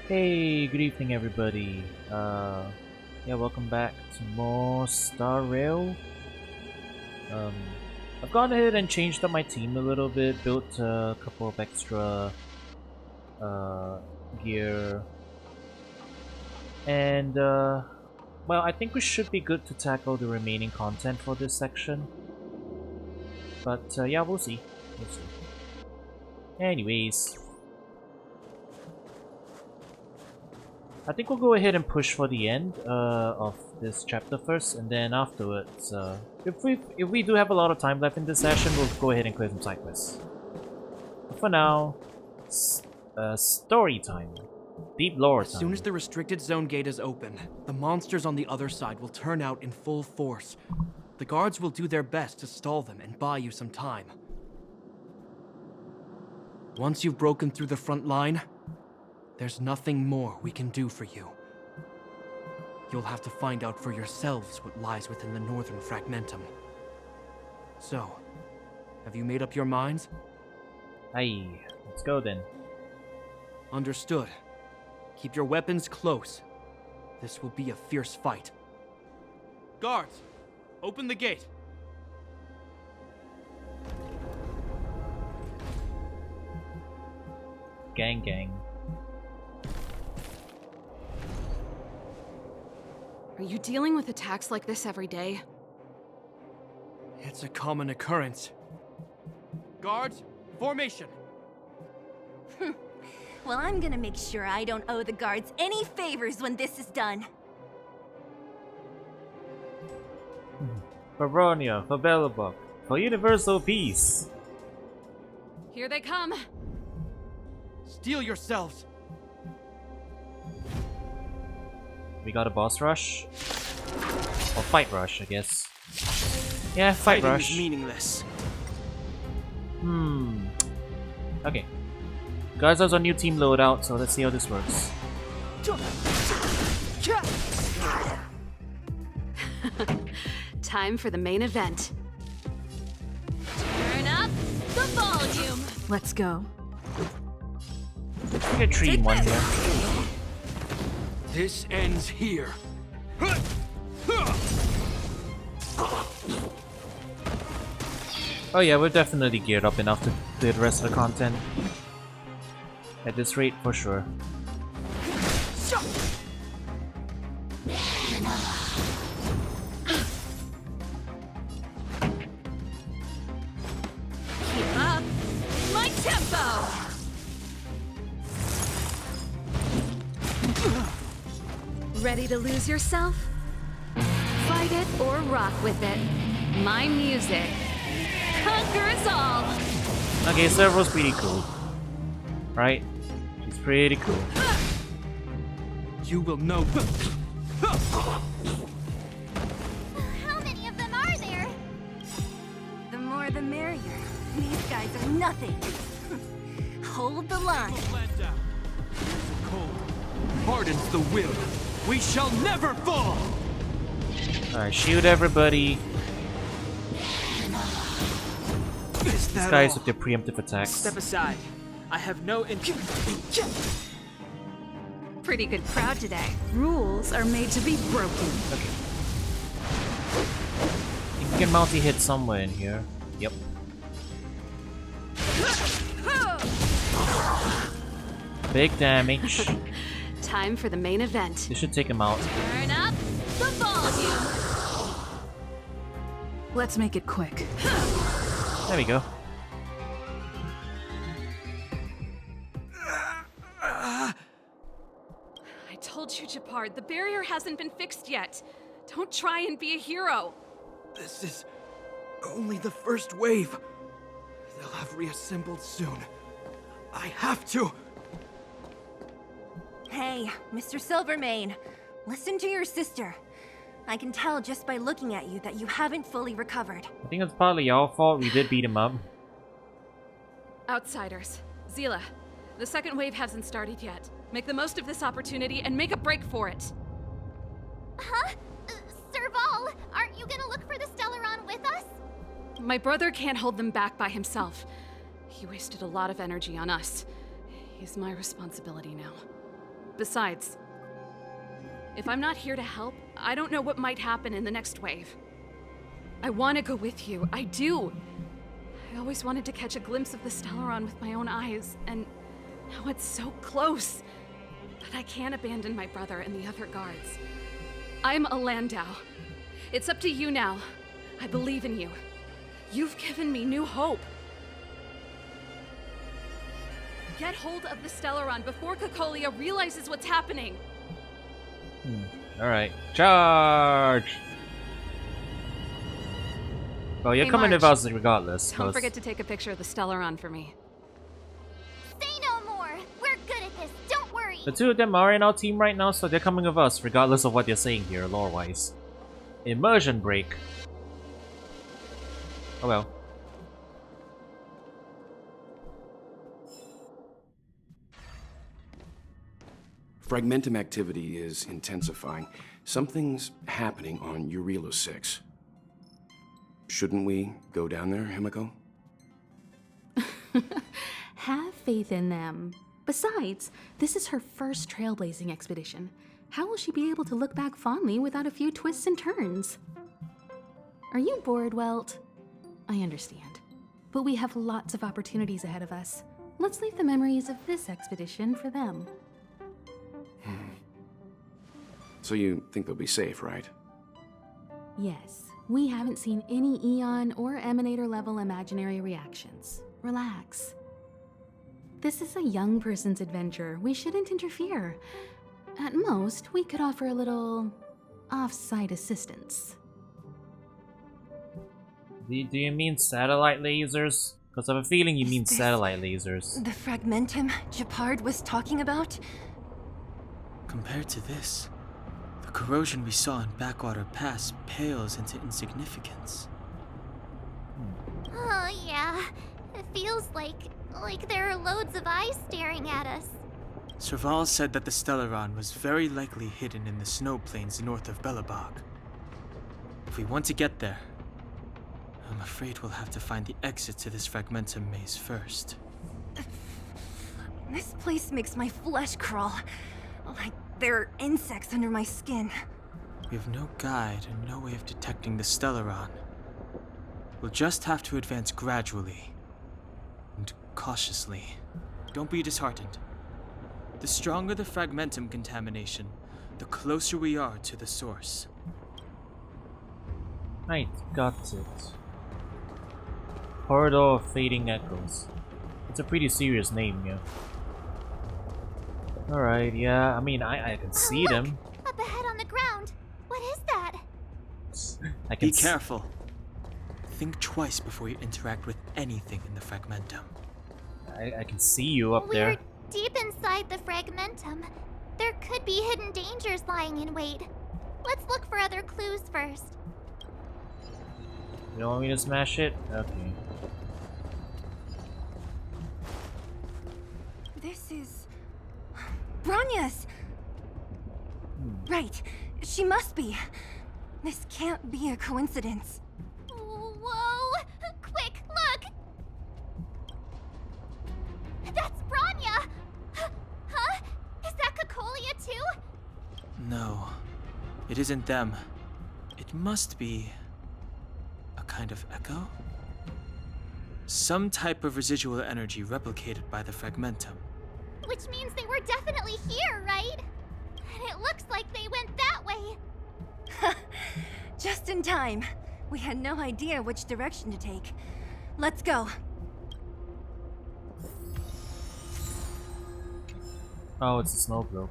Hey, good evening everybody. Yeah, welcome back to more Star Rail. Um, I've gone ahead and changed up my team a little bit, built a couple of extra uh, gear, and well, I think we should be good to tackle the remaining content for this section. But yeah, we'll see. We'll see. Anyways, I think we'll go ahead and push for the end of this chapter first, and then afterwards, if we do have a lot of time left in this session, we'll go ahead and clear some side quests. But for now, story time, deep lore time. As soon as the restricted zone gate is open, the monsters on the other side will turn out in full force. The guards will do their best to stall them and buy you some time. Once you've broken through the front line, there's nothing more we can do for you. You'll have to find out for yourselves what lies within the northern fragmentum. So, have you made up your minds? Aye, let's go then. Understood. Keep your weapons close. This will be a fierce fight. Guards, open the gate. Gang gang. Are you dealing with attacks like this every day? It's a common occurrence. Guards, formation. Well, I'm gonna make sure I don't owe the guards any favors when this is done. For Bronya, for Belobog, for universal peace. Here they come! Steel yourselves. We got a boss rush? Or fight rush, I guess. Yeah, fight Fighting rush. is meaningless. Okay. Guys, there's a new team loadout, so let's see how this works. Time for the main event. Turn up the volume. Let's go. I get tree in one there. This ends here. Oh yeah, we're definitely geared up enough to do the rest of the content. At this rate, for sure. Keep up my tempo. Ready to lose yourself? Fight it or rock with it. My music conquers all. Okay, Serval's pretty cool. Right? She's pretty cool. You will know. How many of them are there? The more the merrier. These guys are nothing. Hold the line. Cold hardens the will. We shall never fall. Alright, shield everybody. Is These that guys all? with their preemptive attacks. Step aside. I have no Pretty good crowd today. Rules are made to be broken. Okay. You can multi-hit somewhere in here. Yep. Big damage. Time for the main event. This should take him out. Turn up the volume. Let's make it quick. There we go. I told you, Japard, the barrier hasn't been fixed yet. Don't try and be a hero. This is only the first wave. They'll have reassembled soon. I have to. Hey, Mr. Silvermane, listen to your sister. I can tell just by looking at you that you haven't fully recovered. I think it's partly your fault. We did beat him up. Outsiders. Zila, the second wave hasn't started yet. Make the most of this opportunity and make a break for it. Huh? Serval, aren't you gonna look for the Stellaron with us? My brother can't hold them back by himself. He wasted a lot of energy on us. He's my responsibility now. Besides, if I'm not here to help, I don't know what might happen in the next wave. I want to go with you. I do. I always wanted to catch a glimpse of the Stellaron with my own eyes, and now it's so close. But I can't abandon my brother and the other guards. I'm a Landau. It's up to you now. I believe in you. You've given me new hope. Get hold of the Stellaron before Cocolia realizes what's happening. Alright. Charge! Well, you're Hey, coming with March. us regardless. Don't 'cause forget to take a picture of the Stellaron for me. Say no more. We're good at this. Don't worry. the two of them are in our team right now, so they're coming with us regardless of what they're saying here, lore-wise. Immersion break. Oh well. Fragmentum activity is intensifying. Something's happening on Jarilo-6. Shouldn't we go down there, Himiko? Have faith in them. Besides, this is her first trailblazing expedition. How will she be able to look back fondly without a few twists and turns? Are you bored, Welt? I understand. But we have lots of opportunities ahead of us. Let's leave the memories of this expedition for them. So you think they'll be safe, right? Yes, we haven't seen any Eon or Emanator level imaginary reactions. Relax. This is a young person's adventure. We shouldn't interfere. At most, we could offer a little off-site assistance. Do you mean satellite lasers? Because I have a feeling you mean this satellite lasers. The fragmentum Japard was talking about? Compared to this, the corrosion we saw in Backwater Pass pales into insignificance. Oh, yeah. It feels like there are loads of eyes staring at us. Serval said that the Stellaron was very likely hidden in the snow plains north of Belobog. If we want to get there, I'm afraid we'll have to find the exit to this fragmentum maze first. This place makes my flesh crawl. Like there are insects under my skin. We have no guide and no way of detecting the Stellaron. We'll just have to advance gradually and cautiously. Don't be disheartened. The stronger the fragmentum contamination, the closer we are to the source. Right, got it. Corridor of Fading Echoes. It's a pretty serious name, yeah. Alright, yeah, I mean, I can see Look! them. Up ahead on the ground. What is that? I can Be careful. Think twice before you interact with anything in the fragmentum. I can see you up We're there. deep inside the fragmentum. There could be hidden dangers lying in wait. Let's look for other clues first. You don't want me to smash it? Okay. This is... Branya's! Right. She must be. This can't be a coincidence. Whoa! Quick, look! That's Branya! Huh? Is that Cocolia too? No, it isn't them. It must be a kind of echo? Some type of residual energy replicated by the fragmentum. Which means they were definitely here, right? And it looks like they went that way. Just in time. We had no idea which direction to take. Let's go. Oh, it's a snow globe.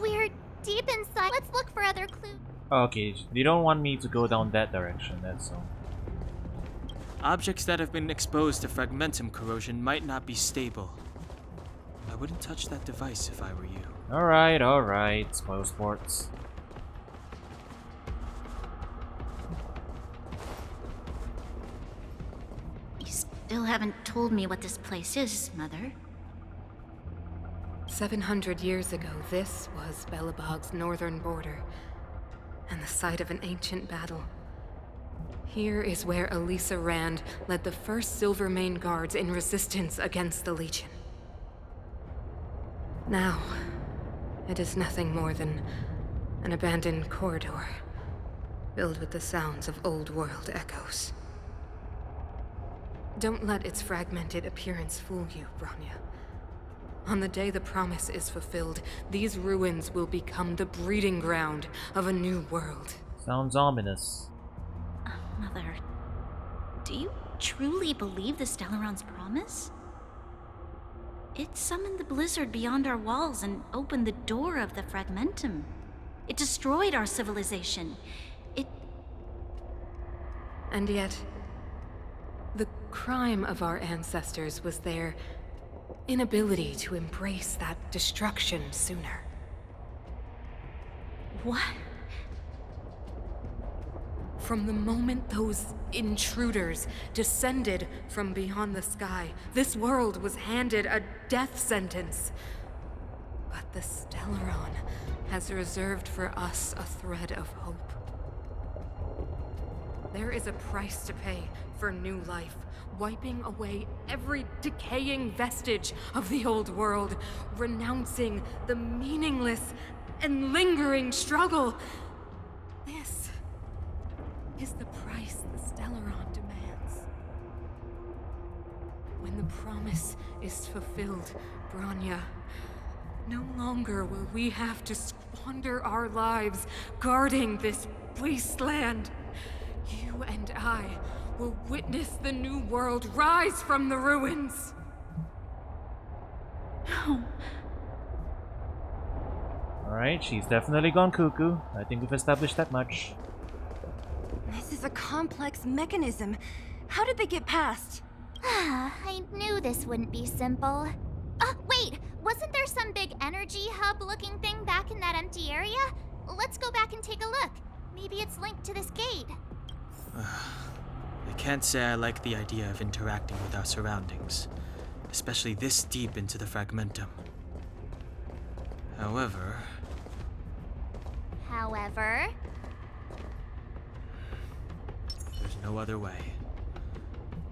We're deep inside. Let's look for other clues. Okay, you don't want me to go down that direction, that's all. Objects that have been exposed to fragmentum corrosion might not be stable. I wouldn't touch that device if I were you. Alright, spoil sports. You still haven't told me what this place is, Mother. 700 years ago, this was Belobog's northern border, and the site of an ancient battle. Here is where Elisa Rand led the first Silvermane Guards in resistance against the Legion. Now, it is nothing more than an abandoned corridor, filled with the sounds of old world echoes. Don't let its fragmented appearance fool you, Bronya. On the day the promise is fulfilled, these ruins will become the breeding ground of a new world. Sounds ominous. Mother, do you truly believe the Stellaron's promise? It summoned the blizzard beyond our walls and opened the door of the Fragmentum. It destroyed our civilization. And yet, the crime of our ancestors was their inability to embrace that destruction sooner. What? From the moment those intruders descended from beyond the sky, this world was handed a death sentence. But the Stellaron has reserved for us a thread of hope. There is a price to pay for new life, wiping away every decaying vestige of the old world, renouncing the meaningless and lingering struggle. This is the price the Stellaron demands. When the promise is fulfilled, Bronya, no longer will we have to squander our lives guarding this wasteland. You and I will witness the new world rise from the ruins. No. Alright, she's definitely gone cuckoo. I think we've established that much. This is a complex mechanism. How did they get past? I knew this wouldn't be simple. Wait! Wasn't there some big energy hub-looking thing back in that empty area? Let's go back and take a look. Maybe it's linked to this gate. I can't say I like the idea of interacting with our surroundings, especially this deep into the Fragmentum. However, there's no other way.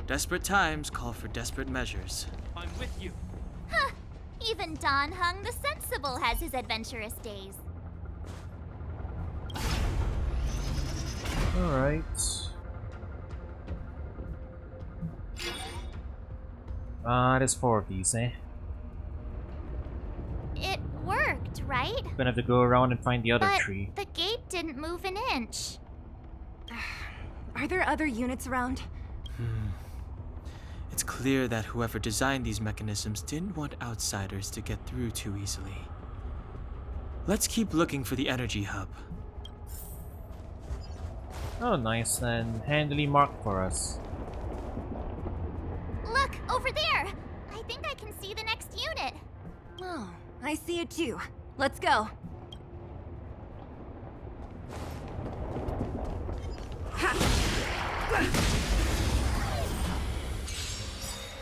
Desperate times call for desperate measures. I'm with you. Huh. Even Don Hung the Sensible has his adventurous days. Alright. There's 4 of these, eh? It worked, right? Gonna have to go around and find the other But tree. the gate didn't move an inch. Are there other units around? It's clear that whoever designed these mechanisms didn't want outsiders to get through too easily. Let's keep looking for the energy hub. Oh, nice and handily marked for us. Look, over there! I think I can see the next unit. Oh, I see it too. Let's go.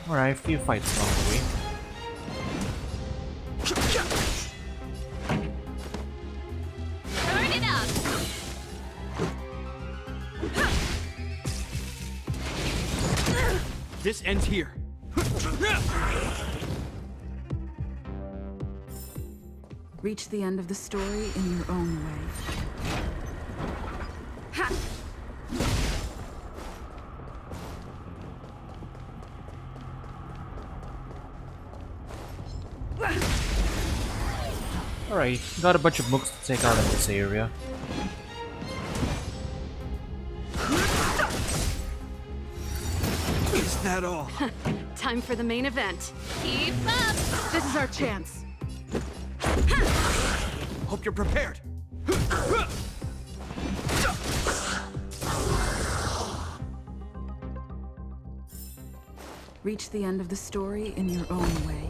Alright, a few fights along the way. Turn it up! This ends here. Reach the end of the story in your own way. Alright, got a bunch of mooks to take out in this area. Is that all? Time for the main event. Keep up! This is our chance. Hope you're prepared. Reach the end of the story in your own way.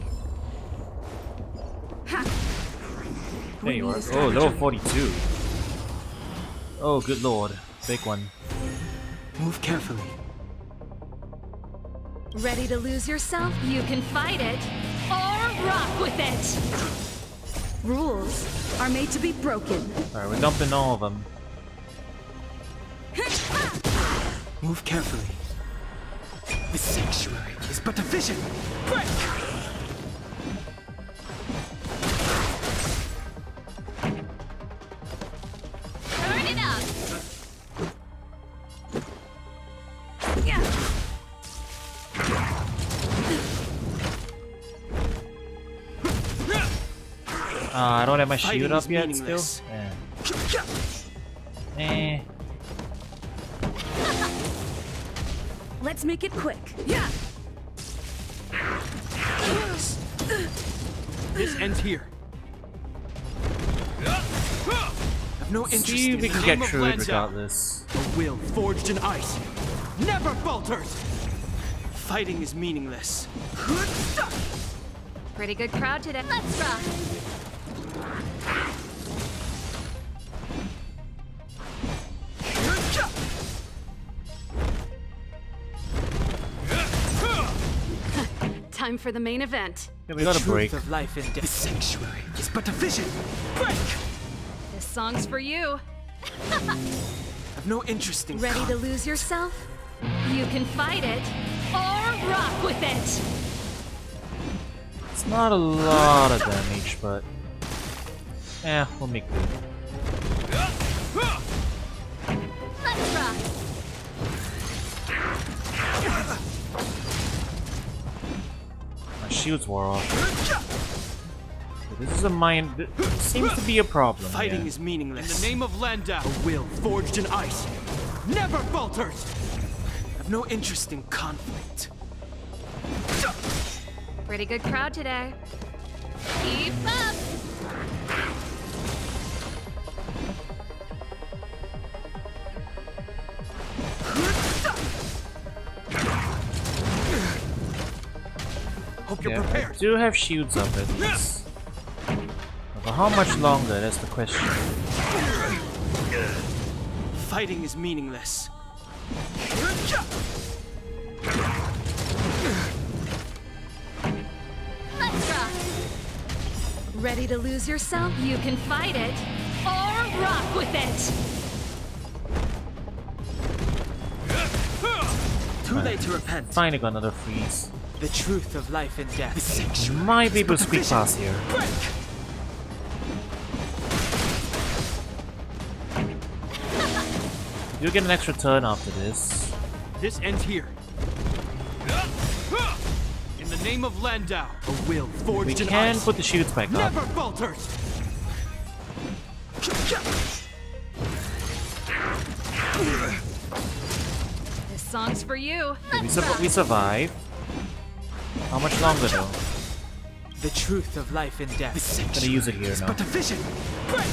There you are. Oh, level 42. Oh, good lord. Big one. Move carefully. Ready to lose yourself? You can fight it, or rock with it! Rules are made to be broken. Alright, we're dumping all of them. Move carefully. The sanctuary is but a vision. Break! Turn it up! Yeah. I don't have my shield Fighting up is yet meaningless. still. Eh. Let's make it quick. Yeah. This ends here. I've no interest See, in we the can name get of through it Lanza. regardless. A will forged in ice never falters. Fighting is meaningless. Pretty good crowd today. Let's rock! Time for the main event. Yeah, we got a Truth break. of life and death. The sanctuary is but a vision. Break! This song's for you. I've no interest in Ready to lose yourself? You can fight it or rock with it. It's not a lot of damage, but we'll make do. Let's rock. My shields wore off. So this is a mine. This seems to be a problem. Fighting yeah. is meaningless. In the name of Landau, a will forged in ice never falters. I've no interest in conflict. Pretty good crowd today. Keep up. Hope you're Yeah, I prepared. do have shields up at least. But how much longer? That's the question. Fighting is meaningless. Let's rock. Ready to lose yourself? You can fight it or rock with it. Too late to repent. Finally got another freeze. The truth of life and death. The sanctuary Might be is able to but a squeak vision. past here. Break! You'll get an extra turn after this. This ends here. In the name of Landau, a will We forged in can ice put the shields back up. never falters. This song's for you. We survive. How much longer though? The truth of life and death. The Gonna sanctuary use it here is now. but a vision. Break!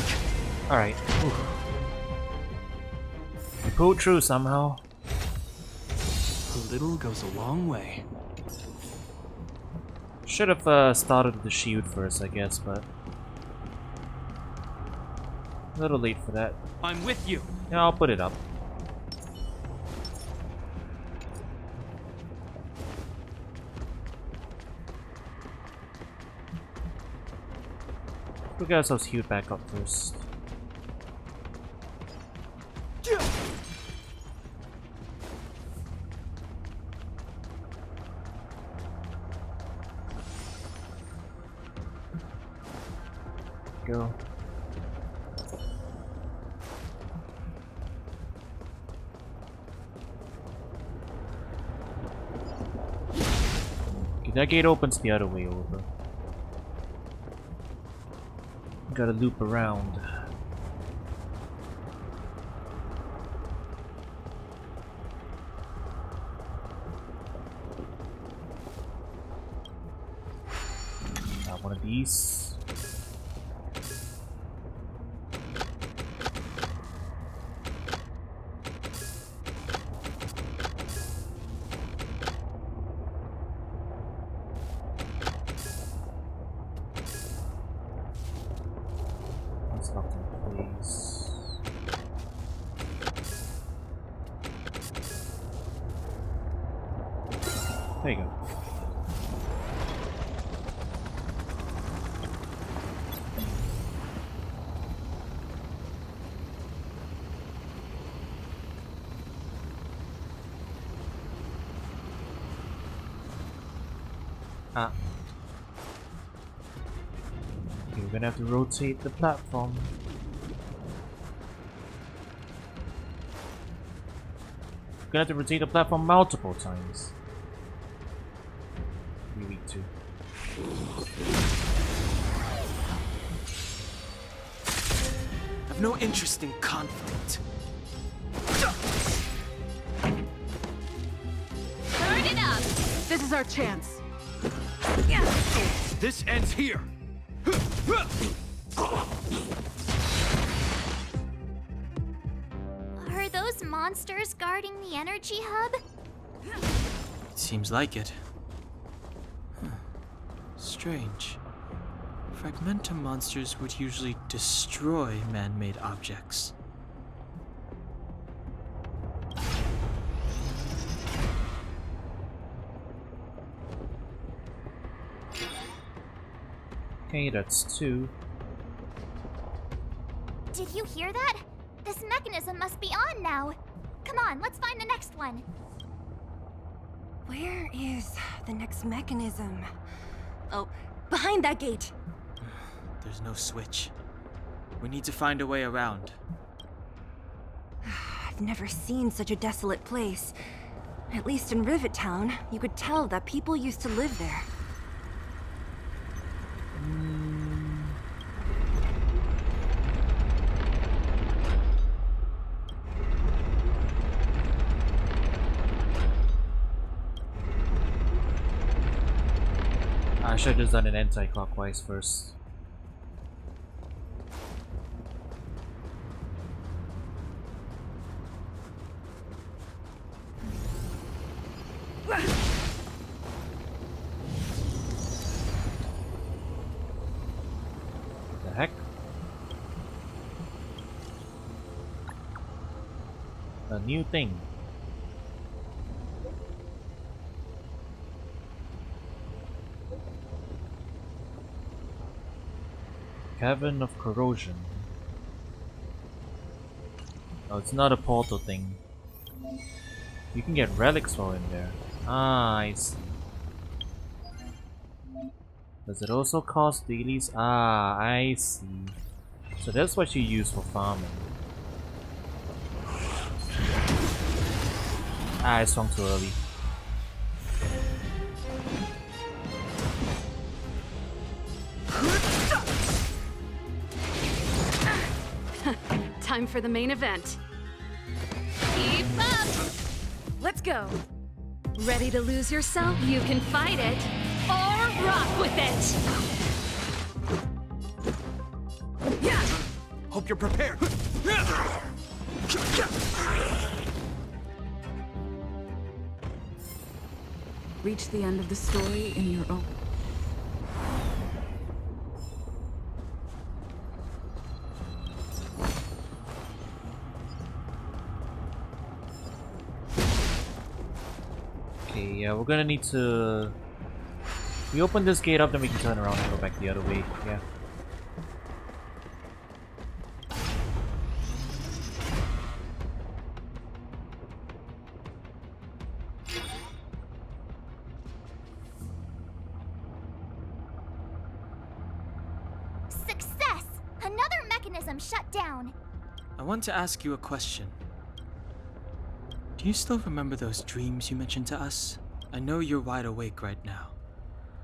Alright. We pulled through somehow. A little goes a long way. Should have started with the shield first, I guess, but a little late for that. I'm with you. Yeah, I'll put it up. We'll get ourselves healed back up first. Go. Okay, that gate opens the other way over. Gotta loop around. Got one of these. That's locked in place. There you go. Ah. Okay, we're gonna have to rotate the platform. We're gonna have to rotate the platform multiple times. We need to. I've no interest in conflict. Turn it up! This is our chance. This ends here. Are those monsters guarding the energy hub? It seems like it. Huh. Strange. Fragmentum monsters would usually destroy man-made objects. Okay, that's 2. Did you hear that? This mechanism must be on now. Come on, let's find the next one. Where is the next mechanism? Oh, behind that gate. There's no switch. We need to find a way around. I've never seen such a desolate place. At least in Rivet Town, you could tell that people used to live there. I should have just done it anti-clockwise first. The heck? A new thing. Cavern of Corrosion. Oh, it's not a portal thing. You can get relics while in there. Ah, I see. Does it also cost dailies? Ah, I see. So that's what you use for farming. Ah, I swung too early. Time for the main event. Keep up! Let's go. Ready to lose yourself? You can fight it, or rock with it! Hope you're prepared. Reach the end of the story in your own. Okay, yeah, we're gonna need to... We open this gate up, then we can turn around and go back the other way, yeah. Success! Another mechanism shut down. I want to ask you a question. Do you still remember those dreams you mentioned to us? I know you're wide awake right now,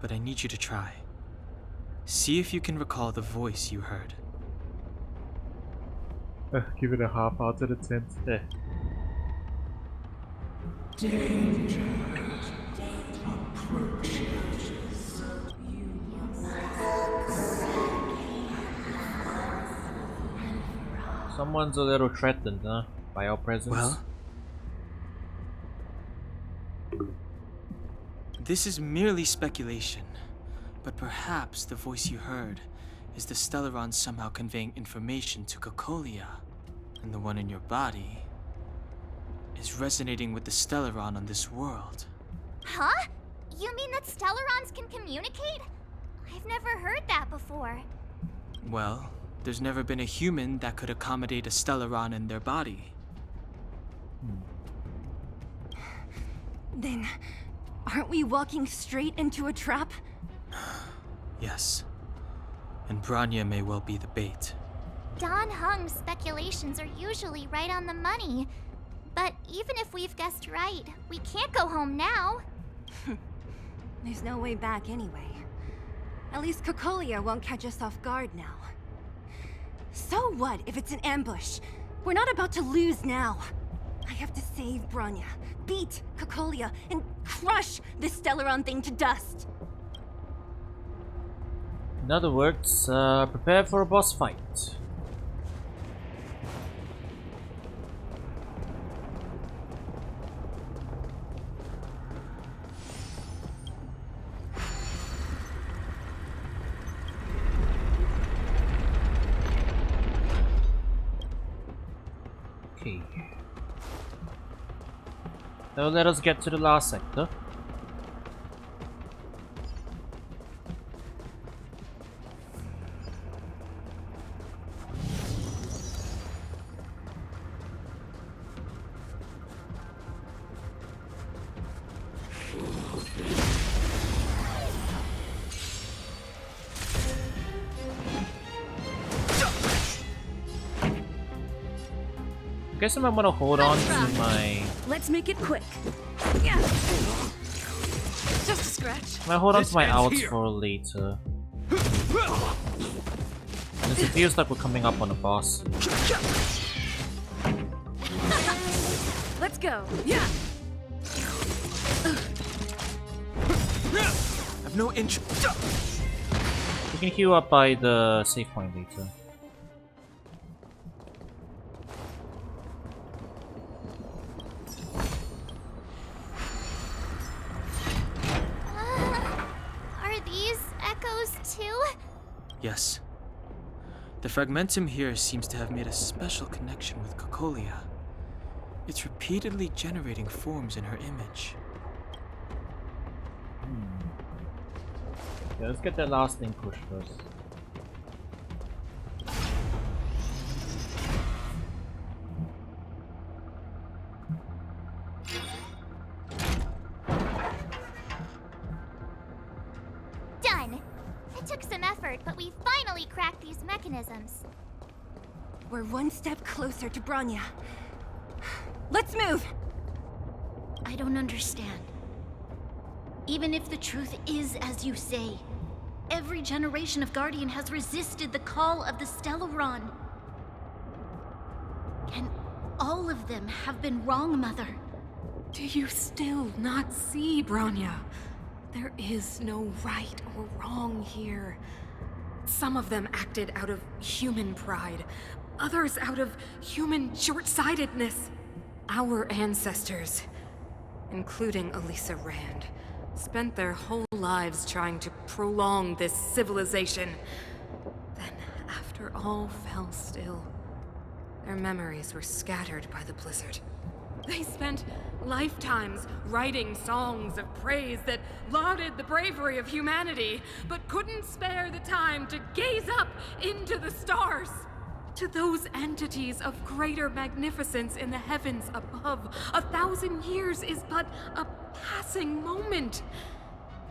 but I need you to try. See if you can recall the voice you heard. Give it a half out of the 10. Someone's a little threatened, huh? By our presence. Well? This is merely speculation, but perhaps the voice you heard is the Stellaron somehow conveying information to Cocolia, and the one in your body is resonating with the Stellaron on this world. Huh? You mean that Stellarons can communicate? I've never heard that before. Well, there's never been a human that could accommodate a Stellaron in their body. Then, Aren't we walking straight into a trap? Yes. And Branya may well be the bait. Don Hung's speculations are usually right on the money. But even if we've guessed right, we can't go home now. There's no way back anyway. At least Cocolia won't catch us off guard now. So what if it's an ambush? We're not about to lose now. I have to save Branya, beat Cocolia, and crush this Stellaron thing to dust. In other words, prepare for a boss fight. Okay. Now let us get to the last sector. Guess I'm gonna hold on to my. Let's make it quick. Just a scratch. I'm gonna hold on to my outs for later. Since it feels like we're coming up on a boss. Let's go. Yeah. I've no interest. We can queue up by the save point later. Are these echoes too? Yes. The fragmentum here seems to have made a special connection with Cocolia. It's repeatedly generating forms in her image. Yeah, let's get that last thing pushed first. Done! It took some effort, but we finally cracked these mechanisms. We're one step closer to Branya. Let's move! I don't understand. Even if the truth is as you say, every generation of Guardian has resisted the call of the Stellaron. Can all of them have been wrong, Mother? Do you still not see, Branya? There is no right or wrong here. Some of them acted out of human pride, others out of human short-sightedness. Our ancestors, including Elisa Rand, spent their whole lives trying to prolong this civilization. Then, after all fell still, their memories were scattered by the blizzard. They spent lifetimes writing songs of praise that lauded the bravery of humanity, but couldn't spare the time to gaze up into the stars. To those entities of greater magnificence in the heavens above, 1,000 years is but a passing moment.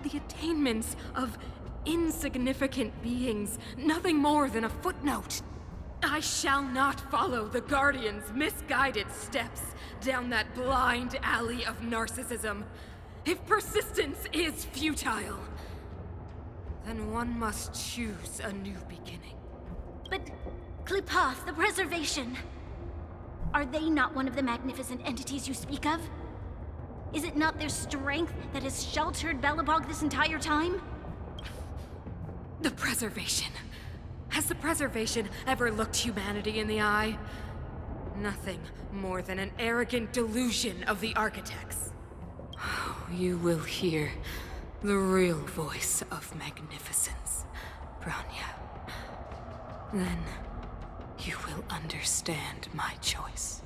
The attainments of insignificant beings, nothing more than a footnote. I shall not follow the Guardian's misguided steps down that blind alley of narcissism. If persistence is futile, then one must choose a new beginning. But Klipoth, the Preservation, are they not one of the magnificent entities you speak of? Is it not their strength that has sheltered Belobog this entire time? The Preservation. Has the Preservation ever looked humanity in the eye? Nothing more than an arrogant delusion of the architects. You will hear the real voice of magnificence, Branya. Then you will understand my choice.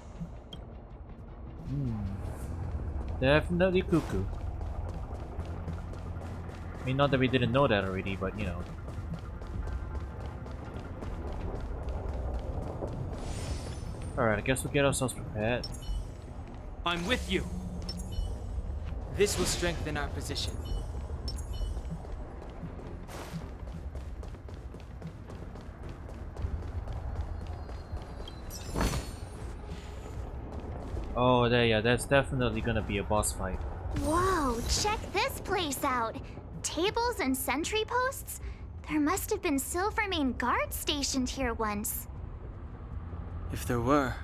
Definitely cuckoo. I mean, not that we didn't know that already, but you know. Alright, I guess we'll get ourselves prepared. I'm with you. This will strengthen our position. Oh, that's definitely gonna be a boss fight. Whoa, check this place out. Tables and sentry posts? There must have been Silvermane guards stationed here once. If there were,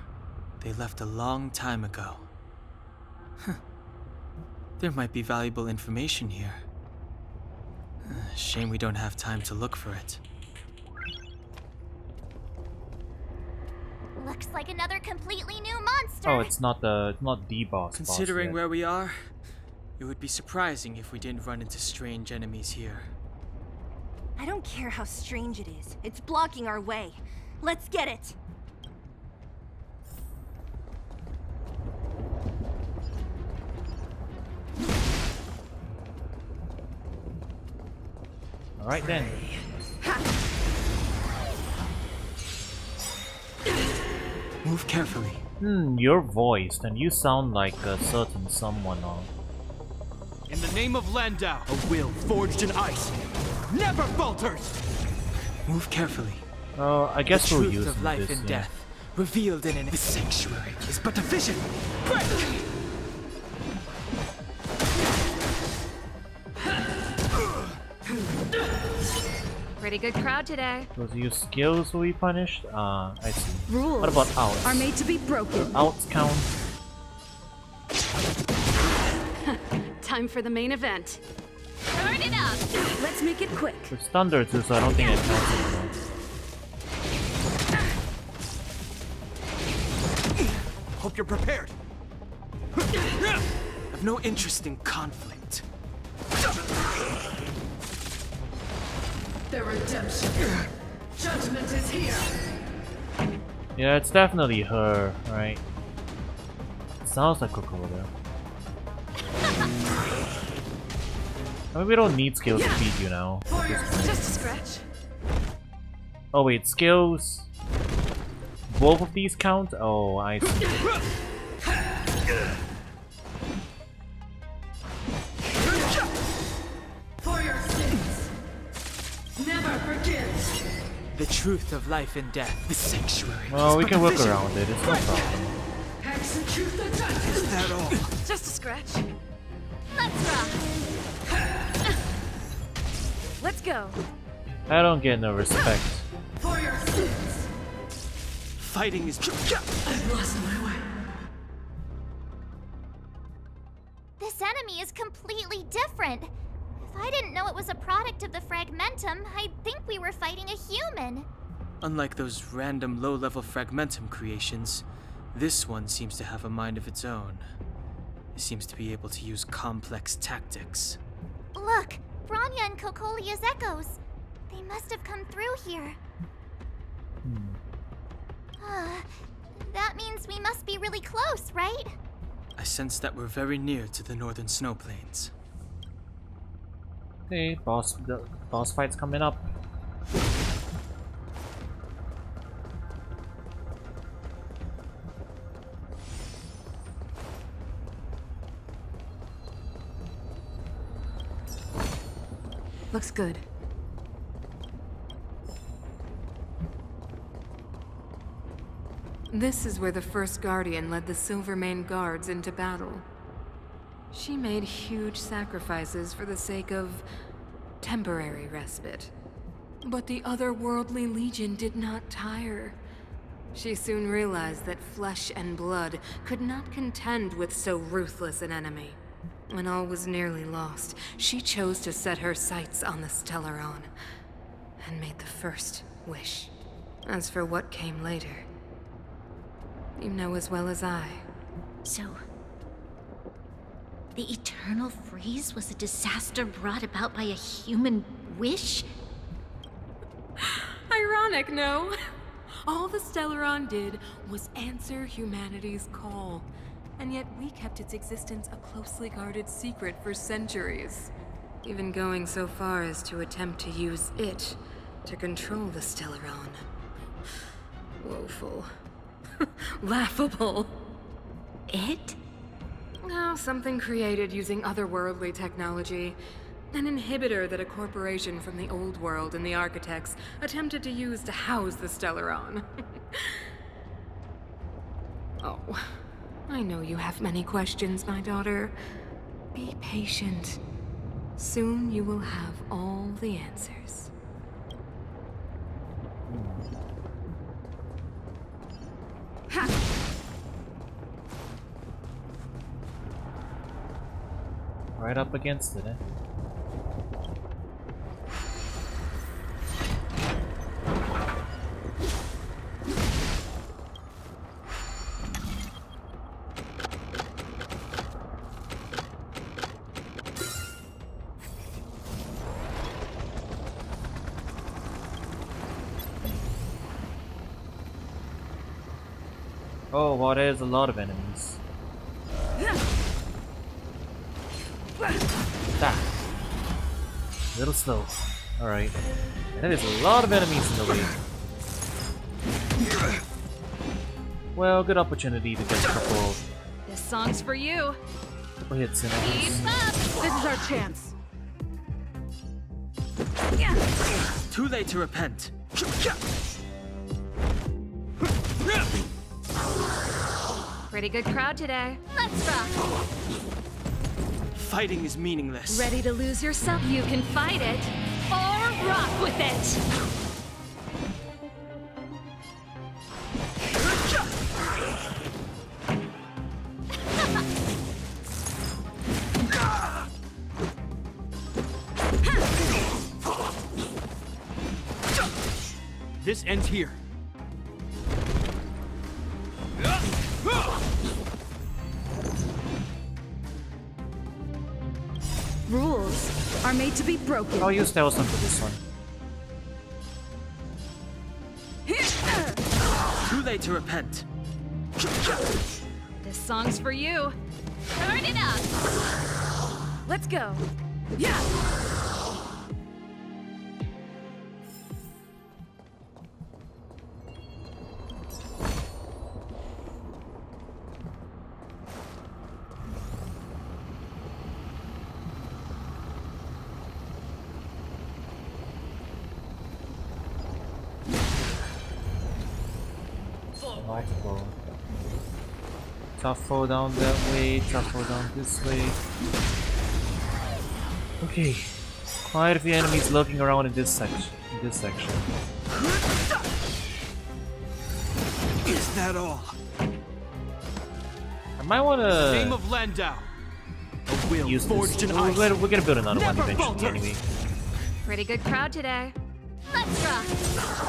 they left a long time ago. There might be valuable information here. Shame we don't have time to look for it. Looks like another completely new monster. Oh, it's not the boss. Considering boss where we are, it would be surprising if we didn't run into strange enemies here. I don't care how strange it is. It's blocking our way. Let's get it. All right then. Move carefully. You're voiced, and you sound like a certain someone. In the name of Landau, a will forged in ice never falters! Move carefully. I guess we'll The truth use of life this. and death, revealed in the sanctuary, is but a vision. Break! Pretty good crowd today. Those use skills will be punished. I see. Rules What about outs? are made to be broken. Outs count. Time for the main event. Turn it up! Let's make it quick. It's thunder too, so I don't think it counts anymore. Hope you're prepared. I've no interest in conflict. The redemption. Judgment is here. Yeah, it's definitely her, right? Sounds like Kokoda. I mean, we don't need skills to beat you now. Just a scratch. Oh wait, skills. Both of these count? Oh, I see. For your sins. Never forget. The truth of life and death, the sanctuary. Well, we is can but a work vision. around it. It's no problem. Execute the justice. Is that all? Just a scratch. Let's rock. Let's go. I don't get no respect. For your sins. Fighting is. I've lost my way. This enemy is completely different. If I didn't know it was a product of the Fragmentum, I'd think we were fighting a human. Unlike those random low-level Fragmentum creations, this one seems to have a mind of its own. It seems to be able to use complex tactics. Look, Bronya and Kokolia's echoes. They must have come through here. That means we must be really close, right? I sense that we're very near to the northern snow plains. Okay, the boss fight's coming up. Looks good. This is where the first Guardian led the Silvermane guards into battle. She made huge sacrifices for the sake of temporary respite. But the otherworldly Legion did not tire. She soon realized that flesh and blood could not contend with so ruthless an enemy. When all was nearly lost, she chose to set her sights on the Stellaron and made the first wish. As for what came later, you know as well as I. So, the eternal freeze was a disaster brought about by a human wish? Ironic, no? All the Stellaron did was answer humanity's call, and yet we kept its existence a closely guarded secret for centuries. Even going so far as to attempt to use it to control the Stellaron. Woeful. Laughable. It? Oh, something created using otherworldly technology. An inhibitor that a corporation from the old world and the architects attempted to use to house the Stellaron. Oh, I know you have many questions, my daughter. Be patient. Soon you will have all the answers. Right up against it, eh? Oh, well, there's a lot of enemies. Ah. A little slow. Alright. And there's a lot of enemies in the way. Well, good opportunity to get a couple This song's for you. hits in at least. Keep up! This is our chance. Too late to repent. Pretty good crowd today. Let's rock! Fighting is meaningless. Ready to lose yourself? You can fight it, or rock with it! This ends here. Rules are made to be broken. I'll use Tailstone for this one. Too late to repent. This song's for you. Turn it up! Let's go. Yeah. Delightful. Tough foe down that way, tough foe down this way. Okay. Quite a few enemies lurking around in this section. Is that all? I might wanna Name of Landau. A will use forged this. in We're ice. gonna build another one Never eventually falters. anyway. Pretty good crowd today. Let's rock!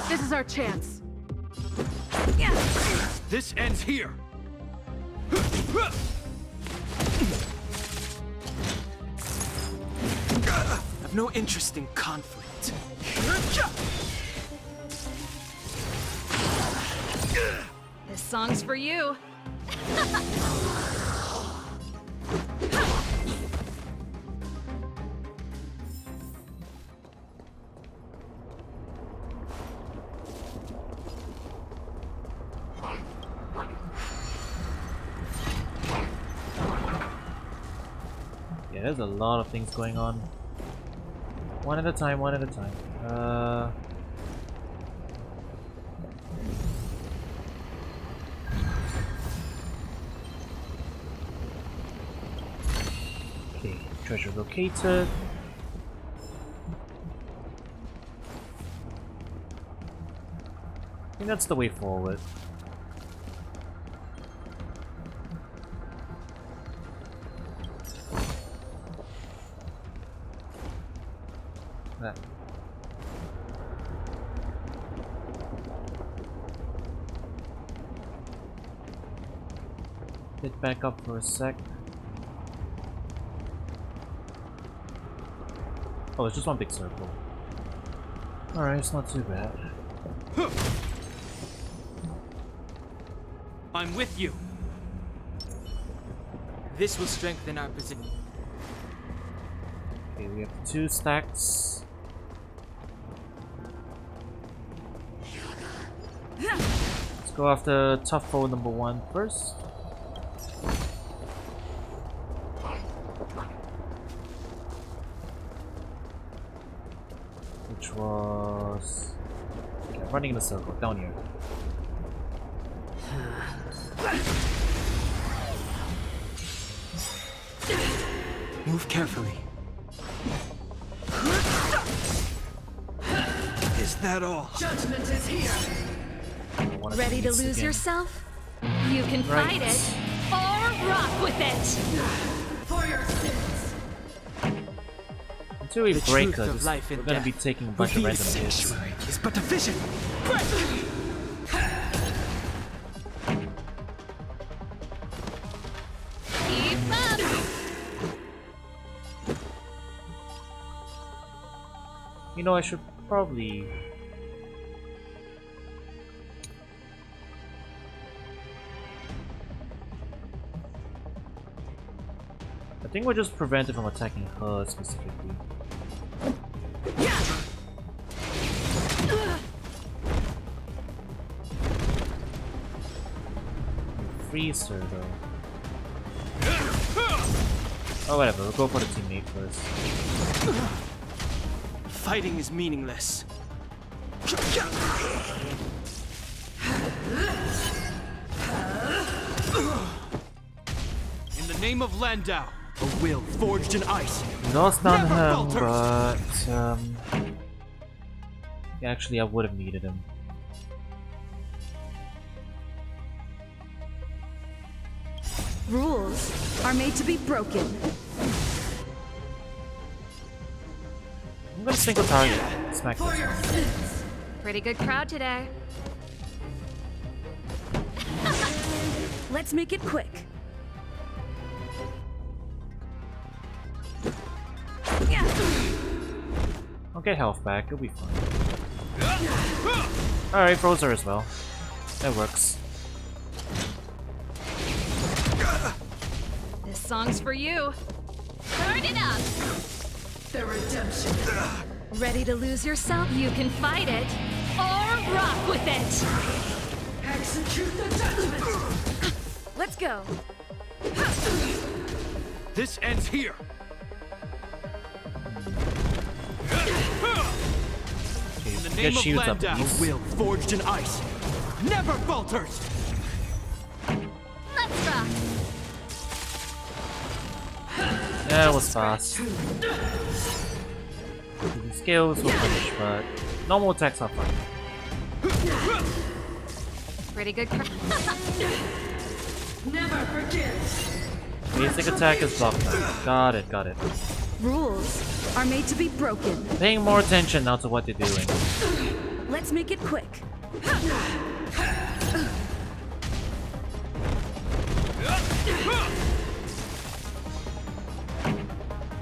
This is our chance. This ends here. I've no interest in conflict. This song's for you. Yeah, there's a lot of things going on. One at a time, one at a time. Okay, treasure located. I think that's the way forward. That. Get back up for a sec. Oh, it's just one big circle. Alright, it's not too bad. I'm with you. This will strengthen our position. Okay, we have 2 stacks. Let's go after tough foe number 1 first. which was... Okay, running in a circle, down here. Move carefully. Is that all? Judgment is here. Ready to lose yourself? You can fight it or rock with it. For your sins. Until we The break truth her, of life we're and gonna be death taking a bunch of within random the hits. sanctuary is but a vision. Keep up. You know, I should probably... I think we're just prevented from attacking her specifically. Freeze her though. Oh whatever, we'll go for the teammate first. Fighting is meaningless. In the name of Landau, a will forged in ice. We lost on Never him, falters. but yeah, actually I would have needed him. Rules are made to be broken. I'm gonna single target. Smack this one. Pretty good crowd today. Let's make it quick. I'll get health back, it'll be fine. Alright, froze her as well. That works. This song's for you. Turn it up. The redemption. Ready to lose yourself? You can fight it or rock with it. Execute the judgment. Let's go. This ends here. Okay, In the get name of shields up Landau, at a least. will forged in ice never falters. Let's rock. Yeah, it was fast. The skills will punish, but normal attacks are fine. Pretty good crowd. Never forget. Basic attack is blocked now. Got it, got it. Rules are made to be broken. Paying more attention now to what they're doing. Let's make it quick.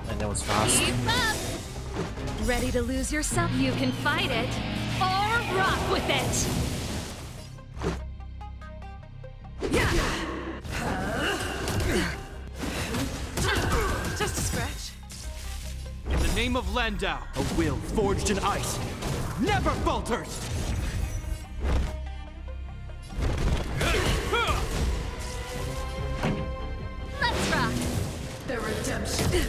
And that was fast. Keep up. Ready to lose yourself? You can fight it or rock with it. Just a scratch. In the name of Landau, a will forged in ice never falters. Let's rock. The redemption.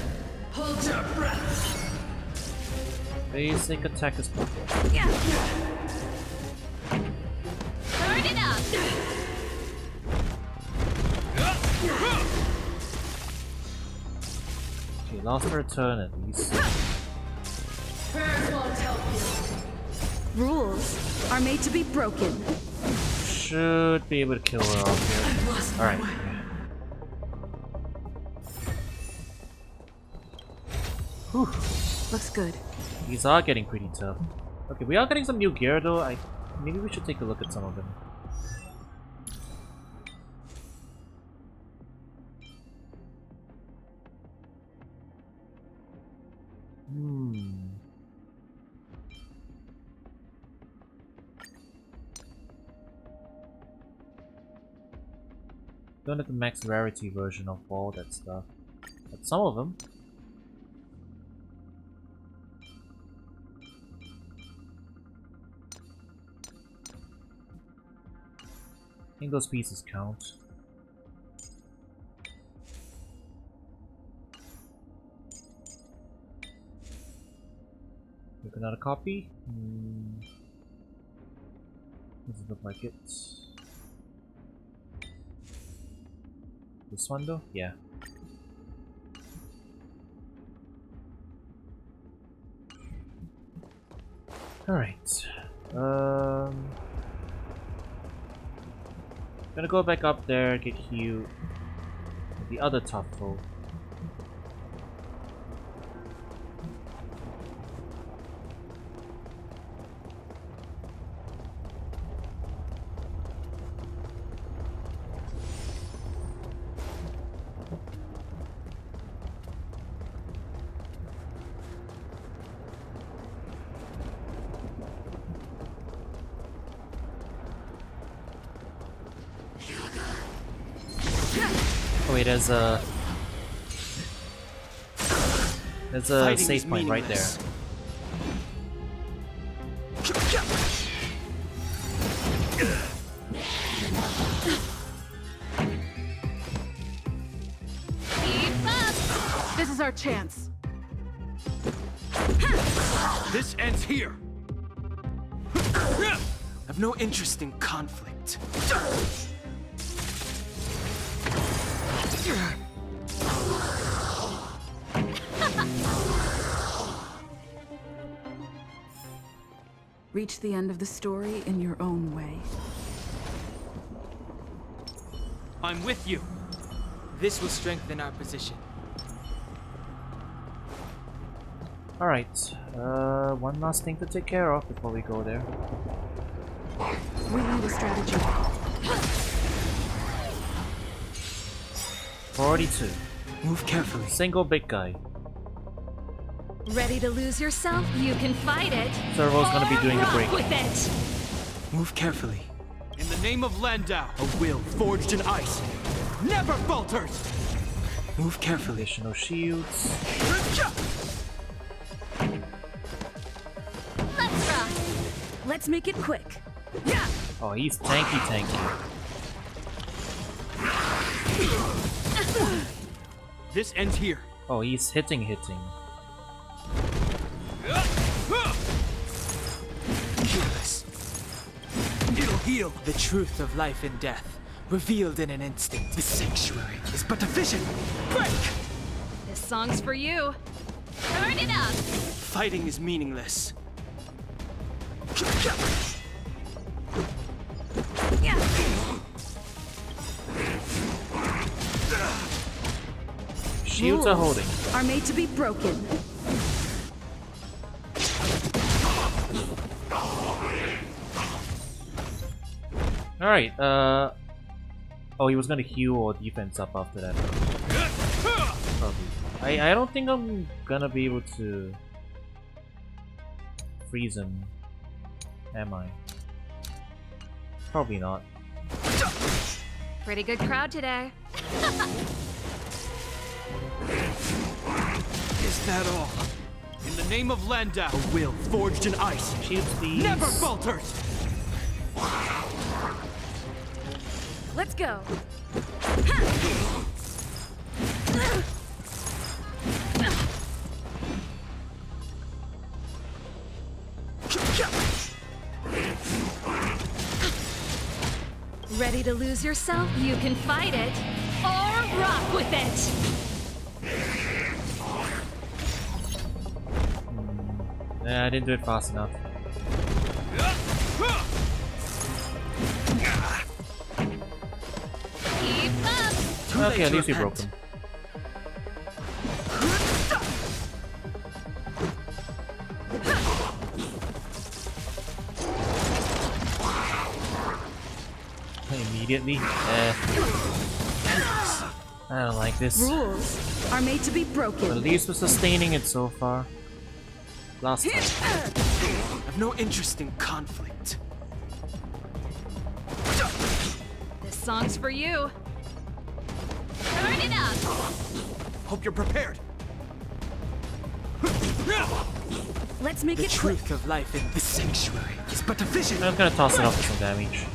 Hold your breath. Basic attack is blocked. Turn it up. Okay, lost her turn at least. Prayers won't help you. Rules are made to be broken. Should be able to kill her off here. Alright. Whew. Looks good. These are getting pretty tough. Okay, we are getting some new gear though. Maybe we should take a look at some of them. Don't have the max rarity version of all that stuff. But some of them. I think those pieces count. Make another copy. Doesn't look like it. This one though? Yeah. Alright. Gonna go back up there, get Hugh. The other top foe. Oh wait, there's a save point right there. This is our chance. This ends here. I've no interest in conflict. Reach the end of the story in your own way. I'm with you. This will strengthen our position. Alright, one last thing to take care of before we go there. We need a strategy. 42. Move carefully. Single big guy. Ready to lose yourself? You can fight it. Servo's gonna be doing the break. With it. Move carefully. In the name of Landau, a will forged in ice never falters. Move carefully. Additional shields. Let's rock. Let's make it quick. Yeah. Oh, he's tanky. This ends here. Oh, he's hitting. Careless. It'll heal. The truth of life and death, revealed in an instant. The sanctuary is but a vision. Break! This song's for you. Turn it up. Fighting is meaningless. Shields are holding. Are made to be broken. Alright, oh, he was gonna heal or defense up after that. Probably. I don't think I'm gonna be able to freeze him. Am I? Probably not. Pretty good crowd today. Is that all? In the name of Landau, a will forged in ice Shields, please. never falters. Let's go. Ready to lose yourself? You can fight it or rock with it. Nah, I didn't do it fast enough. Keep up. Okay, at least we broke him. Immediately? I don't like this. Rules are made to be broken. At least we're sustaining it so far. Last time. I've no interest in conflict. This song's for you. Turn it up. Hope you're prepared. Let's make The it quick. truth of life in The sanctuary is but a vision. I'm gonna toss it off for some damage.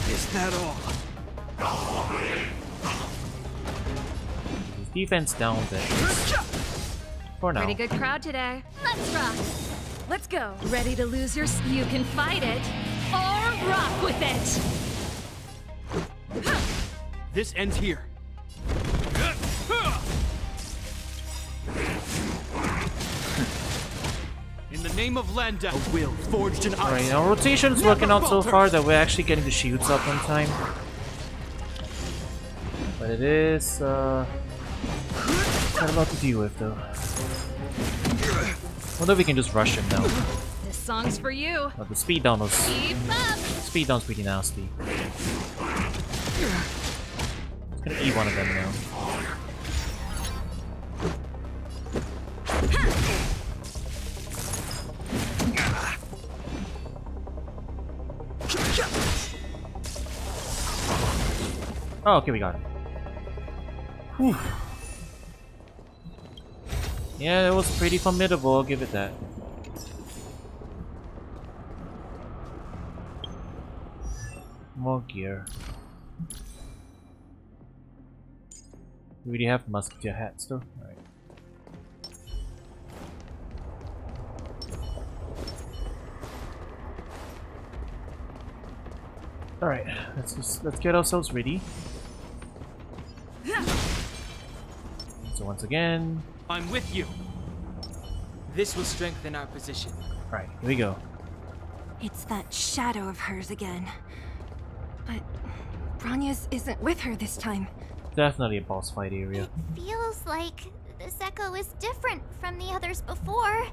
Is that all? Defense down there. For now. Pretty good crowd today. Let's rock. Let's go. Ready to lose your... You can fight it, or rock with it! This ends here. In the name of Landau, a will forged in ice. Alright, our rotation's working out so far that we're actually getting the shields up on time. But it is, quite a lot to deal with though. Wonder if we can just rush him now. This song's for you. Oh, the speed down was... Keep up! Speed down's pretty nasty. It's gonna eat one of them now. Oh, okay, we got him. Whew. Yeah, it was pretty formidable, I'll give it that. More gear. We already have musketeer hats though. Alright. Alright, let's get ourselves ready. So once again, I'm with you. This will strengthen our position. alright, here we go. It's that shadow of hers again. But Bronya's isn't with her this time. Definitely a boss fight area. It feels like this echo is different from the others before.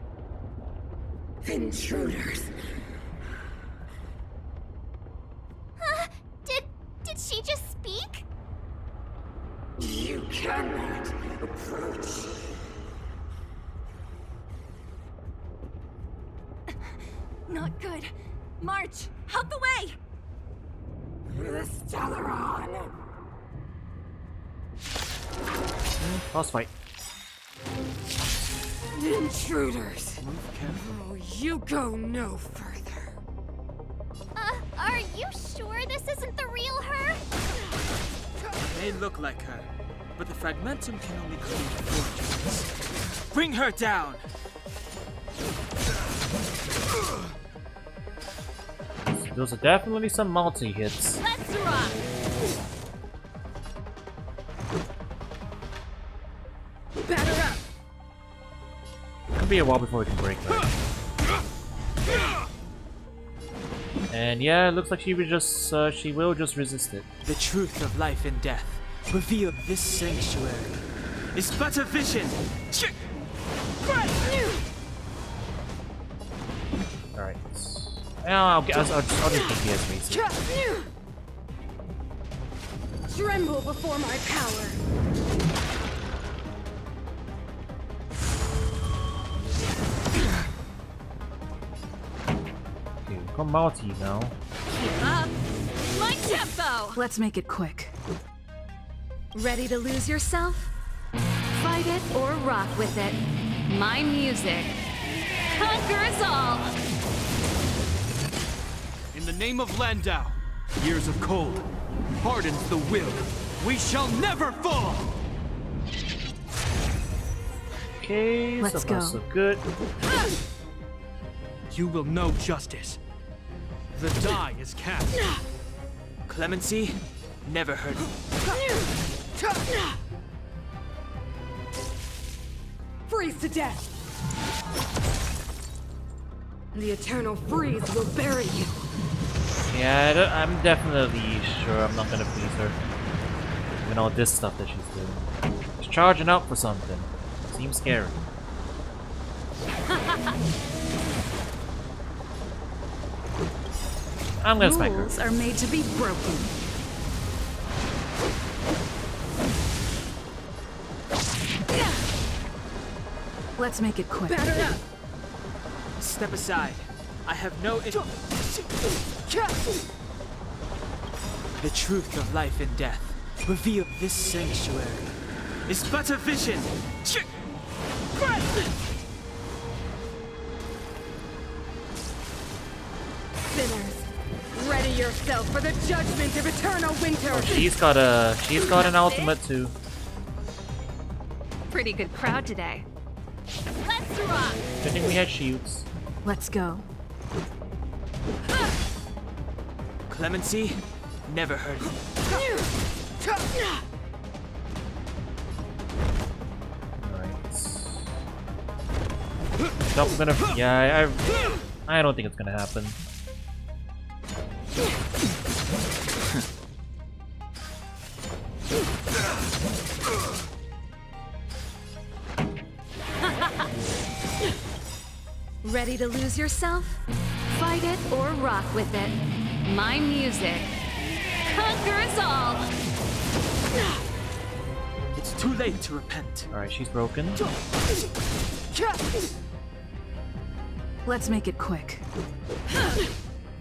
Intruders. Did she just speak? You cannot approach. Not good. March, out the way! The Stellaron. Boss fight. Intruders. Move carefully. Oh, you go no further. Are you sure this isn't the real her? It may look like her, but the fragmentum can only create fortunes. Bring her down! Those are definitely some multi-hits. Let's rock! Batter up. Could be a while before we can break that. And yeah, it looks like she will just resist it. The truth of life and death, revealed this sanctuary, is but a vision! Alright. I'll just get DS races. Tremble before my power. Okay, come multi now. Keep up! My tempo! Let's make it quick. Ready to lose yourself? Fight it or rock with it. My music conquers all! In the name of Landau, years of cold hardens the will. We shall never fall! Okay, Let's so far go. so good. You will know justice. The die is cast. Clemency? Never heard of. Freeze to death. The eternal freeze will bury you. Yeah, I'm definitely sure I'm not gonna please her. Even all this stuff that she's doing. She's charging up for something. Seems scary. I'm gonna smack her. Rules are made to be broken. Let's make it quick. Batter up. Step aside. I have no The truth of life and death, revealed this sanctuary, is but a vision! Sinners, ready yourself for the judgment of eternal winter. She's got an ultimate too. pretty good crowd today. Let's rock! Good thing we had shields. Let's go. Clemency? Never heard of it. Alright. Stop gonna. Yeah, I don't think it's gonna happen. Ready to lose yourself? Fight it or rock with it. My music conquers all! It's too late to repent. Alright, she's broken. Let's make it quick.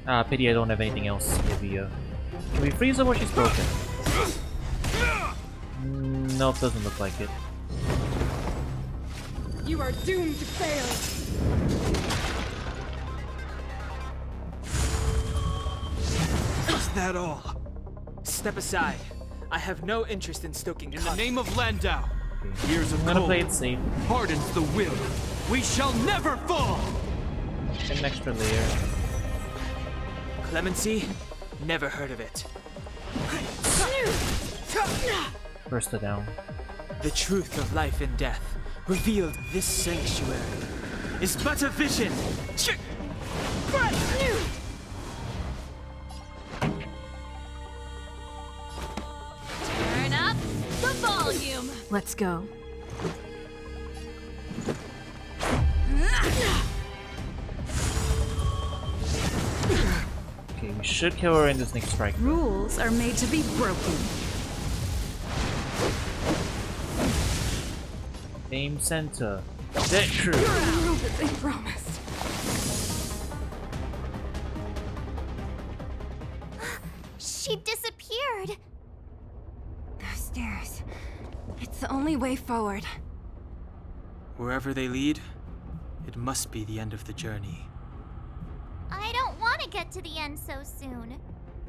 Ah, pity I don't have anything else. Maybe, can we freeze her while she's broken? No, it doesn't look like it. You are doomed to fail. Is that all? Step aside. I have no interest in stoking conflict. In the name of Landau, years of I'm gonna cold play it safe. hardens the will. We shall never fall! Get an extra layer. Clemency? Never heard of it. Burst her down. The truth of life and death, revealed this sanctuary, is but a vision. Turn up the volume! Let's go. Okay, we should kill her in this next strike. Rules are made to be broken. Aim center. That true. All that they promised. She disappeared. Those stairs. It's the only way forward. Wherever they lead, it must be the end of the journey. I don't want to get to the end so soon.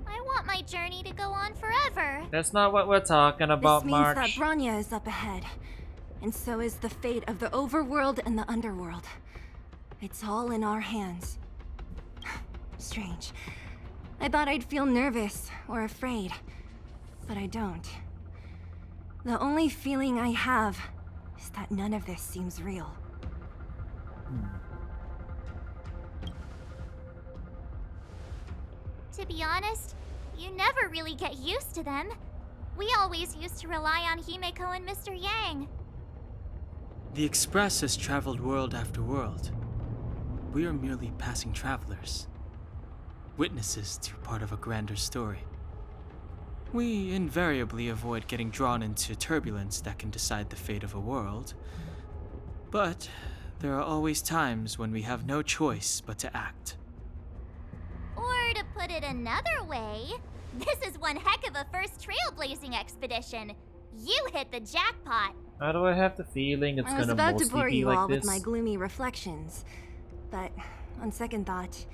I want my journey to go on forever. That's not what we're talking about, This means March. that Bronya is up ahead. And so is the fate of the overworld and the underworld. It's all in our hands. Strange. I thought I'd feel nervous or afraid, but I don't. The only feeling I have is that none of this seems real. To be honest, you never really get used to them. We always used to rely on Himeko and Mr. Yang. The Express has traveled world after world. We are merely passing travelers, witnesses to part of a grander story. We invariably avoid getting drawn into turbulence that can decide the fate of a world. But there are always times when we have no choice but to act. Or to put it another way, this is one heck of a first trailblazing expedition. You hit the jackpot. How do I have the feeling it's I was gonna about to mostly bore be you like all this? with my gloomy reflections, but on second thought,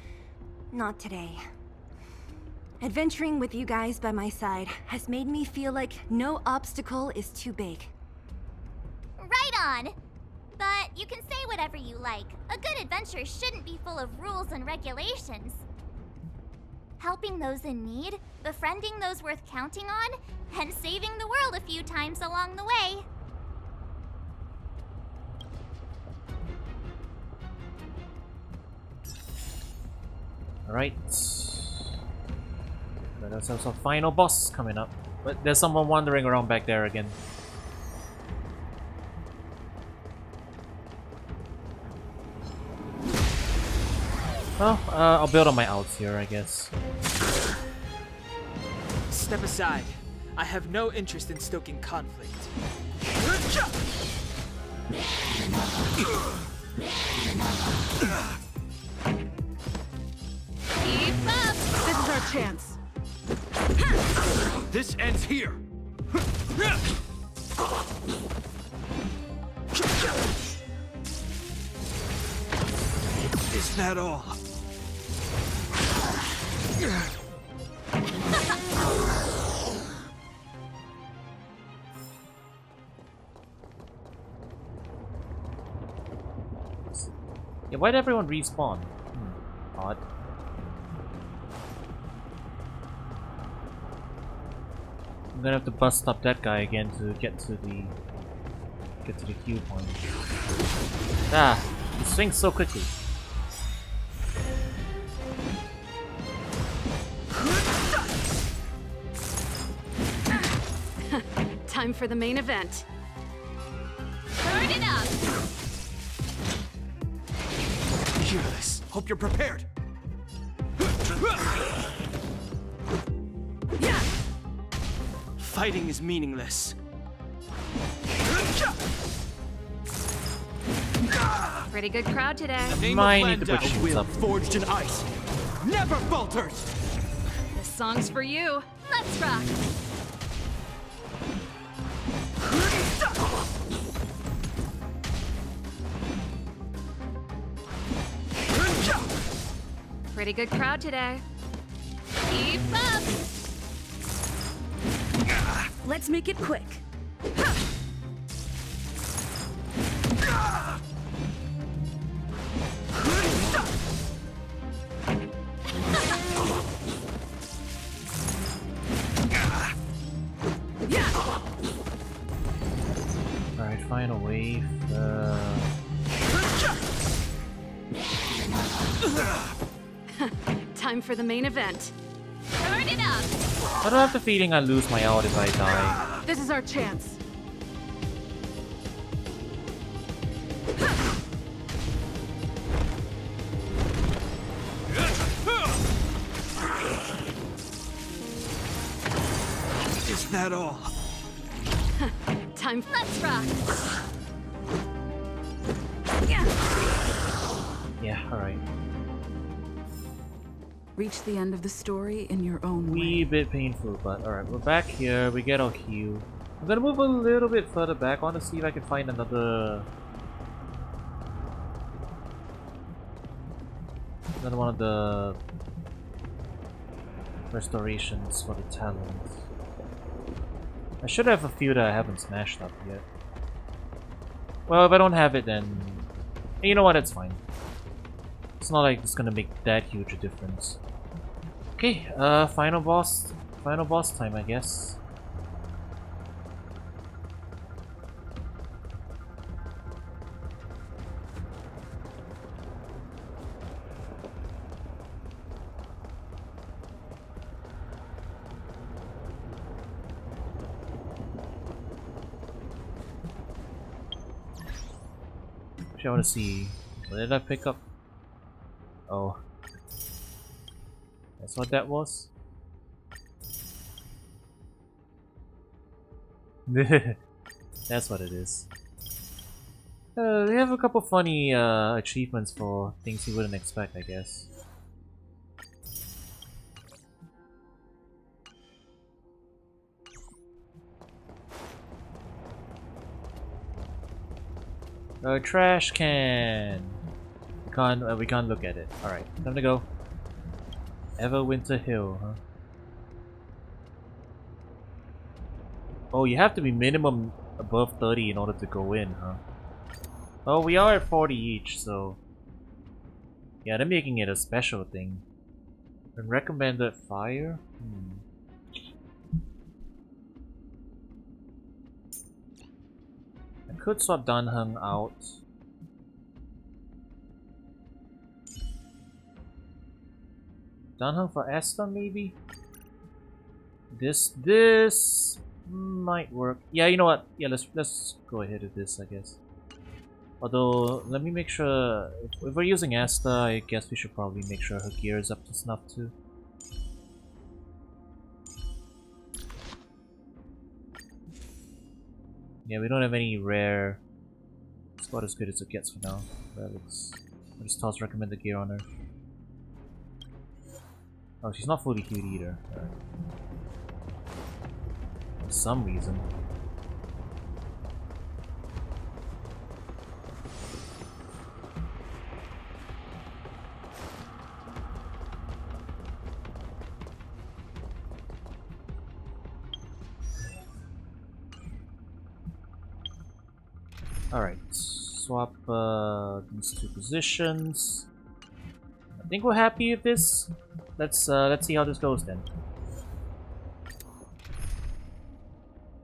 not today. Adventuring with you guys by my side has made me feel like no obstacle is too big. Right on. But you can say whatever you like. A good adventure shouldn't be full of rules and regulations. Helping those in need, befriending those worth counting on, and saving the world a few times along the way. Alright. Got ourselves a final boss coming up. But there's someone wandering around back there again. Well, I'll build on my outs here, I guess. Step aside. I have no interest in stoking conflict. Keep up! This is our chance. This ends here. Is that all? Yeah, why'd everyone respawn? Odd. I'm gonna have to bust up that guy again to get to the queue point. Ah, he swings so quickly. Time for the main event. Turn it up! Hear this. Hope you're prepared. Fighting is meaningless. Pretty good crowd today. Might need to put shields Will up. forged in ice. Never falters. This song's for you. Let's rock! Pretty good crowd today. Keep up! Let's make it quick. Alright, final wave. Time for the main event. Turn it up! I don't have the feeling I lose my ult if I die. This is our chance. Is that all? Time. Let's rock! Yeah, alright. Reach the end of the story in your own Wee way. bit painful, but alright, we're back here. We get our queue. I'm gonna move a little bit further back. I want to see if I can find another one of the restorations for the talent. I should have a few that I haven't smashed up yet. Well, if I don't have it, then you know what? It's fine. It's not like it's gonna make that huge a difference. Okay, final boss time, I guess. Actually, I want to see. What did I pick up? Oh. That's what that was? That's what it is. They have a couple funny achievements for things you wouldn't expect, I guess. A trash can! We can't look at it. Alright, time to go. Everwinter Hill, huh? Oh, you have to be minimum above 30 in order to go in, huh? Oh, we are at 40 each, so... Yeah, they're making it a special thing. And recommended fire? I could swap Danheng out. Danheng for Asta, maybe? This might work. Yeah, you know what? Yeah, let's go ahead with this, I guess. Although, let me make sure if we're using Asta, I guess we should probably make sure her gear is up to snuff too. Yeah, we don't have any rare. It's about as good as it gets for now. Relics. I'll just toss recommended gear on her. Oh, she's not fully healed either. Right. For some reason. Alright, Swap these two positions. I think we're happy with this. Let's see how this goes then.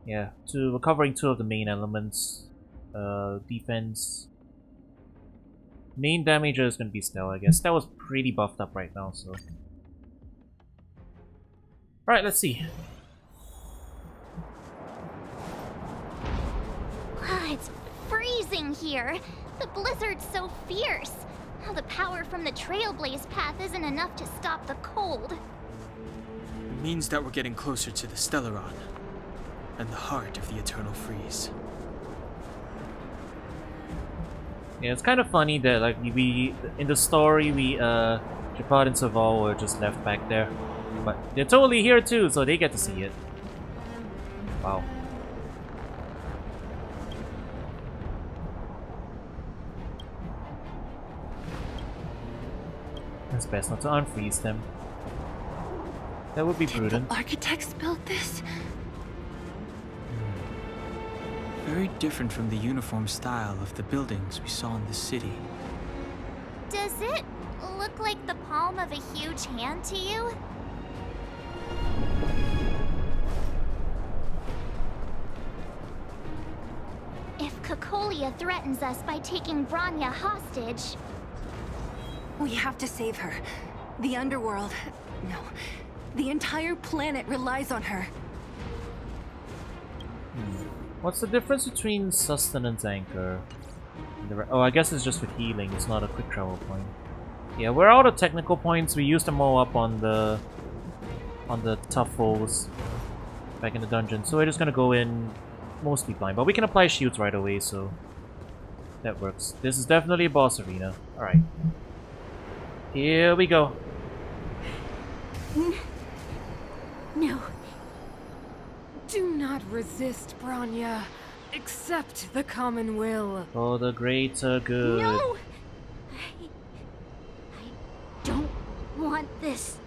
Yeah, recovering 2 of the main elements. Defense. Main damager is gonna be Stella, I guess. That was pretty buffed up right now, so. Alright, let's see. It's freezing here. The blizzard's so fierce. The power from the Trailblaze path isn't enough to stop the cold. It means that we're getting closer to the Stellaron, and the heart of the Eternal Freeze. Yeah, it's kind of funny that like we in the story Japad and Saval were just left back there, but they're totally here too, so they get to see it. Wow. It's best not to unfreeze them. That would be prudent. The architects built this? Very different from the uniform style of the buildings we saw in the city. Does it look like the palm of a huge hand to you? If Cocolia threatens us by taking Branya hostage... We have to save her. The underworld... No. The entire planet relies on her. What's the difference between sustenance anchor and the oh, I guess it's just for healing, it's not a quick travel point. Yeah, we're out of technical points. We used them all up on the tough foes back in the dungeon, so we're just gonna go in mostly blind, but we can apply shields right away, so that works. This is definitely a boss arena. Alright. Here we go. No. Do not resist, Branya. Accept the common will. For the greater good. No! I don't want this.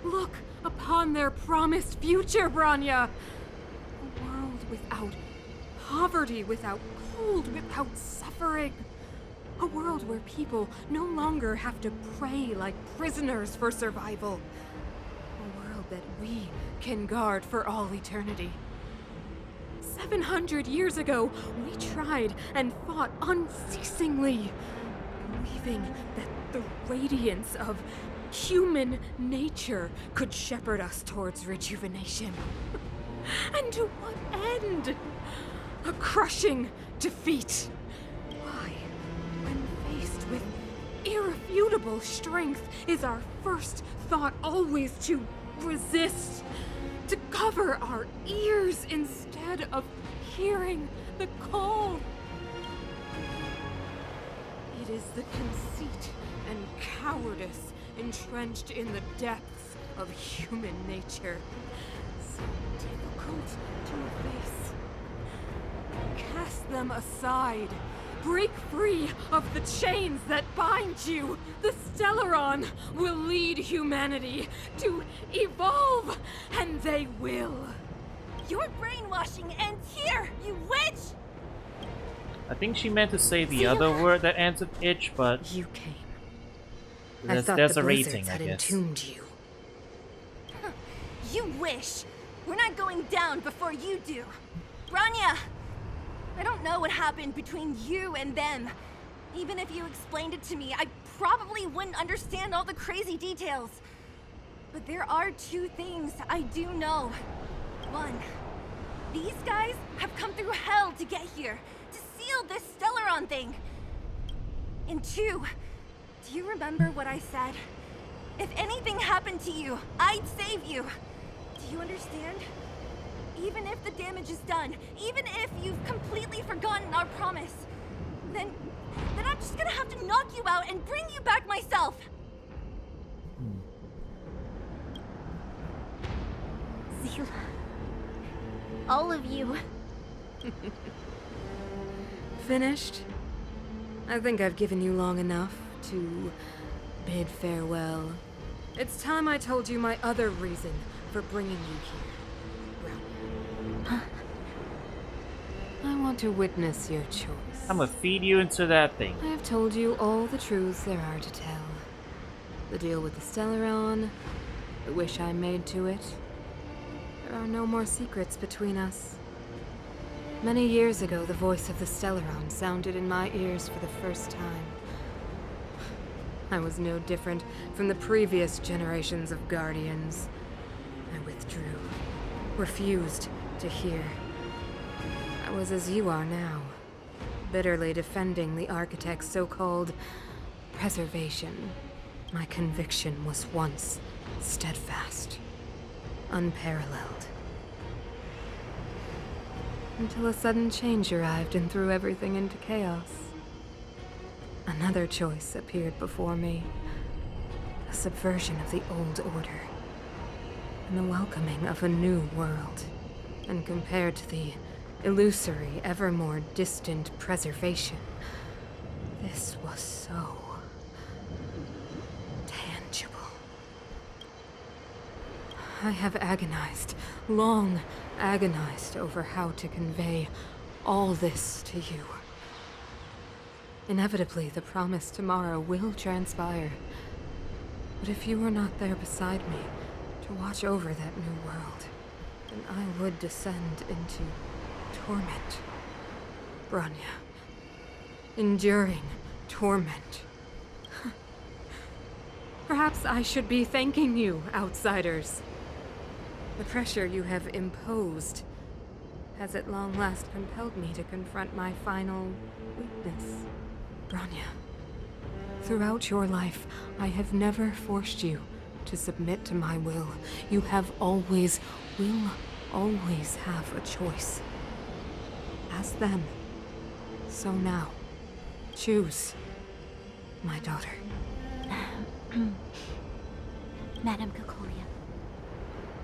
Look upon their promised future, Branya. A world without poverty, without cold, without suffering. A world where people no longer have to pray like prisoners for survival. A world that we can guard for all eternity. 700 years ago, we tried and fought unceasingly, believing that the radiance of human nature could shepherd us towards rejuvenation. And to what end? A crushing defeat. Why, when faced with irrefutable strength, is our first thought always to resist? To cover our ears instead of hearing the call? It is the conceit and cowardice entrenched in the depths of human nature, so difficult to efface. Cast them aside. Break free of the chains that bind you. The Stellaron will lead humanity to evolve, and they will. Your brainwashing ends here, you witch! I think she meant to say the other word that ends with itch, but You came. there's a rating, I guess. entombed you. You wish. We're not going down before you do. Branya! I don't know what happened between you and them. Even if you explained it to me, I probably wouldn't understand all the crazy details. But there are 2 things I do know. 1, these guys have come through hell to get here, to seal this Stellaron thing. And 2, do you remember what I said? If anything happened to you, I'd save you. Do you understand? Even if the damage is done, even if you've completely forgotten our promise, then I'm just gonna have to knock you out and bring you back myself. Selah. All of you. Finished? I think I've given you long enough to bid farewell. It's time I told you my other reason for bringing you here. I want want to witness your choice. I'm gonna feed you into that thing. I have told you all the truths there are to tell. The deal with the Stellaron, the wish I made to it. There are no more secrets between us. Many years ago, the voice of the Stellaron sounded in my ears for the first time. I was no different from the previous generations of Guardians. I withdrew, refused to hear. I was as you are now, bitterly defending the Architect's so-called preservation. My conviction was once steadfast, unparalleled. Until a sudden change arrived and threw everything into chaos. Another choice appeared before me. A subversion of the old order. And the welcoming of a new world. And compared to the illusory, ever more distant preservation, this was so tangible. I have agonized, long agonized over how to convey all this to you. Inevitably, the promised tomorrow will transpire. But if you were not there beside me to watch over that new world, then I would descend into torment. Bronya. Enduring torment. Perhaps I should be thanking you, outsiders. The pressure you have imposed has at long last compelled me to confront my final weakness. Bronya, throughout your life, I have never forced you to submit to my will. You have always, will always have a choice. As then, so now. Choose, my daughter. Madame Cocolia,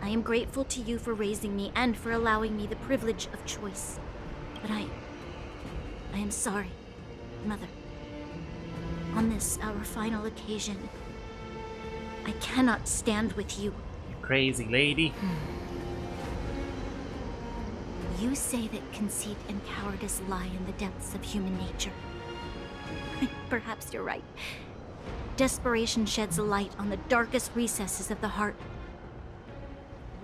I am grateful to you for raising me and for allowing me the privilege of choice. But I am sorry, Mother. On this, our final occasion, I cannot stand with you. You crazy lady. You say that conceit and cowardice lie in the depths of human nature. Perhaps you're right. Desperation sheds a light on the darkest recesses of the heart.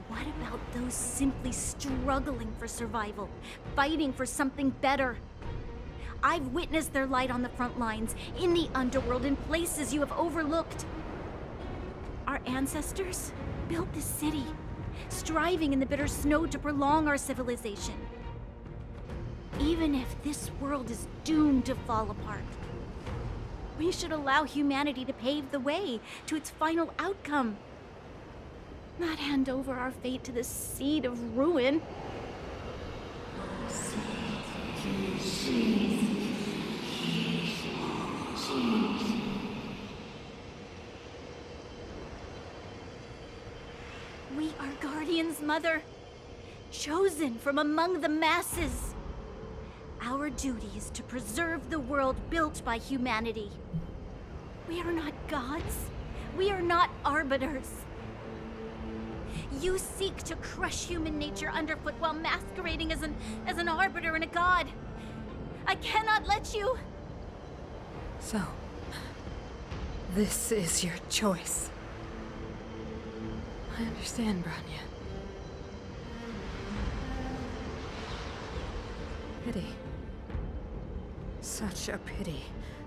What about those simply struggling for survival, fighting for something better? I've witnessed their light on the front lines, in the underworld, in places you have overlooked. Our ancestors built this city, striving in the bitter snow to prolong our civilization. Even if this world is doomed to fall apart, we should allow humanity to pave the way to its final outcome. Not hand over our fate to the seed of ruin. We are guardians, Mother. Chosen from among the masses. Our duty is to preserve the world built by humanity. We are not gods. We are not arbiters. You seek to crush human nature underfoot while masquerading as an arbiter and a god. I cannot let you. So, this is your choice. I understand, Bronya. Pity. Such a pity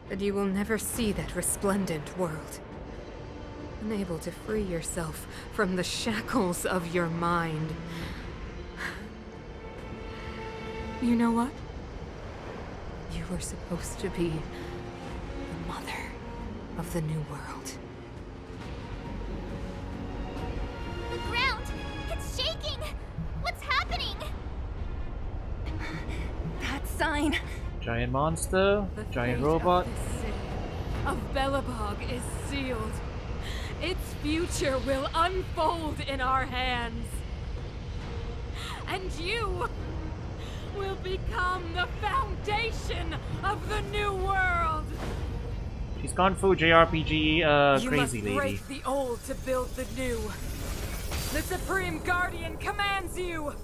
that you will never see that resplendent world. Unable to free yourself from the shackles of your mind. You know what? You were supposed to be the mother of the new world. The ground! It's shaking! What's happening? That sign. Giant monster, The giant fate robot. Of this city of Belobog is sealed. Its future will unfold in our hands. And you will become the foundation of the new world. She's gone full JRPG You crazy must lady. break the old to build the new. The Supreme Guardian commands you.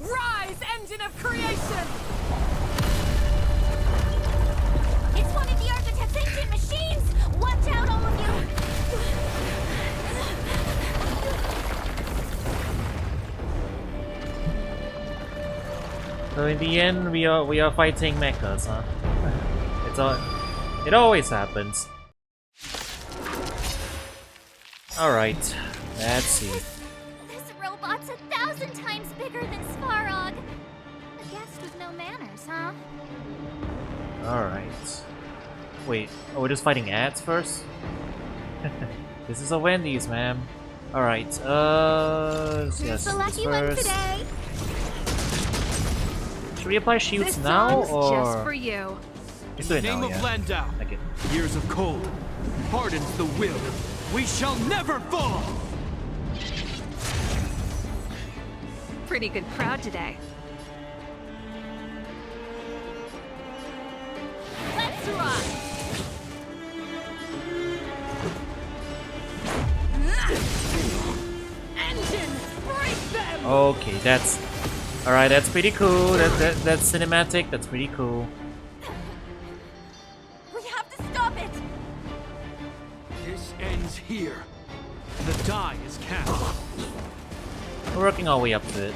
Rise, engine of creation! It's one of the Architect's ancient machines! Watch out, all of you! So in the end, we are fighting mechas, huh? It always happens. All right, let's see. This robot's 1,000 times bigger than Svarog. A guest with no manners, huh? All right. Wait, oh, we're just fighting ants first? This is a Wendy's, ma'am. All right. Who's Yes, the lucky this one first. today? Should we apply shields This now song's or? just for you. Let's do it Name now. of Yeah. Landau. Okay. Years of cold hardens the will. We shall never fall. Pretty good crowd today. Let's rock! Engine, break them! Okay, that's all right. That's pretty cool. That's cinematic. That's pretty cool. We have to stop it! This ends here. The die is cast. We're working our way up to it.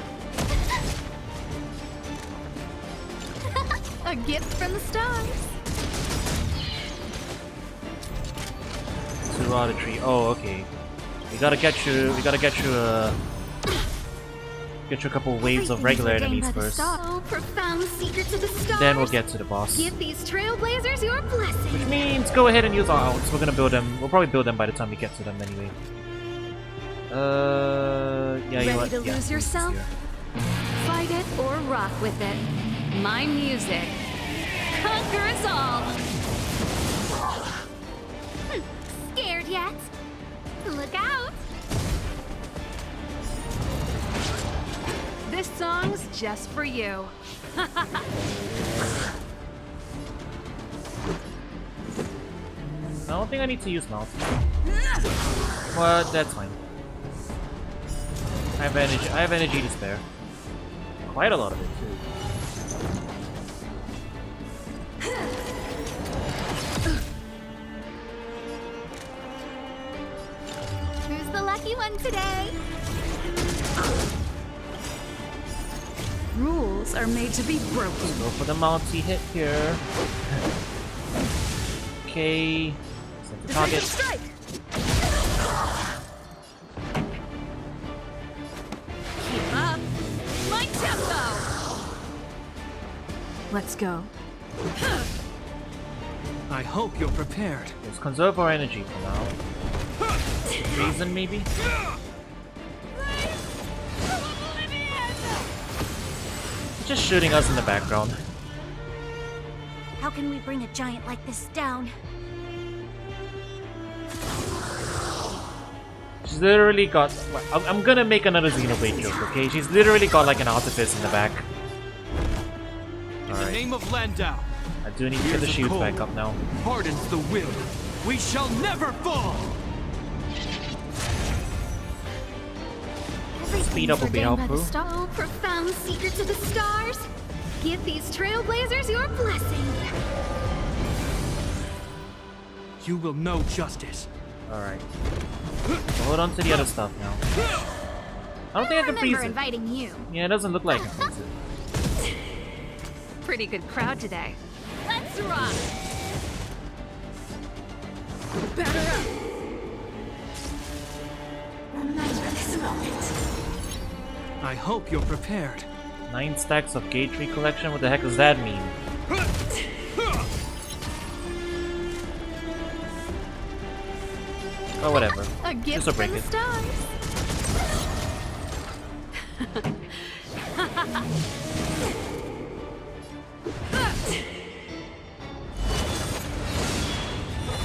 A gift from the stars. To the tree. Oh, okay. We gotta get you. We gotta get you a couple waves of regular enemies first. Oh, profound secrets of the stars. Then we'll get to the boss. Give these trailblazers your blessing. Which means go ahead and use our outs. We're gonna build them. We'll probably build them by the time we get to them anyway. Yeah, you know what? Ready to Yeah, lose yourself? here. Fight it or rock with it. My music. Conquer us all! Scared yet? Look out! This song's just for you. I don't think I need to use mouth. Well, that's fine. I have energy. I have energy to spare. Quite a lot of it too. Who's the lucky one today? Rules are made to be broken. Go for the mounty hit here. Okay. Set the target. Strike! Keep up. My tempo! Let's go. I hope you're prepared. Let's conserve our energy for now. Reason maybe? Just shooting us in the background. How can we bring a giant like this down? She's literally got. I'm gonna make another Xenoblade joke, okay? She's literally got like an artifice in the back. In the name of Landau. I do need to get the shields back up now. Hardens the will. We shall never fall. Speed up will be helpful. Oh, profound secrets of the stars. Give these trailblazers your blessing. You will know justice. Alright. Hold on to the other stuff now. I don't think I can freeze remember it. inviting you. Yeah, it doesn't look like I can freeze it. Pretty good crowd today. Let's rock! Batter up! I hope you're prepared. 9 stacks of gauge recollection? What the heck does that mean? Oh, whatever. A gift This'll from break the it. stars.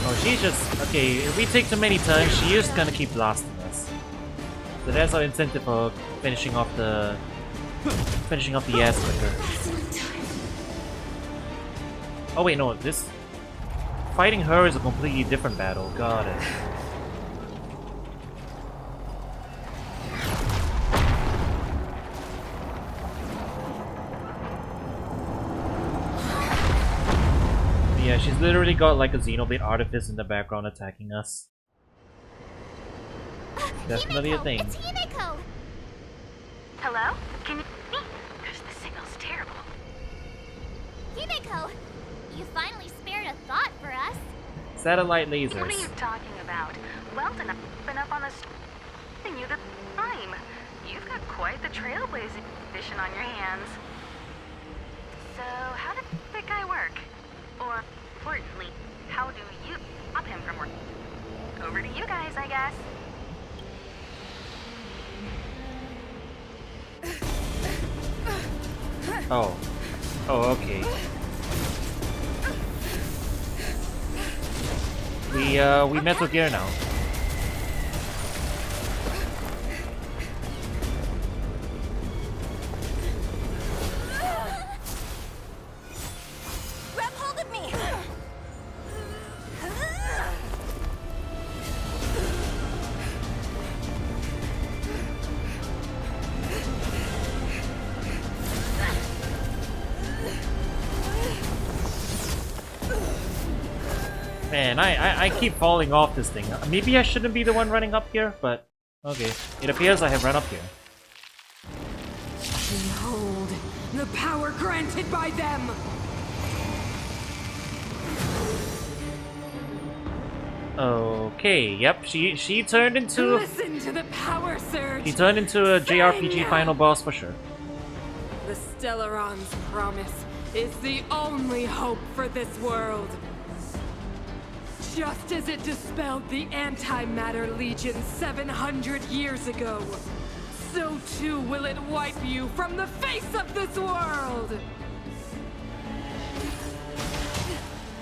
Oh, she's just... Okay, if we take too many turns, she is gonna keep blasting us. So that's our incentive for finishing off the... Finishing off the ass quicker. Oh wait, no, this... Fighting her is a completely different battle. Got it. Yeah, she's literally got like a Xenoblade Artifice in the background attacking us. Definitely a thing. It's Himeko! Hello? Can you... Because the signal's terrible. Himeko! You finally spared a thought for us. Satellite lasers. What are you talking about? Weldon, I've been up on this... you the time. You've got quite the trailblazing mission on your hands. So, how did that guy work? Or, importantly, how do you stop him from working? Over to you guys, I guess. Oh. Oh, okay. We Metal Gear now. Grab hold of me! Man, I keep falling off this thing. Maybe I shouldn't be the one running up here, but okay. It appears I have run up here. Behold, the power granted by them! Okay, yep, she turned into... Listen to the power surge! She turned into a JRPG final boss for sure. The Stellaron's promise is the only hope for this world. Just as it dispelled the Antimatter Legion 700 years ago, so too will it wipe you from the face of this world!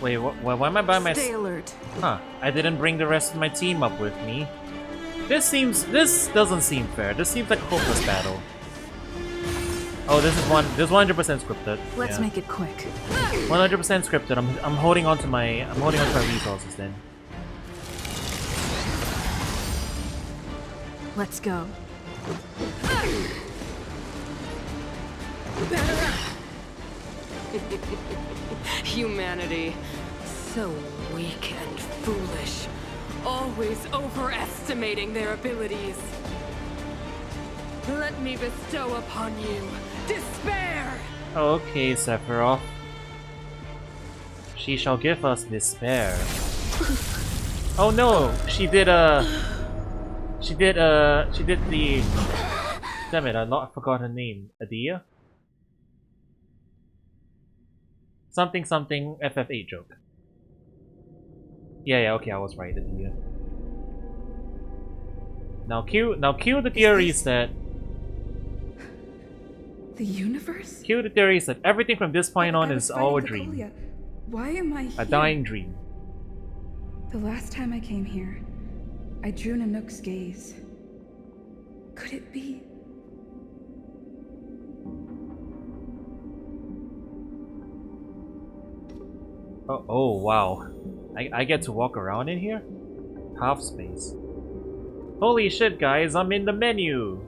Wait, why am I by myself? Stay alert. Huh, I didn't bring the rest of my team up with me. This doesn't seem fair. This seems like a hopeless battle. Oh, this is 100% scripted. Let's make it quick. 100% scripted. I'm holding on to my resources then. Let's go. Humanity, so weak and foolish, always overestimating their abilities. Let me bestow upon you despair! Okay, Sephiroth. She shall give us despair. Oh no! She did the... Damn it, I forgot her name. Adia? Something FF8 joke. Yeah, okay, I was right, Adia. Now cue the theories that... The universe? Cue the theories that everything from this point on is all a dream. Cocolia. Why am I here? A dying dream. The last time I came here, I drew Nanook's gaze. Could it be? Oh wow. I get to walk around in here? Half space. Holy shit, guys, I'm in the menu!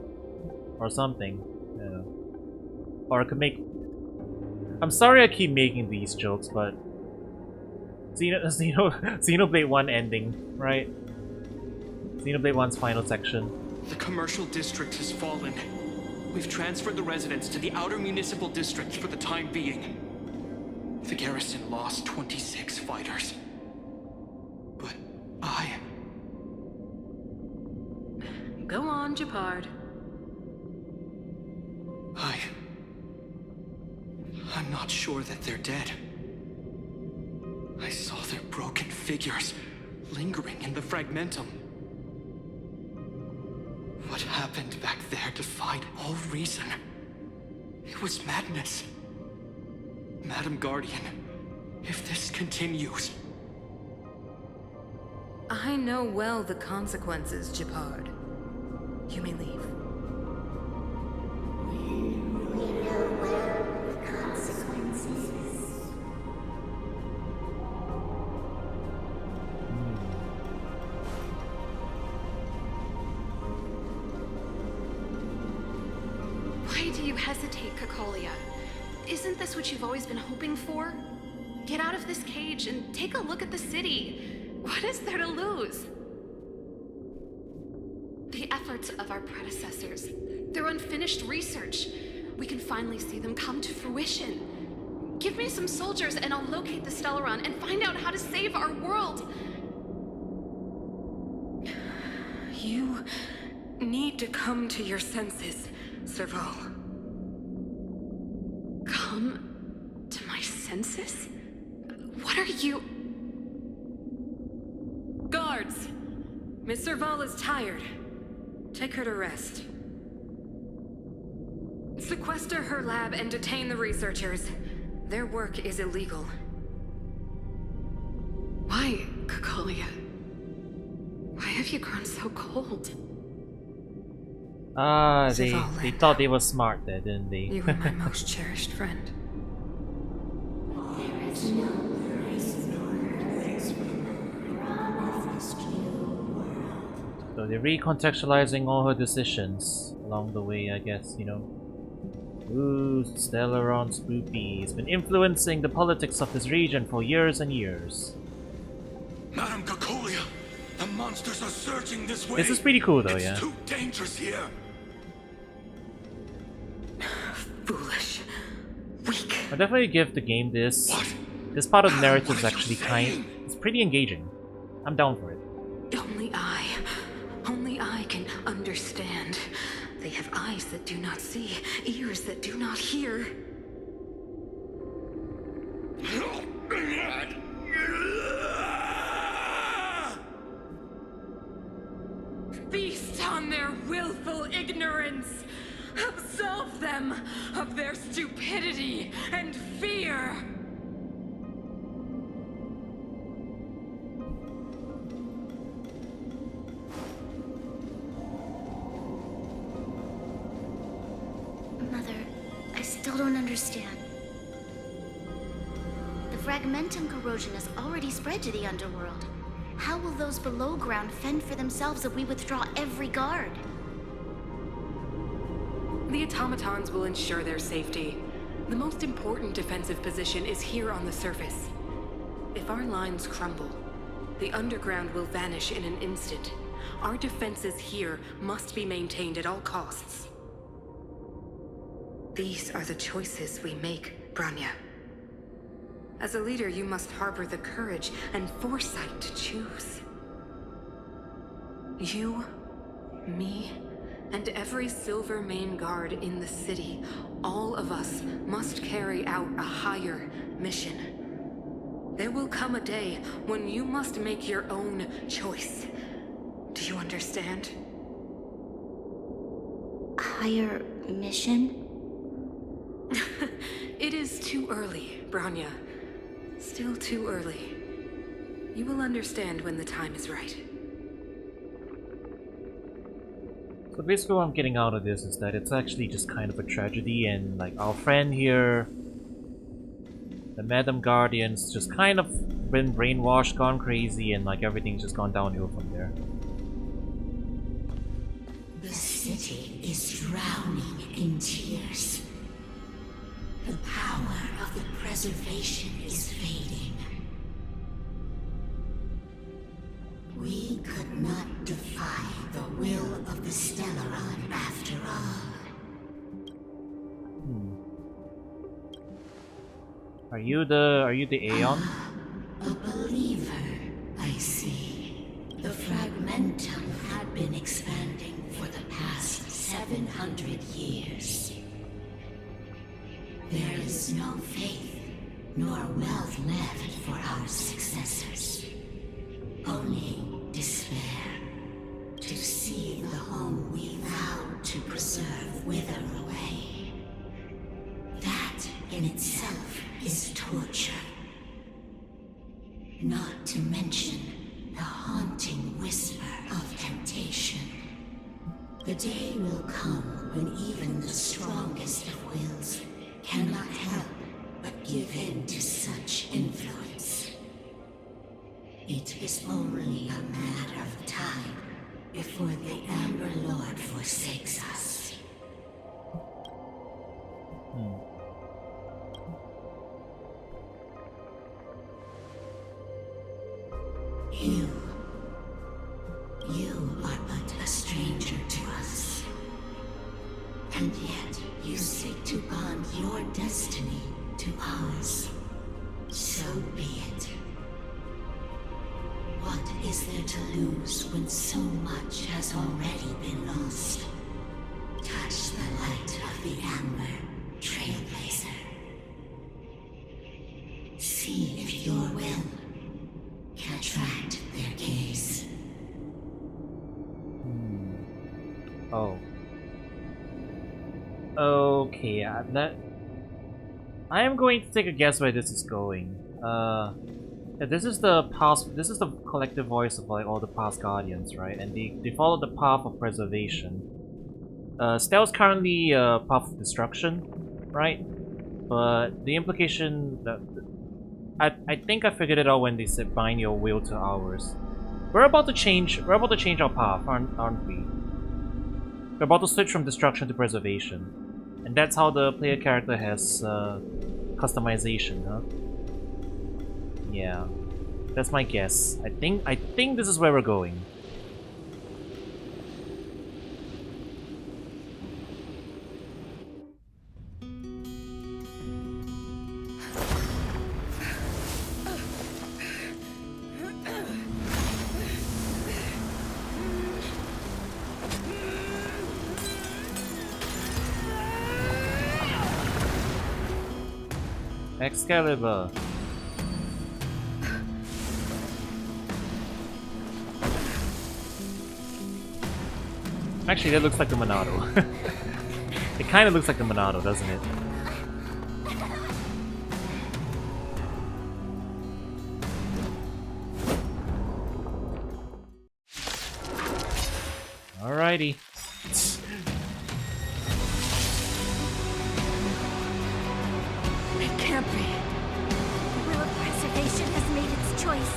Or something. Yeah. Or I could make... I'm sorry I keep making these jokes, but... Xenoblade 1 ending, right? Xenoblade 1's final section. The commercial district has fallen. We've transferred the residents to the outer municipal districts for the time being. The garrison lost 26 fighters. But Go on, Japard. I'm not sure that they're dead. I saw their broken figures lingering in the fragmentum. What happened back there defied all reason. It was madness. Madam Guardian, if this continues... I know well the consequences, Japard. You may leave. Why do you hesitate, Cocolia? Isn't this what you've always been hoping for? Get out of this cage and take a look at the city. What is there to lose? The efforts of our predecessors, their unfinished research. We can finally see them come to fruition. Give me some soldiers and I'll locate the Stellaron and find out how to save our world. You need to come to your senses, Serval. Come to my senses? What are you? Guards! Miss Serval is tired. Take her to rest. Sequester her lab and detain the researchers. Their work is illegal. Why, Cocolia? Why have you grown so cold? They thought they were smart there, didn't they? You were my most cherished friend. So they're recontextualizing all her decisions along the way, I guess, you know. Ooh, Stellaron Spoopy. He's been influencing the politics of this region for years and years. Madam Cocolia, the monsters are surging this way. This is pretty cool though, yeah. It's too dangerous here. Foolish. Weak. I'll definitely give the game this. What? This part of the narrative What is are you actually saying? it's pretty engaging. I'm down for it. Only I can understand. They have eyes that do not see, ears that do not hear. Feast on their willful ignorance! Absolve them of their stupidity and fear! Mother, I still don't understand. The fragmentum corrosion has already spread to the underworld. How will those below ground fend for themselves if we withdraw every guard? The automatons will ensure their safety. The most important defensive position is here on the surface. If our lines crumble, the underground will vanish in an instant. Our defenses here must be maintained at all costs. These are the choices we make, Branya. As a leader, you must harbor the courage and foresight to choose. You, me, and every Silver Main Guard in the city, all of us must carry out a higher mission. There will come a day when you must make your own choice. Do you understand? Higher mission? It is too early, Branya. Still too early. You will understand when the time is right. So basically what I'm getting out of this is that it's actually just kind of a tragedy, and like our friend here, the Madam Guardian's just kind of been brainwashed, gone crazy, and like everything's just gone downhill from there. The city is drowning in tears. The power of the preservation is fading. We could not defy the will of the Stellaron after all. Are you the Aeon? A believer, I see. The fragmentum had been expanding for the past 700 years. There is no faith nor wealth left for our successors. Only despair. To see the home we vowed to preserve wither away. That in itself is torture. Not to mention the haunting whisper of temptation. The day will come when even the strongest of wills cannot help but give in to such influence. It is only a matter of time before the Amber Lord forsakes us. You are but a stranger to us. And yet, you seek to bond your destiny to ours. So be it. What is there to lose when so much has already been lost? Touch the light of the Amber, Trailblazer. See if your will can attract their gaze. Oh. Okay, that... I am going to take a guess where this is going. This is the past... This is the collective voice of like all the past guardians, right? And they follow the path of preservation. Stella's currently path of destruction, right? But the implication that... I think I figured it out when they said bind your will to ours. We're about to change our path, aren't we? We're about to switch from destruction to preservation. And that's how the player character has customization, huh? Yeah. That's my guess. I think this is where we're going. Excalibur. Actually, that looks like the Monado. It kind of looks like the Monado, doesn't it? Alrighty. It can't be. The will of preservation has made its choice.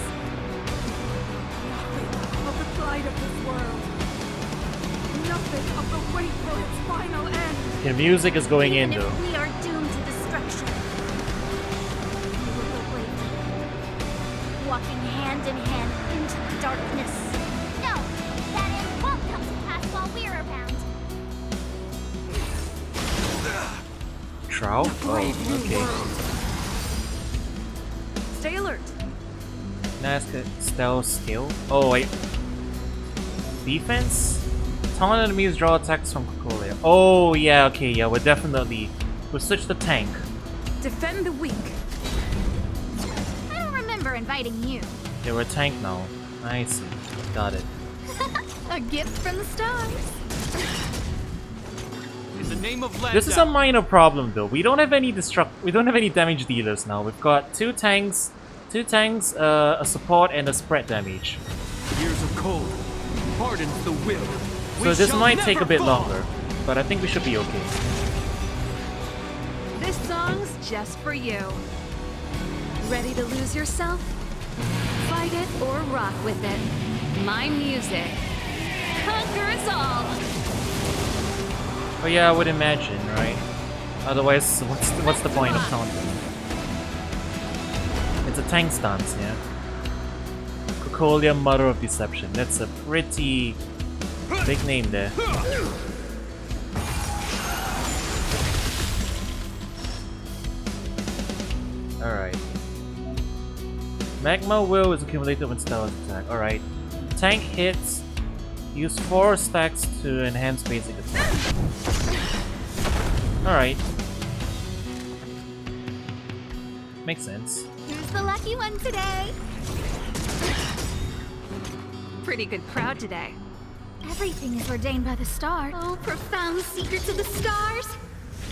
Nothing of the plight of this world. Nothing of the wait for its final end. The music is going Even in if though. we are doomed to destruction, we will go bravely, walking hand in hand into the darkness. No, that end won't come to pass while we're around. Trout? Oh, okay. Stay alert. Nice stealth skill. Oh wait. Defense? Taunt enemies draw attacks from Cocolia. Oh yeah, okay, yeah, we'll switch to tank. Defend the weak. I don't remember inviting you. Okay, we're tank now. I see. Got it. A gift from the stars. In the name of This is a minor problem though. We don't have any damage dealers now. We've got two tanks, a support and a spread damage. Years of cold hardens the will. So this might take a bit longer, but I think we should be okay. This song's just for you. Ready to lose yourself? Fight it or rock with it. My music. Conquer us all! Oh yeah, I would imagine, right? Otherwise, what's the point of taunting? It's a tank stance, yeah? Cocolia, Mother of Deception. That's a pretty big name there. Alright. Magma Will is accumulated when Stella's attack. Alright. Tank hits. Use 4 stacks to enhance basic attack. Alright. Makes sense. Who's the lucky one today? Pretty good crowd today. Everything is ordained by the stars. Oh, profound secrets of the stars.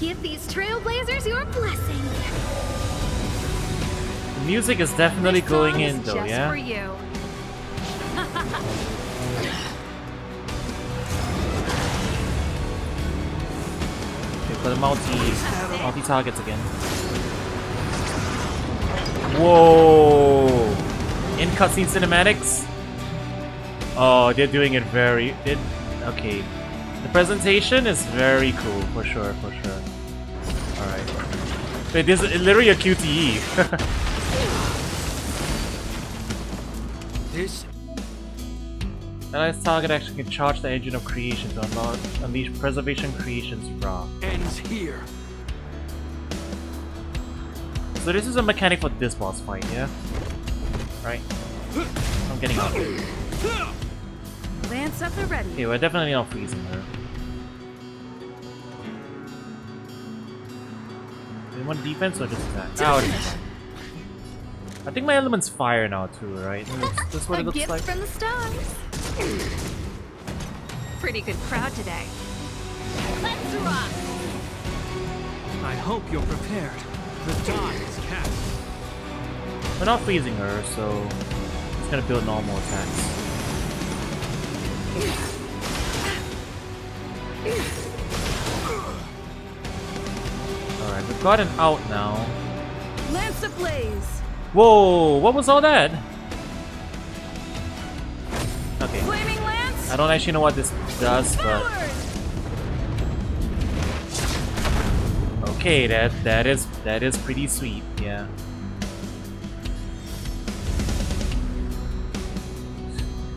Give these trailblazers your blessing. The music is definitely This going song in is though, just yeah? for you. Okay, for the multi targets again. Whoa! In cutscene cinematics? Oh, they're doing it very... okay. The presentation is very cool, for sure, for sure. Alright. Wait, this is literally a QTE. This Allies target action can charge the engine of creation to unleash preservation creation's wrath. ends here. So this is a mechanic for this boss fight, yeah? Right. I'm getting up. Lance at the ready. Okay, we're definitely not freezing her. Do you want defense or just attack? Oh, it's fine. I think my element's fire now too, right? That's what it looks gift like. from the stars. Pretty good crowd today. Let's rock! I hope you're prepared. The die is cast. We're not freezing her, so it's gonna build normal attacks. Alright, we've got an out now. Lance ablaze! Whoa, what was all that? Okay. Flaming lance! I don't actually know what this does, but okay, that is pretty sweet, yeah.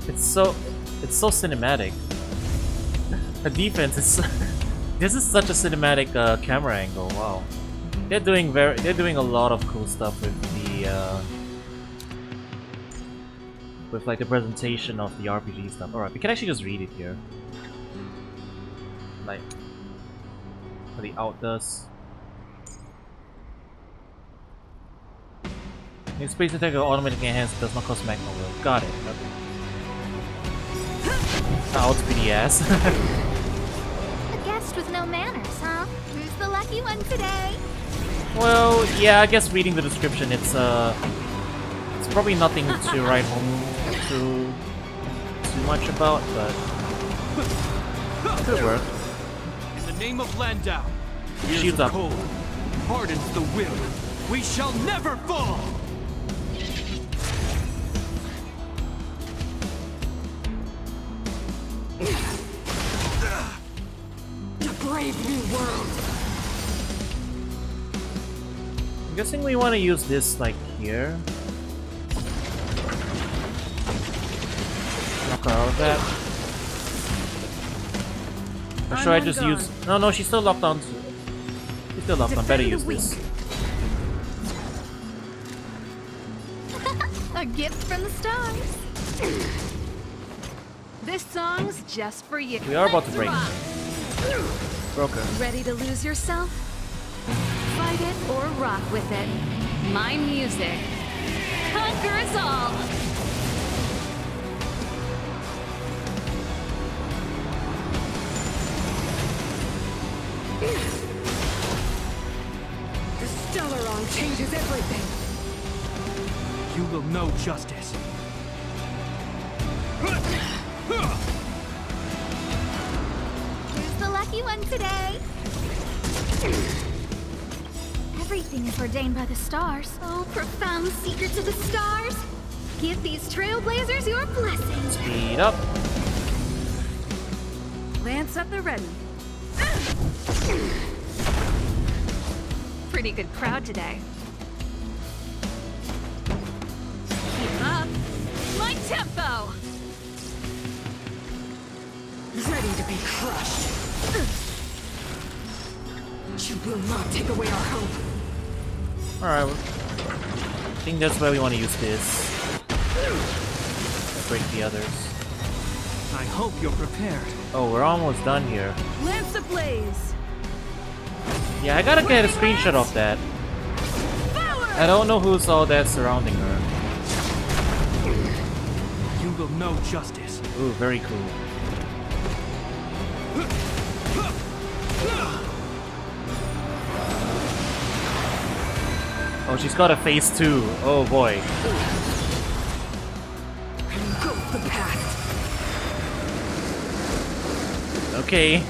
It's so cinematic. The defense is this is such a cinematic camera angle. Wow, they're doing a lot of cool stuff with the like the presentation of the RPG stuff. All right, we can actually just read it here, like what the out does. New space attack or automatically enhanced does not cost magma will. Got it. Okay. Out's pretty ass. A guest with no manners, huh? Who's the lucky one today? Well, yeah, I guess reading the description, it's probably nothing to write home too much about, but it could work. In the name of Landau, Shields up. cold hardens the will. We shall never fall. A brave new world. I'm guessing we want to use this like here. Knock her out of that. Or should I just use? No, she's still locked on. She's still locked on. Better use this. A gift from the stars. This song's just for you. We are about to break. Broke her. Ready to lose yourself? Fight it or rock with it. My music conquers all. The Stellaron changes everything. You will know justice. Who's the lucky one today? Everything is ordained by the stars. Oh, profound secrets of the stars. Give these trailblazers your blessing. Speed up. Lance at the ready. Pretty good crowd today. Keep up. My tempo. Ready to be crushed. You will not take away our hope. Alright, I think that's where we want to use this. Break the others. I hope you're prepared. Oh, we're almost done here. Lance ablaze. Yeah, I gotta get a screenshot of that. I don't know who's all that surrounding her. You will know justice. Ooh, very cool. Oh, she's got a face too. Oh boy. Engulf the past. Okay.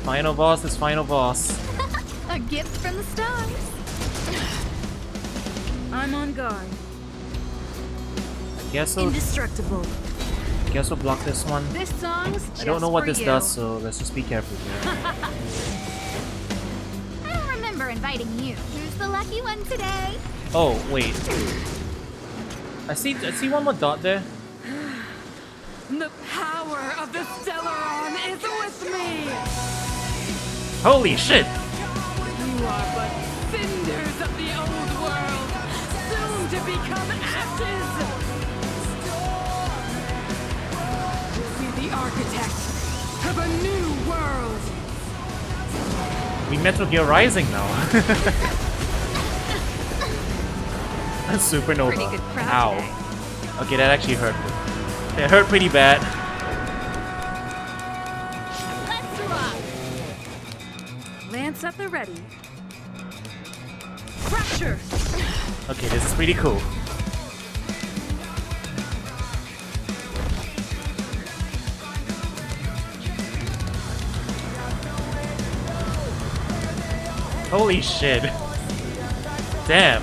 Final boss is final boss. A gift from the stars. I'm on guard. I guess we'll Indestructible. block this one. This song's just I don't know what for this you. does, so let's just be careful here. I don't remember inviting you. Who's the lucky one today? Oh, wait. I see one more dot there. The power of the Stellaron is with me! Holy shit! You are but cinders of the old world, soon to become ashes! Be the architect of a new world! We Metal Gear Rising now. Supernova. Pretty good crowd Ow. today. Okay, that actually hurt. It hurt pretty bad. Let's rock! Lance at the ready. Fracture! Okay, this is pretty cool. Holy shit. Damn.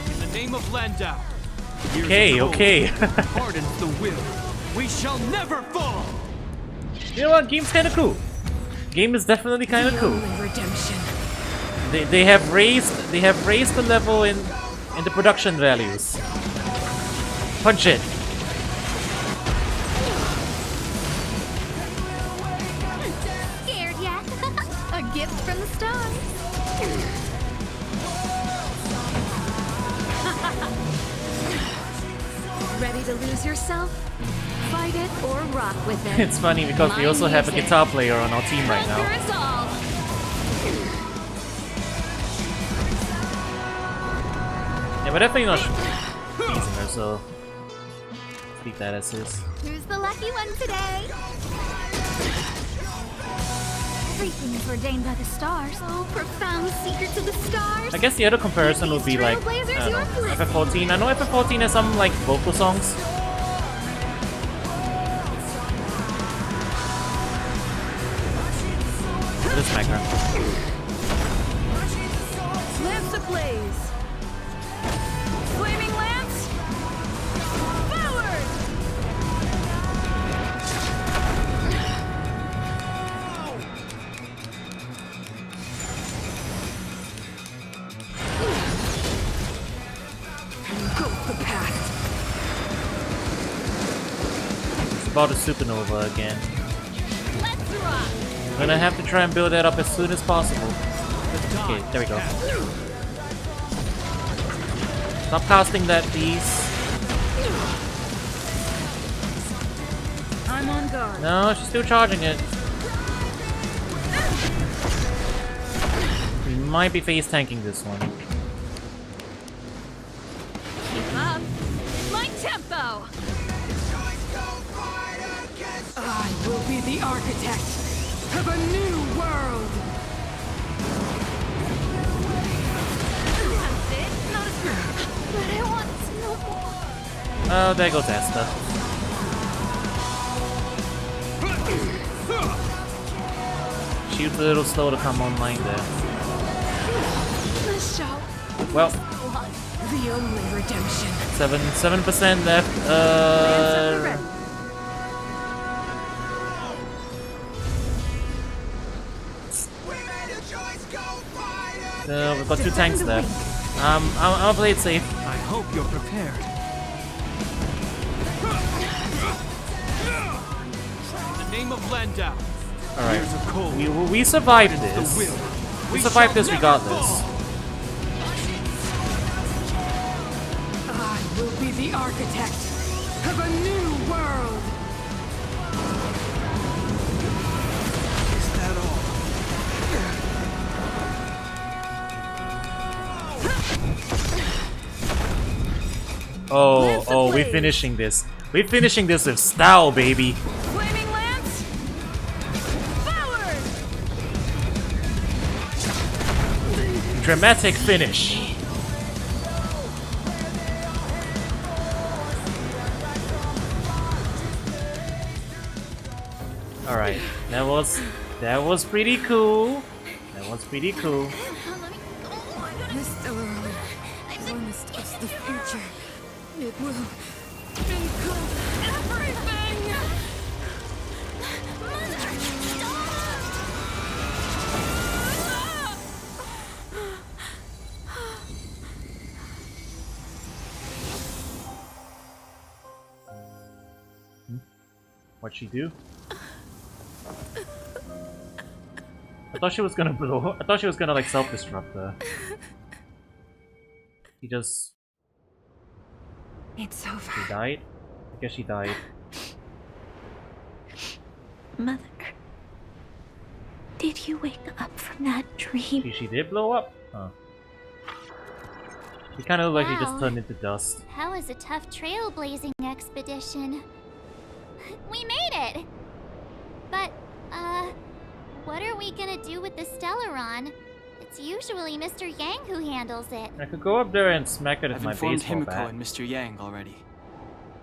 In the name of Landau. Okay, okay. Pardons the will. We shall never fall. You know what? Game's kinda cool. Game is definitely kinda cool. Redemption. They have raised the level in the production values. Punch it. Scared yet? A gift from the stars. Ready to lose yourself? Fight it or rock with it. It's funny because we also have a guitar player on our team right now. Conquer us all. Yeah, we're definitely not beating her, so let's keep that as is. Who's the lucky one today? Everything is ordained by the stars. Oh, profound secrets of the stars. I guess the other comparison would be like, I don't know, FF14. I know FF14 has some like vocal songs. This background. Lance ablaze. Flaming lance. Forward. Engulf the past. It's about a supernova again. Let's rock. I'm gonna have to try and build that up as soon as possible. Okay, there we go. Stop casting that, please. I'm on guard. No, she's still charging it. We might be face tanking this one. Keep up. My tempo. I will be the architect of a new world! That's it. Not as good. But I want to know more. Oh, there goes Asta. She was a little slow to come online there. The show. Well, The only redemption. 7% left. We've got 2 tanks left. I'll play it safe. I hope you're prepared. In the name of Landau. Alright. We survived this. We survived this regardless. I will be the architect of a new world! Is that all? Oh, we're finishing this. We're finishing this with style, baby. Flaming lance. Forward. Dramatic finish. Alright, that was pretty cool. That was pretty cool. This Stellaron promised us the future. It will engulf everything! What'd she do? I thought she was gonna blow. I thought she was gonna like self-destruct her. He just. It's over. She died? I guess she died. Mother, did you wake up from that dream? She did blow up? Huh. He kind of looked like he just Wow. turned into dust. That was a tough trailblazing expedition. We made it! But, what are we gonna do with the Stellaron? It's usually Mr. Yang who handles it. I could go up there and smack it with I've my informed baseball Himiko bat. and Mr. Yang already.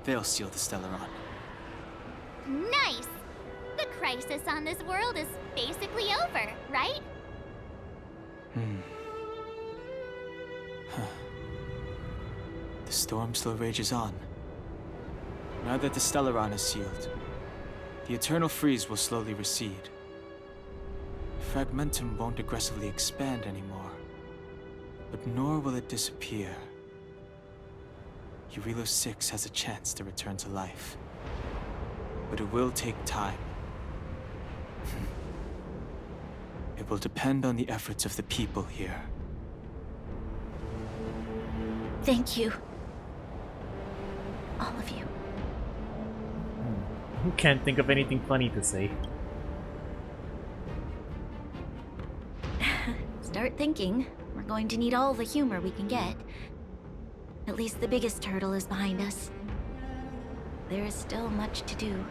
They'll seal the Stellaron. Nice! The crisis on this world is basically over, right? The storm still rages on. Now that the Stellaron is sealed, the eternal freeze will slowly recede. Fragmentum won't aggressively expand anymore, but nor will it disappear. Jarilo-6 has a chance to return to life, but it will take time. It will depend on the efforts of the people here. Thank you. All of you. Can't think of anything funny to say. Start thinking. We're going to need all the humor we can get. At least the biggest hurdle is behind us. There is still much to do.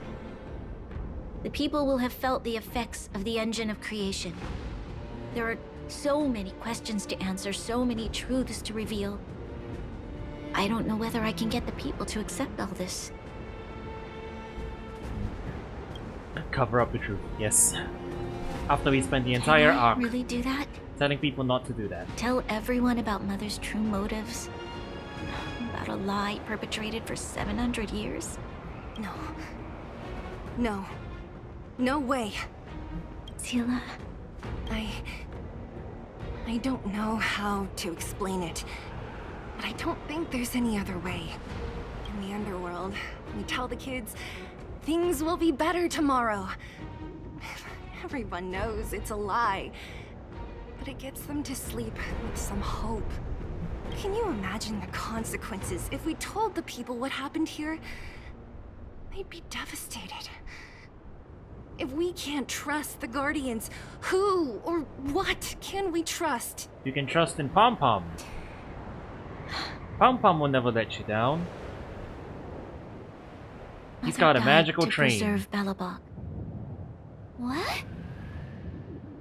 The people will have felt the effects of the engine of creation. There are so many questions to answer, so many truths to reveal. I don't know whether I can get the people to accept all this. Cover up the truth, yes. After we spend the entire Can I arc really do that? telling people not to do that. Tell everyone about Mother's true motives? About a lie perpetrated for 700 years? No. No. No way. Seela, I don't know how to explain it, but I don't think there's any other way. In the underworld, we tell the kids, things will be better tomorrow. Everyone knows it's a lie, but it gets them to sleep with some hope. Can you imagine the consequences if we told the people what happened here? They'd be devastated. If we can't trust the Guardians, who or what can we trust? You can trust in Pom Pom. Pom Pom will never let you down. He's got a Mother magical died to train. preserve Belobog. What?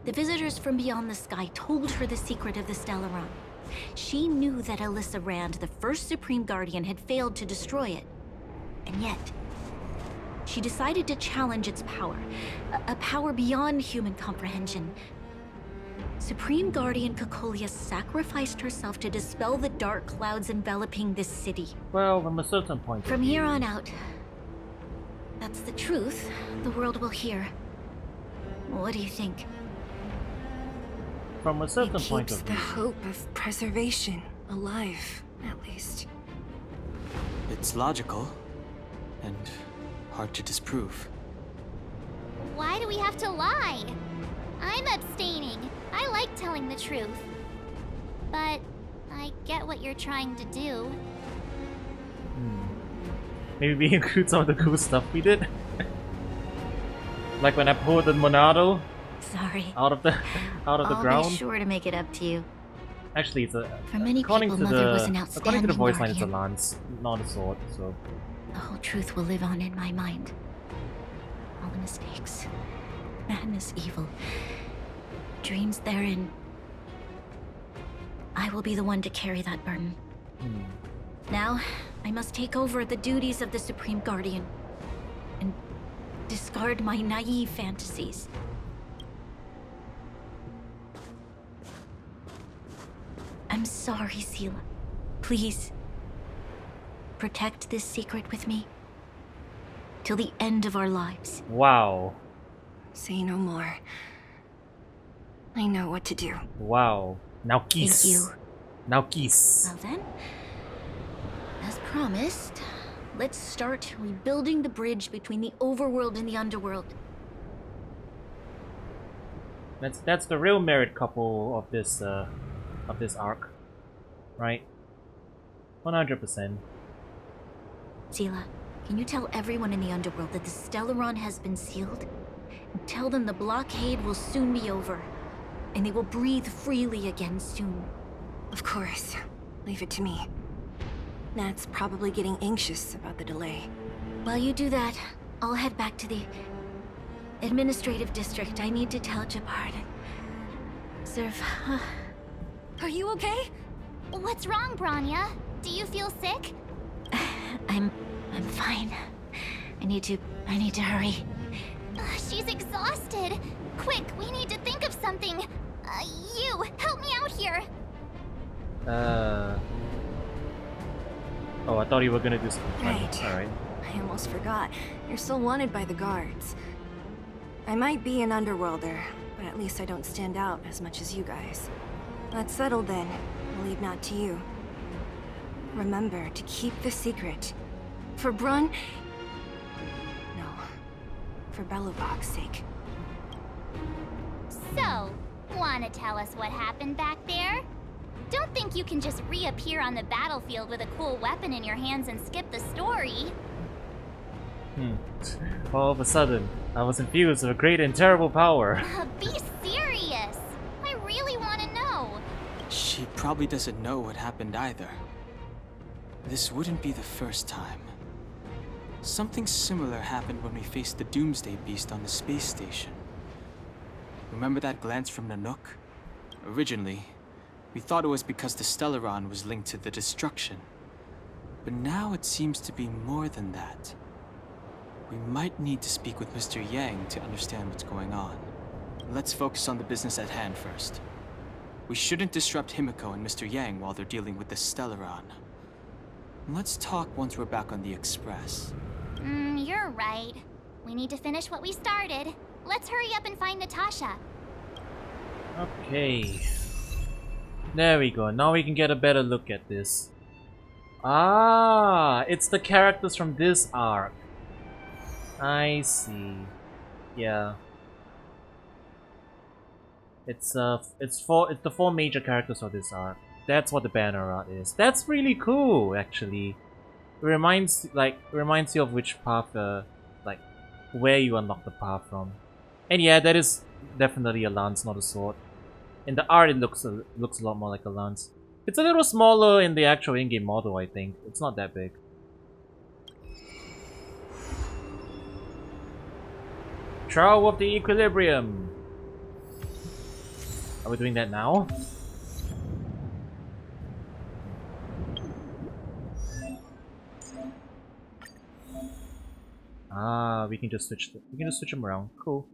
The visitors from beyond the sky told her the secret of the Stellaron. She knew that Alyssa Rand, the first Supreme Guardian, had failed to destroy it. And yet, she decided to challenge its power. A power beyond human comprehension. Supreme Guardian Cocolia sacrificed herself to dispel the dark clouds enveloping this city. Well, from a certain point From of here view. on out, that's the truth the world will hear. What do you think? From a certain It point keeps of the view. hope of preservation alive, at least. It's logical, and hard to disprove. Why do we have to lie? I'm abstaining. I like telling the truth. But I get what you're trying to do. Maybe we include some of the cool stuff we did. Like when I pulled the Monado Sorry. out of the I'll ground. be sure to make it up to you. Actually, it's a For many according people, to Mother the was an according to the outstanding voice line, it's a guardian. lance, not a sword. So The whole truth will live on in my mind. All the mistakes, madness, evil, dreams therein. I will be the one to carry that burden. Now, I must take over the duties of the Supreme Guardian and discard my naive fantasies. I'm sorry, Seela. Please, protect this secret with me till the end of our lives. wow, Say no more. I know what to do. wow. Now kiss. Thank you. Now kiss. Well then, as promised, Let's start rebuilding the bridge between the overworld and the underworld. That's the real married couple of this arc, right? 100%. Sela, can you tell everyone in the underworld that the Stellaron has been sealed? And tell them the blockade will soon be over, and they will breathe freely again soon. Of course. Leave it to me. Nat's probably getting anxious about the delay. While you do that, I'll head back to the administrative district. I need to tell Jabard. Serve. Are you okay? What's wrong, Branya? Do you feel sick? I'm fine. I need to hurry. She's exhausted. Quick, we need to think of something. You, help me out here. Oh, I thought you were gonna do something funny. Right. Alright. I almost forgot. You're still wanted by the guards. I might be an underworlder, but at least I don't stand out as much as you guys. That's settled then. I'll leave Nat to you. Remember to keep the secret. For Brun... No. For Belobog's sake. So, wanna tell us what happened back there? Don't think you can just reappear on the battlefield with a cool weapon in your hands and skip the story. All of a sudden, I was infused with a great and terrible power. Be serious! I really wanna know. She probably doesn't know what happened either. This wouldn't be the first time. Something similar happened when we faced the Doomsday Beast on the space station. Remember that glance from Nanook? Originally, we thought it was because the Stellaron was linked to the destruction. But now it seems to be more than that. We might need to speak with Mr. Yang to understand what's going on. Let's focus on the business at hand first. We shouldn't disrupt Himiko and Mr. Yang while they're dealing with the Stellaron. Let's talk once we're back on the Express. You're right. We need to finish what we started. Let's hurry up and find Natasha. Okay. There we go. Now we can get a better look at this. Ah, it's the characters from this arc. I see. Yeah. It's the four major characters of this arc. That's what the banner art is. That's really cool, actually. It reminds you of which path, like where you unlock the path from. And yeah, that is definitely a lance, not a sword. In the art, it looks a lot more like a lance. It's a little smaller in the actual in-game model, I think. It's not that big. Trial of the Equilibrium. Are we doing that now? Ah, we can just switch them around. Cool.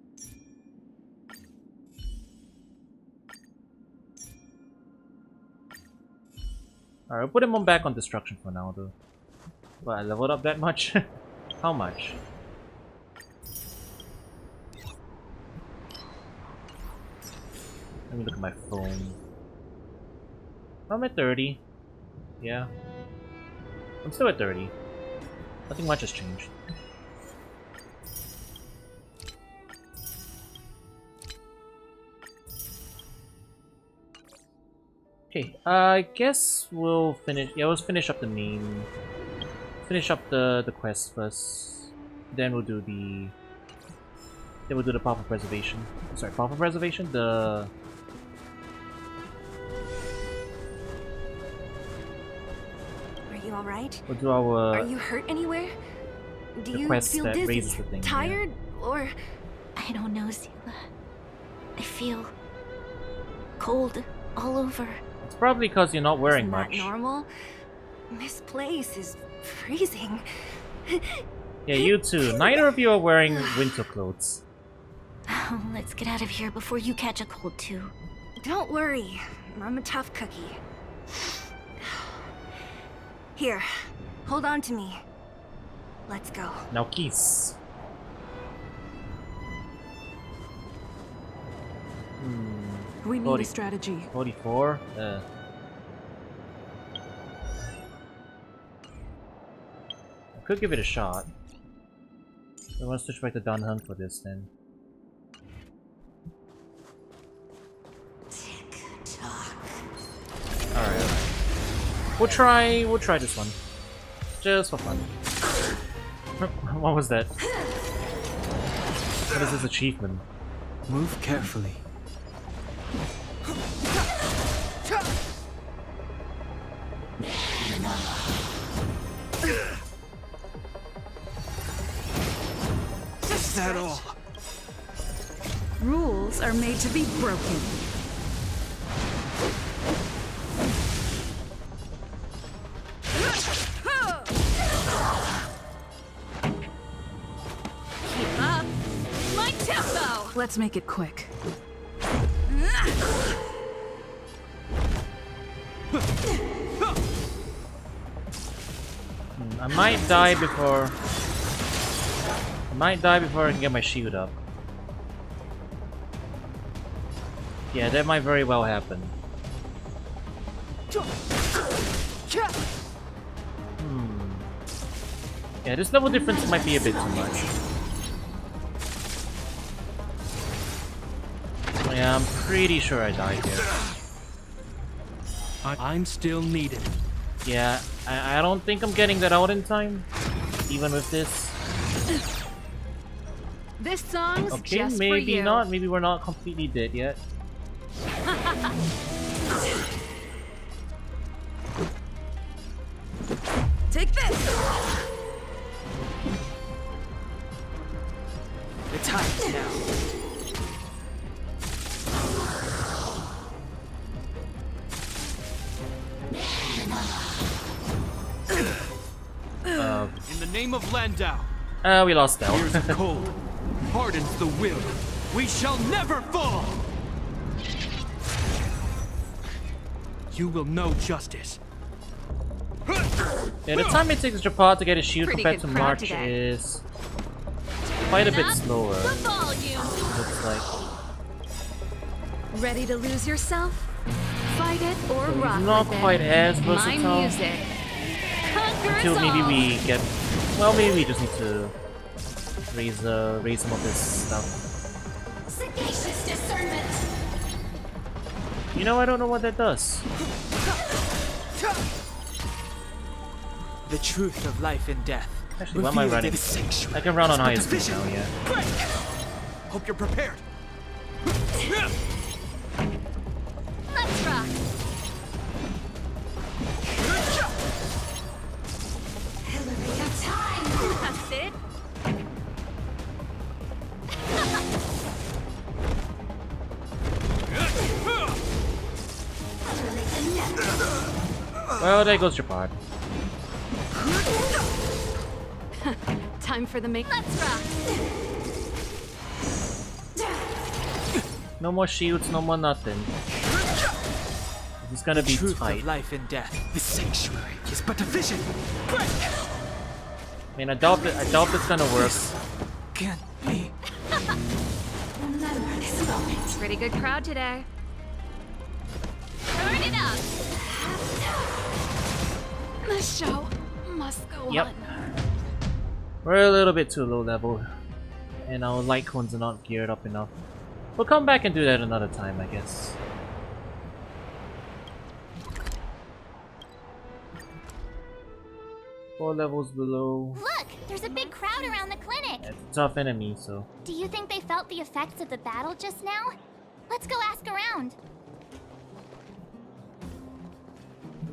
Alright, we'll put him on back on destruction for now though. But I leveled up that much? How much? Let me look at my phone. I'm at 30. Yeah. I'm still at 30. Nothing much has changed. Okay, I guess we'll finish. Yeah, let's finish up the main. Finish up the quest first. Then we'll do the. Then we'll do the Path of Preservation. Sorry, Path of Preservation. The. Are you all right? We'll do our. Are you hurt anywhere? Do you quest feel that dizzy, raises the thing, tired, or? I don't know, Sela. I feel cold all over. It's probably because you're not wearing Isn't that much. normal? This place is freezing. Yeah, you too. Neither of you are wearing winter clothes. Oh, let's get out of here before you catch a cold too. Don't worry, I'm a tough cookie. Here, hold on to me. Let's go. Now kiss. We need 40. a strategy. 44. could give it a shot. I want to switch back to Dan Heng for this then. Alright. We'll try this one. Just for fun. What was that? What is this achievement? Move carefully. Is that all? Rules are made to be broken. Keep up. My tempo. Let's make it quick. I might die before... I can get my shield up. Yeah, that might very well happen. Yeah, this level difference might be a bit too much. Yeah, I'm pretty sure I died here. I'm still needed. Yeah, I don't think I'm getting that out in time, even with this. This song's Okay, just for maybe you. not. Maybe we're not completely dead yet. Take this! The time's now. In the name of Landau, We lost that here's a one. cold, hardens the will. We shall never fall! You will know justice. Yeah, the time it takes Japar to get his shield Pretty compared to good crowd March today. is quite a bit Up slower. the volume. Looks like. Ready to lose yourself? Fight it or So he's rock not with quite it. as My versatile. music. Conquer Until us maybe all. we get... Well, maybe we just need to raise some of this stuff. Sagacious discernment. You know, I don't know what that does. The truth of life and death. Actually, why am I revealed running? in sanctuary. I can run on high But the speed vision- now, yeah. Hope you're prepared. Let's rock. Elevator time. That's it. Well, there goes Japar. Time for the make. Let's rock. No more shields, no more nothing. This is gonna be Truth tight. of life and death. The sanctuary is but a vision. I mean, I doubt it's gonna work. Can't be. Remember this moment. Pretty good crowd today. Turn it up. The show must go Yep. on. We're a little bit too low level, and our light cones are not geared up enough. We'll come back and do that another time, I guess. Four levels below. Look, there's a big crowd around the clinic. It's a tough enemy, so. Do you think they felt the effects of the battle just now? Let's go ask around.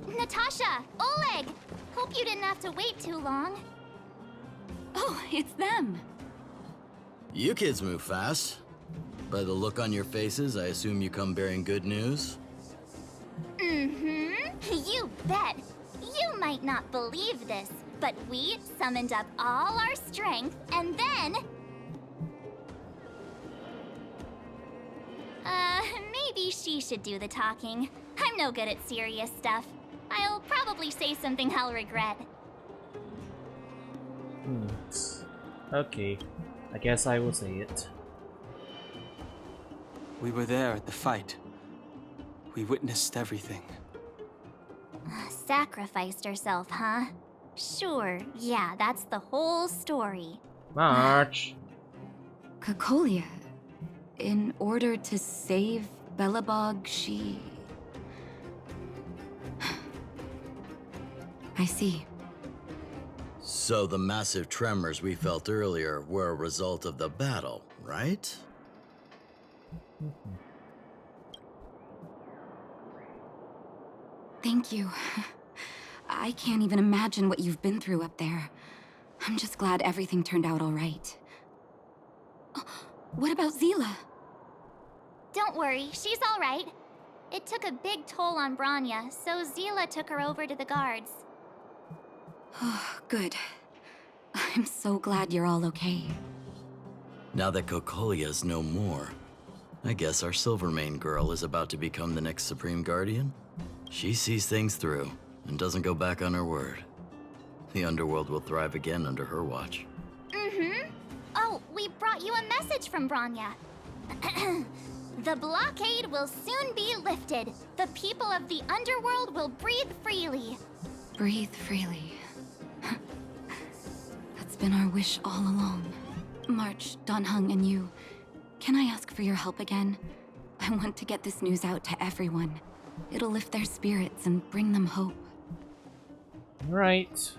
Natasha! Oleg! Hope you didn't have to wait too long. Oh, it's them. You kids move fast. By the look on your faces, I assume you come bearing good news? Mm-hmm. You bet. You might not believe this, but we summoned up all our strength and then... maybe she should do the talking. I'm no good at serious stuff. I'll probably say something I'll regret. Okay. I guess I will say it. We were there at the fight. We witnessed everything. Sacrificed herself, huh? Sure, yeah, that's the whole story. March. Cocolia, in order to save Belobog, she... I see. So the massive tremors we felt earlier were a result of the battle, right? Thank you. I can't even imagine what you've been through up there. I'm just glad everything turned out all right. Oh, what about Zila? Don't worry, she's all right. It took a big toll on Branya, so Zila took her over to the guards. Oh, good. I'm so glad you're all okay. Now that Cocolia's no more, I guess our Silvermane girl is about to become the next Supreme Guardian? She sees things through and doesn't go back on her word. The underworld will thrive again under her watch. Mm-hmm. Oh, we brought you a message from Branya. The blockade will soon be lifted. The people of the underworld will breathe freely. Breathe freely. That's been our wish all along. March, Donhung, and you, can I ask for your help again? I want to get this news out to everyone. It'll lift their spirits and bring them hope. Right.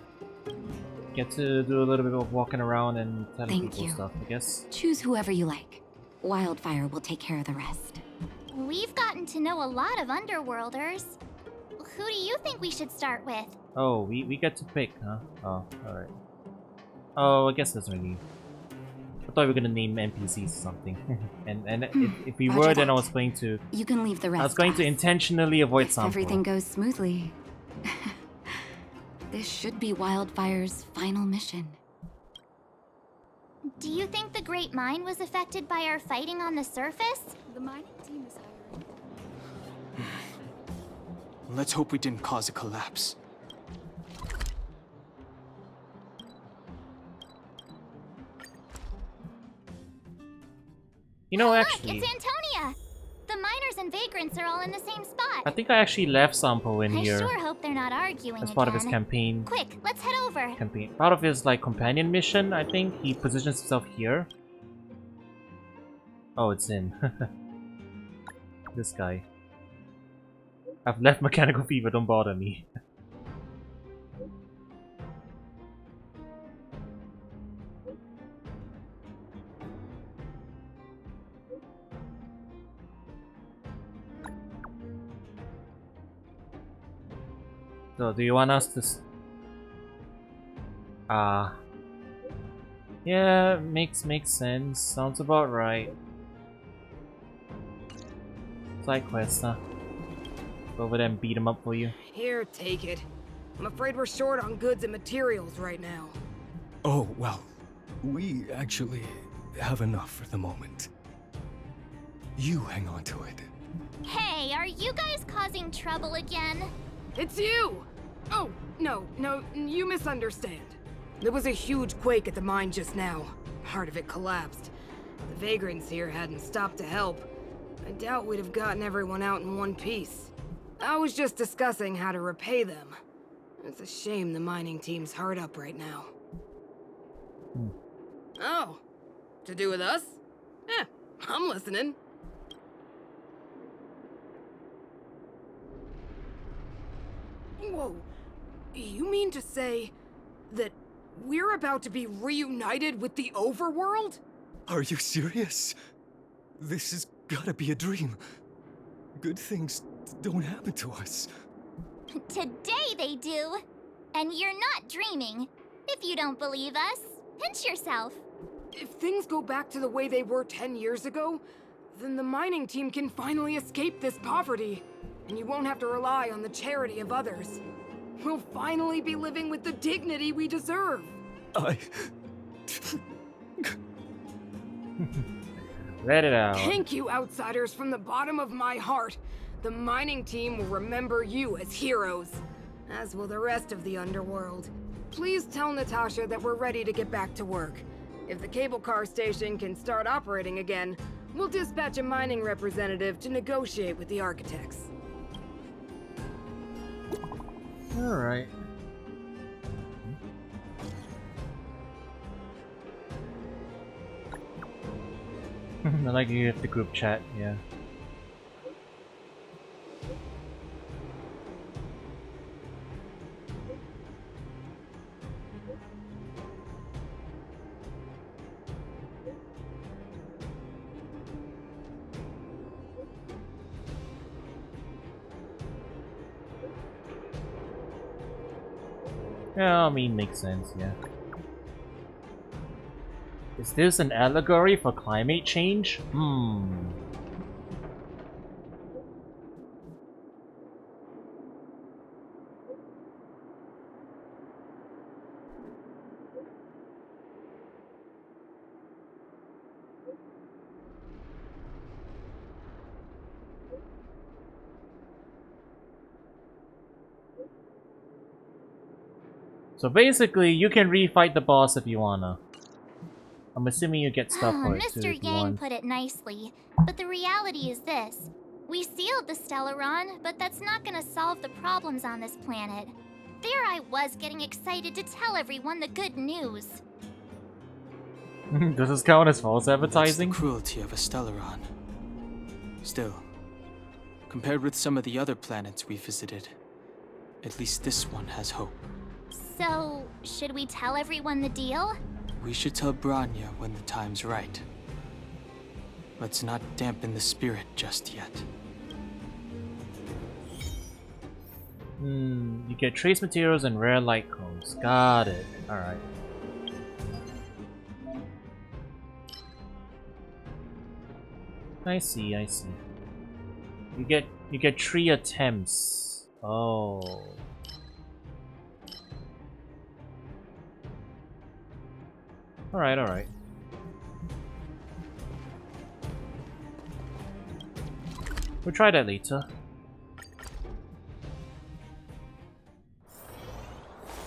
Get to do a little bit of walking around and telling people stuff, I guess. Choose whoever you like. Wildfire will take care of the rest. We've gotten to know a lot of underworlders. Who do you think we should start with? Oh, we get to pick, huh? Oh, alright. Oh, I guess that's really... I thought we were gonna name NPCs or something. and if we were, then I was going to... You can leave the rest. I was going to intentionally avoid something. Everything goes smoothly. This should be Wildfire's final mission. Do you think the Great Mine was affected by our fighting on the surface? The mining team is hired. Let's hope we didn't cause a collapse. You know, Look, actually... it's Antonia! The miners and vagrants are all in the same spot. I think I actually left Sampo in here. I sure hope they're not arguing as part of his campaign. Quick, let's head over. Part of his, like, companion mission, I think. He positions himself here. Oh, it's in. This guy. I've left Mechanical Fever, don't bother me. So, do you want us to... yeah, makes sense. Sounds about right. Side quest, huh? Go over there and beat him up for you. Here, take it. I'm afraid we're short on goods and materials right now. Oh, well, we actually have enough for the moment. You hang on to it. Hey, are you guys causing trouble again? It's you! Oh, no, you misunderstand. There was a huge quake at the mine just now. Part of it collapsed. The vagrants here hadn't stopped to help. I doubt we'd have gotten everyone out in one piece. I was just discussing how to repay them. It's a shame the mining team's hard up right now. Oh, to do with us? Eh, I'm listening. Whoa, you mean to say that we're about to be reunited with the overworld? Are you serious? This has gotta be a dream. Good things don't happen to us. Today they do. And you're not dreaming. If you don't believe us, pinch yourself. If things go back to the way they were 10 years ago, then the mining team can finally escape this poverty. And you won't have to rely on the charity of others. We'll finally be living with the dignity we deserve. Let it out. Thank you, outsiders, from the bottom of my heart. The mining team will remember you as heroes, as will the rest of the underworld. Please tell Natasha that we're ready to get back to work. If the cable car station can start operating again, we'll dispatch a mining representative to negotiate with the architects. Alright. I like you have the group chat, yeah. Yeah, I mean, makes sense, yeah. Is this an allegory for climate change? So basically, you can refight the boss if you wanna. I'm assuming you get stuff for it too Mr. if you Yang want. put it nicely, but the reality is this. We sealed the Stellaron, but that's not gonna solve the problems on this planet. There I was getting excited to tell everyone the good news. Does this count as false advertising? That's the cruelty of a Stellaron. Still, compared with some of the other planets we visited, at least this one has hope. So, should we tell everyone the deal? We should tell Branya when the time's right. Let's not dampen the spirit just yet. You get trace materials and rare light cones. Got it. Alright. I see, I see. You get 3 attempts. Oh. Alright, alright. We'll try that later.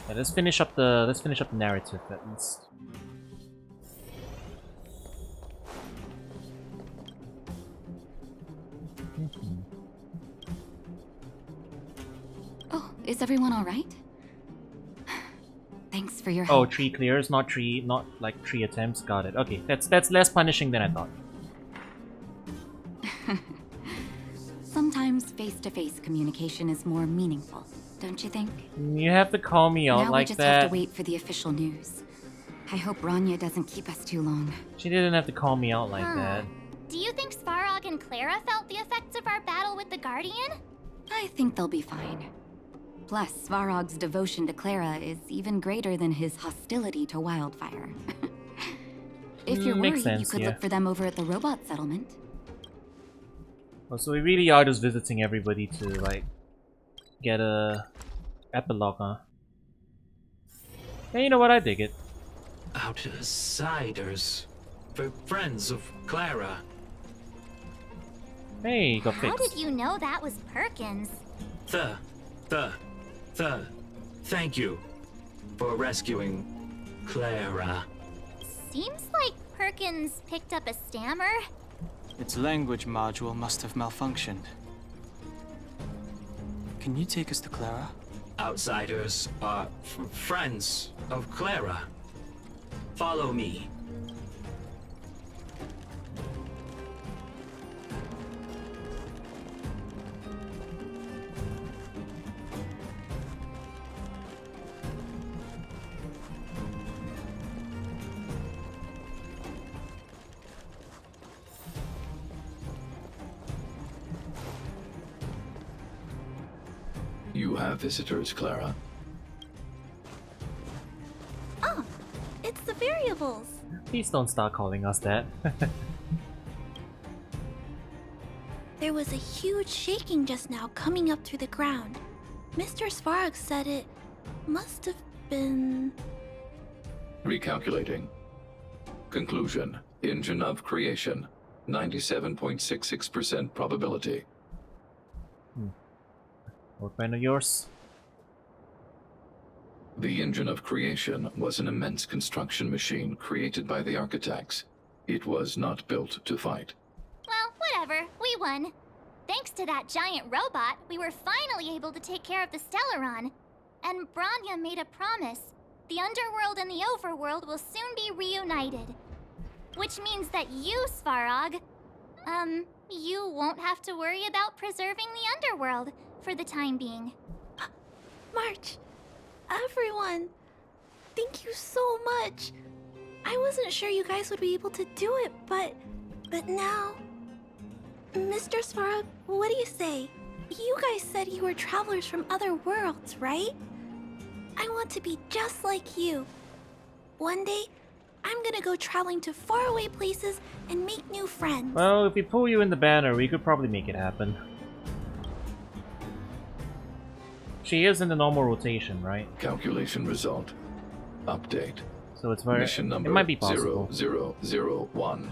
Yeah, let's finish up the narrative at least. Oh, is everyone all right? Thanks for your help. Oh, 3 clears, not like 3 attempts. Got it. Okay, that's less punishing than I thought. Sometimes face-to-face communication is more meaningful, don't you think? You have to call me out now like we just that. have to wait for the official news. I hope Rania doesn't keep us too long. She didn't have to call me out like that. Do you think Svarog and Clara felt the effects of our battle with the Guardian? I think they'll be fine. Plus, Svarog's devotion to Clara is even greater than his hostility to Wildfire. If you're Makes worried, you sense, could yeah. look for them over at the robot settlement. Oh, so we really are just visiting everybody to, like, get a epilogue, huh? Hey, you know what? I dig it. Outsiders. For friends of Clara. Hey, you got How fixed. did you know that was Perkins? Thank you for rescuing Clara. Seems like Perkins picked up a stammer. Its language module must have malfunctioned. Can you take us to Clara? Outsiders are friends of Clara. Follow me. You have visitors, Clara. Oh, it's the variables. Please don't start calling us that. There was a huge shaking just now coming up through the ground. Mr. Svarog said it must have been... Recalculating. Conclusion. Engine of creation. 97.66% probability. What friend of yours? The engine of creation was an immense construction machine created by the architects. It was not built to fight. Well, whatever. We won. Thanks to that giant robot, we were finally able to take care of the Stellaron. And Branya made a promise. The underworld and the overworld will soon be reunited. which means that you, Svarog, you won't have to worry about preserving the underworld for the time being. March, everyone, thank you so much. I wasn't sure you guys would be able to do it, but now... Mr. Svarog, what do you say? You guys said you were travelers from other worlds, right? I want to be just like you. One day, I'm gonna go traveling to faraway places and make new friends. Well, if we pull you in the banner, we could probably make it happen. She is in the normal rotation, right? Calculation result. Update. So it's very... Mission number it might be possible. 0001.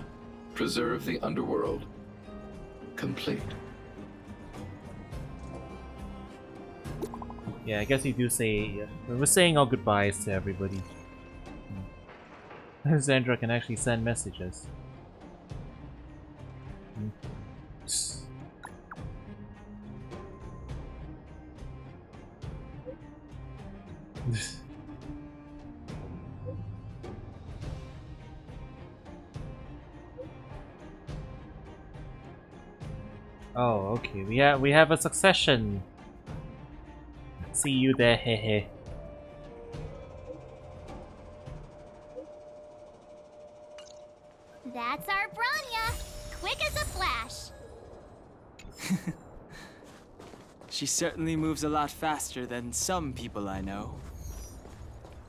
Preserve the underworld. Complete. Yeah, I guess you do say... we're saying our goodbyes to everybody. Zandra can actually send messages. Oh, okay. We have a succession. See you there, hehe. That's our Bronya! Quick as a flash! She certainly moves a lot faster than some people I know.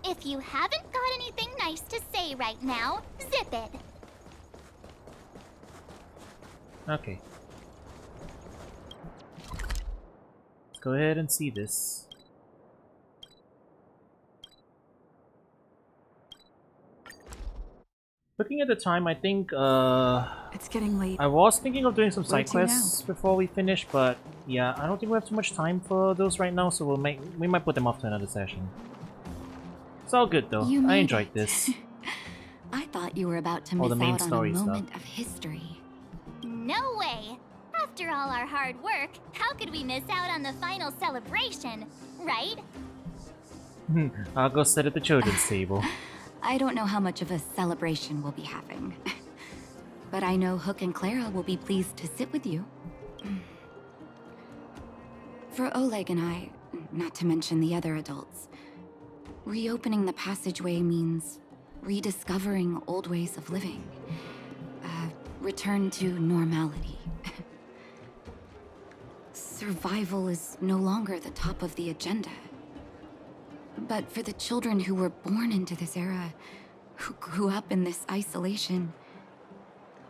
If you haven't got anything nice to say right now, zip it! Okay. Let's go ahead and see this. Looking at the time, I think it's getting late. I was thinking of doing some Where side to quests before we finish, but yeah, I don't think we have too much time for those right now, so we might put them off to another session. It's all good though. You I made enjoyed it. this. I thought you were about to All miss the main out on a story moment stuff. of history. No way! After all our hard work, how could we miss out on the final celebration, right? I'll go sit at the children's table. I don't know how much of a celebration we'll be having. But I know Hook and Clara will be pleased to sit with you. For Oleg and I, not to mention the other adults, reopening the passageway means rediscovering old ways of living. Return to normality. Survival is no longer the top of the agenda. But for the children who were born into this era, who grew up in this isolation,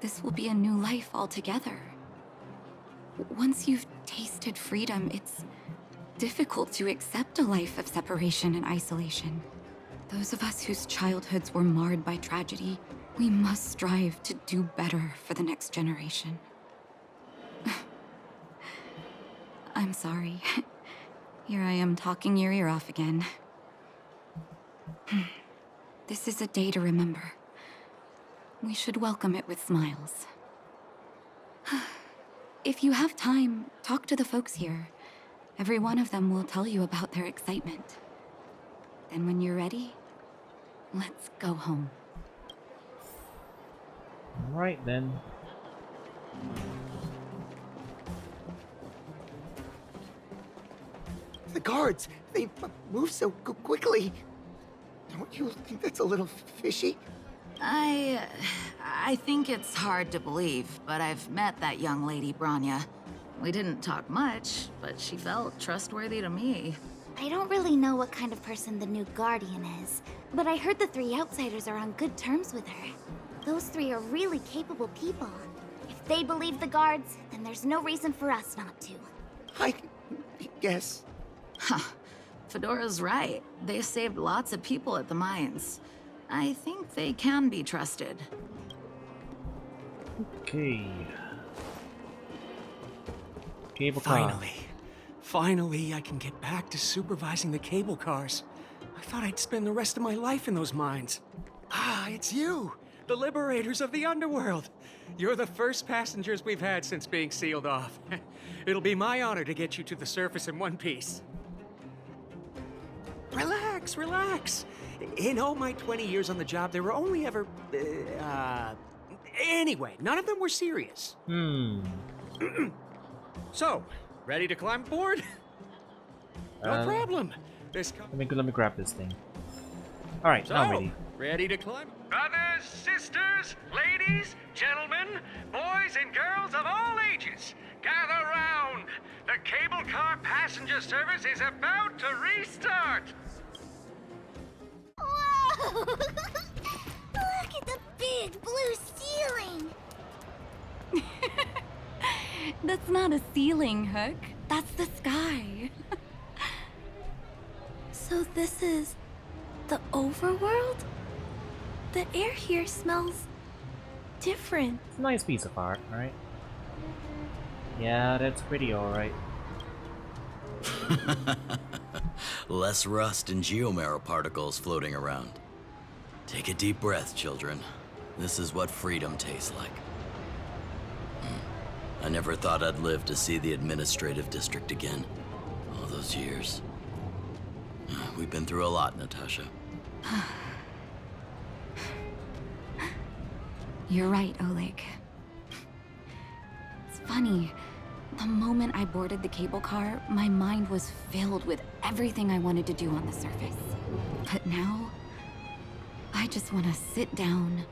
this will be a new life altogether. Once you've tasted freedom, it's difficult to accept a life of separation and isolation. Those of us whose childhoods were marred by tragedy, we must strive to do better for the next generation. I'm sorry. Here I am talking your ear off again. This is a day to remember. We should welcome it with smiles. If you have time, talk to the folks here. Every one of them will tell you about their excitement. Then when you're ready, let's go home. Alright then. The guards, they move so quickly. Don't you think that's a little fishy? I think it's hard to believe, but I've met that young lady, Bronya. We didn't talk much, but she felt trustworthy to me. I don't really know what kind of person the new Guardian is, but I heard the three outsiders are on good terms with her. Those three are really capable people. If they believe the guards, then there's no reason for us not to. I guess. Huh. Fedora's right. They saved lots of people at the mines. I think they can be trusted. Okay. Cable car. Finally, I can get back to supervising the cable cars. I thought I'd spend the rest of my life in those mines. Ah, it's you, the liberators of the underworld. You're the first passengers we've had since being sealed off. It'll be my honor to get you to the surface in one piece. Relax, relax. In all my 20 years on the job, there were only ever, Anyway, none of them were serious. So, ready to climb aboard? No problem. Let me grab this thing. All right, now I'm ready. Ready to climb? Brothers, sisters, ladies, gentlemen, boys and girls of all ages, gather round. The cable car passenger service is about to restart. Whoa! Look at the big blue ceiling. That's not a ceiling, Hook. That's the sky. So this is the overworld? The air here smells different. It's a nice piece of art, right? Yeah, that's pretty alright. Less rust and geomarrow particles floating around. Take a deep breath, children. This is what freedom tastes like. I never thought I'd live to see the administrative district again. All those years. We've been through a lot, Natasha. You're right, Oleg. It's funny. The moment I boarded the cable car, my mind was filled with everything I wanted to do on the surface. But now, I just want to sit down,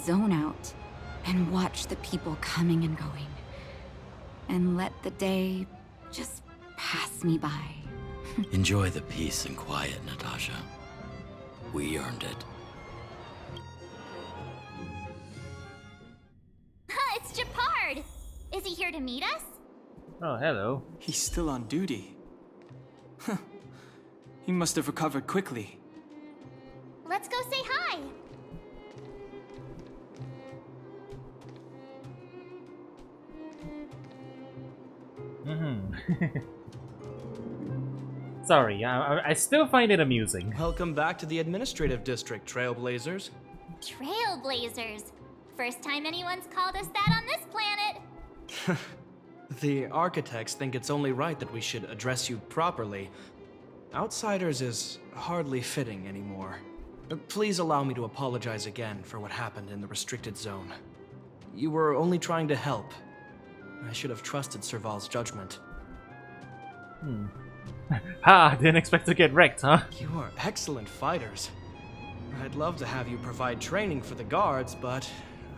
zone out, and watch the people coming and going. And let the day just pass me by. Enjoy the peace and quiet, Natasha. We earned it. It's Japard! Is he here to meet us? Oh, hello. He's still on duty. Huh. He must have recovered quickly. Let's go say hi! Sorry, I still find it amusing. Welcome back to the administrative district, Trailblazers. Trailblazers. First time anyone's called us that on this planet. The architects think it's only right that we should address you properly. Outsiders is hardly fitting anymore. Please allow me to apologize again for what happened in the restricted zone. You were only trying to help. I should have trusted Serval's judgment. Ha! Didn't expect to get wrecked, huh? You are excellent fighters. I'd love to have you provide training for the guards, but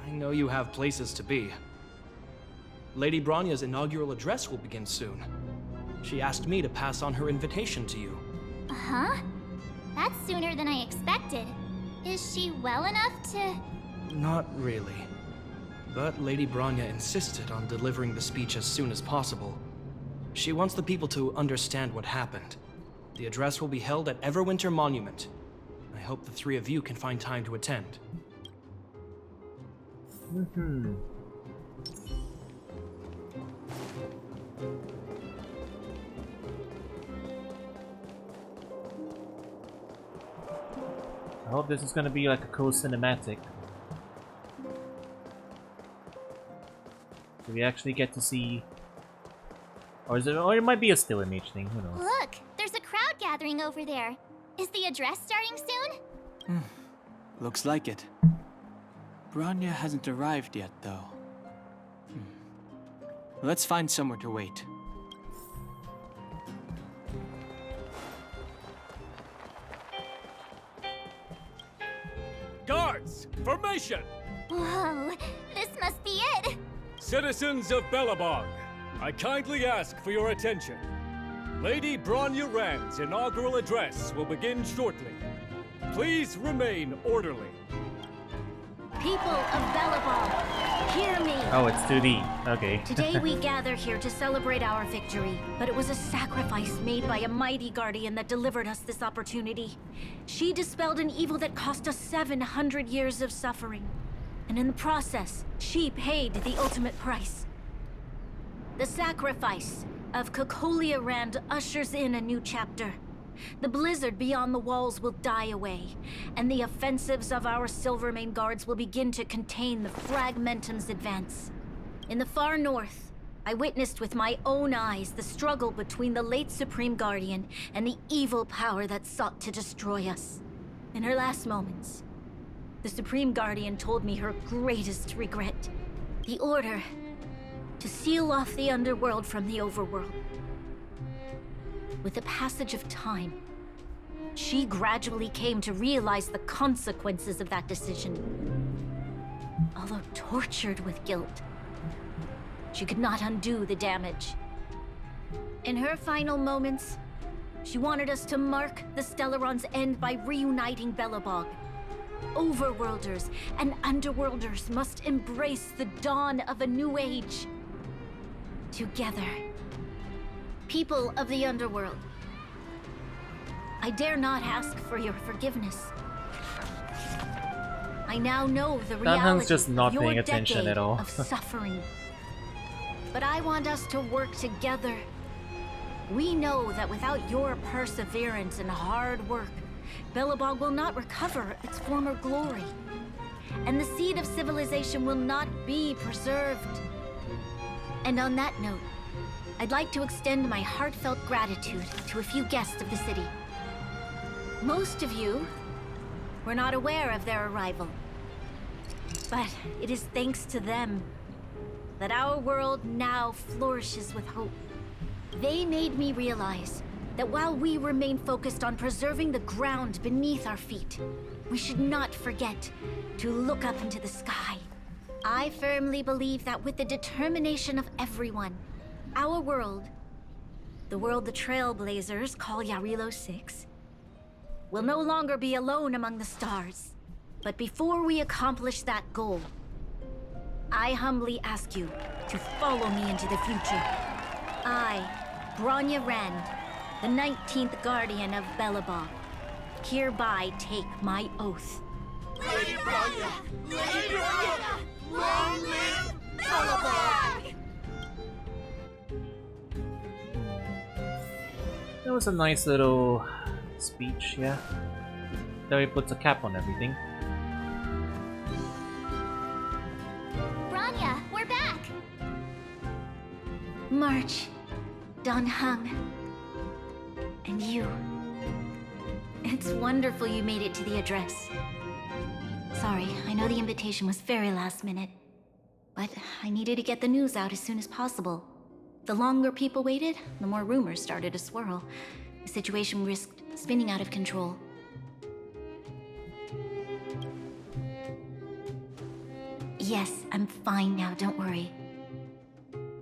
I know you have places to be. Lady Bronya's inaugural address will begin soon. She asked me to pass on her invitation to you. Huh? That's sooner than I expected. Is she well enough to... Not really. But Lady Bronya insisted on delivering the speech as soon as possible. She wants the people to understand what happened. The address will be held at Everwinter Monument. I hope the three of you can find time to attend. I hope this is gonna be like a cool cinematic. Do we actually get to see... Or it might be a still image thing, who knows? Look! There's a crowd gathering over there. Is the address starting soon? Looks like it. Bronya hasn't arrived yet, though. Let's find somewhere to wait. Guards, formation! Whoa, this must be it! Citizens of Belobog, I kindly ask for your attention. Lady Bronya Rand's inaugural address will begin shortly. Please remain orderly. People of Belobog, hear me! Oh, it's 2D. Okay. Today we gather here to celebrate our victory, but it was a sacrifice made by a mighty guardian that delivered us this opportunity. She dispelled an evil that cost us 700 years of suffering. And in the process, she paid the ultimate price. The sacrifice of Cocolia Rand ushers in a new chapter. The blizzard beyond the walls will die away, and the offensives of our Silvermane guards will begin to contain the Fragmentum's advance. In the far north, I witnessed with my own eyes the struggle between the late Supreme Guardian and the evil power that sought to destroy us. In her last moments, the Supreme Guardian told me her greatest regret. The order to seal off the underworld from the overworld. With the passage of time, she gradually came to realize the consequences of that decision. Although tortured with guilt, she could not undo the damage. In her final moments, she wanted us to mark the Stellaron's end by reuniting Belobog. Overworlders and underworlders must embrace the dawn of a new age. Together. People of the underworld, I dare not ask for your forgiveness. I now know the reality just not of your paying attention decade at all. of suffering. But I want us to work together. We know that without your perseverance and hard work, Belobog will not recover its former glory. And the seed of civilization will not be preserved. And on that note, I'd like to extend my heartfelt gratitude to a few guests of the city. Most of you were not aware of their arrival. But it is thanks to them that our world now flourishes with hope. They made me realize that while we remain focused on preserving the ground beneath our feet, we should not forget to look up into the sky. I firmly believe that with the determination of everyone, our world, the world the Trailblazers call Jarilo-6, will no longer be alone among the stars. But before we accomplish that goal, I humbly ask you to follow me into the future. I, Bronya Rand, the 19th Guardian of Belobog, hereby take my oath. Lady Bronya! Lady Bronya! Long live Belobog! That was a nice little speech, yeah. There he puts a cap on everything. Bronya, we're back! March, Dan Heng, and you. It's wonderful you made it to the address. Sorry, I know the invitation was very last minute, but I needed to get the news out as soon as possible. The longer people waited, the more rumors started to swirl. The situation risked spinning out of control. Yes, I'm fine now, don't worry.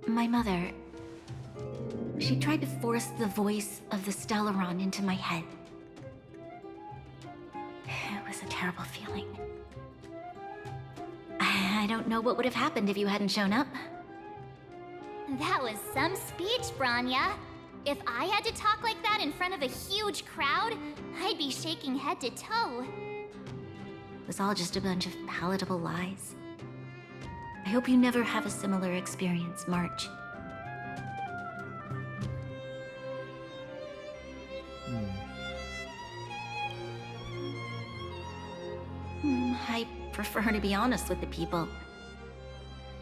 My mother... she tried to force the voice of the Stellaron into my head. It was a terrible feeling. I don't know what would have happened if you hadn't shown up. That was some speech, Bronya. If I had to talk like that in front of a huge crowd, I'd be shaking head to toe. It was all just a bunch of palatable lies. I hope you never have a similar experience, March. I prefer to be honest with the people.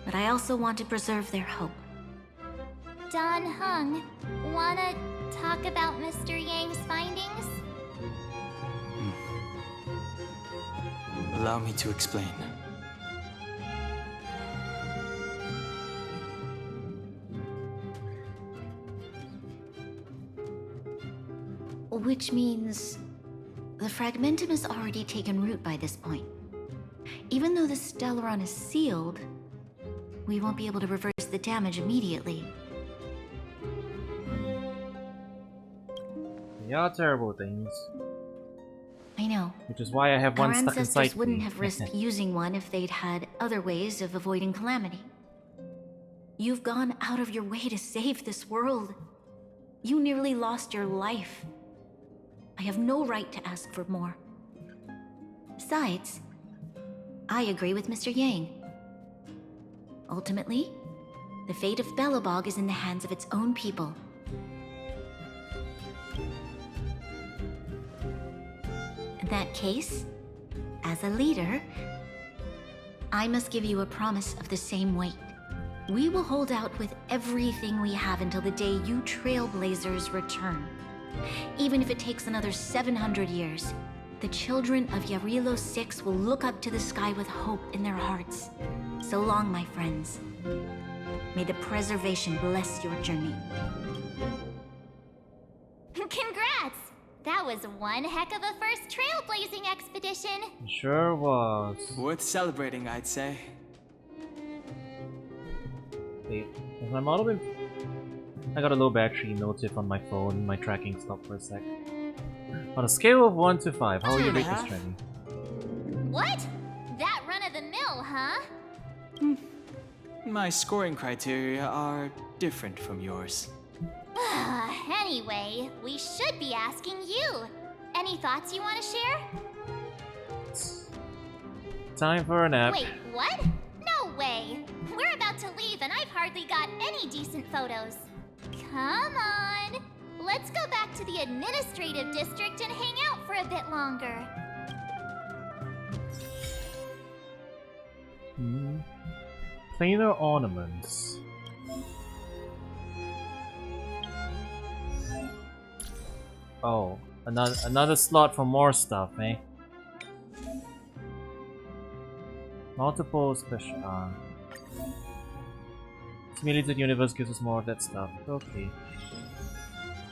But I also want to preserve their hope. Dan Heng, wanna talk about Mr. Yang's findings? Allow me to explain. Which means the Fragmentum has already taken root by this point. Even though the Stellaron is sealed, we won't be able to reverse the damage immediately. They are terrible things. I know. Which is why I have one Our stuck inside ancestors wouldn't me. have risked using one if they'd had other ways of avoiding calamity. You've gone out of your way to save this world. You nearly lost your life. I have no right to ask for more. Besides, I agree with Mr. Yang. Ultimately, the fate of Belobog is in the hands of its own people. In that case, as a leader, I must give you a promise of the same weight. We will hold out with everything we have until the day you Trailblazers return. Even if it takes another 700 years, the children of Yarilo 6 will look up to the sky with hope in their hearts. So long, my friends. May the preservation bless your journey. Congrats! That was one heck of a first trailblazing expedition. Sure was. Worth celebrating, I'd say. Wait, has my model been... I got a low battery notif on my phone. My tracking stopped for a sec. On a scale of 1 to 5, how will you rate this journey? What? That run-of-the-mill, huh? My scoring criteria are different from yours. Anyway, we should be asking you. Any thoughts you want to share? Time for a nap. Wait, what? No way! We're about to leave and I've hardly got any decent photos. Come on! Let's go back to the administrative district and hang out for a bit longer. Planar ornaments. Oh, another slot for more stuff, eh? Multiple special. Simulated universe gives us more of that stuff. Okay.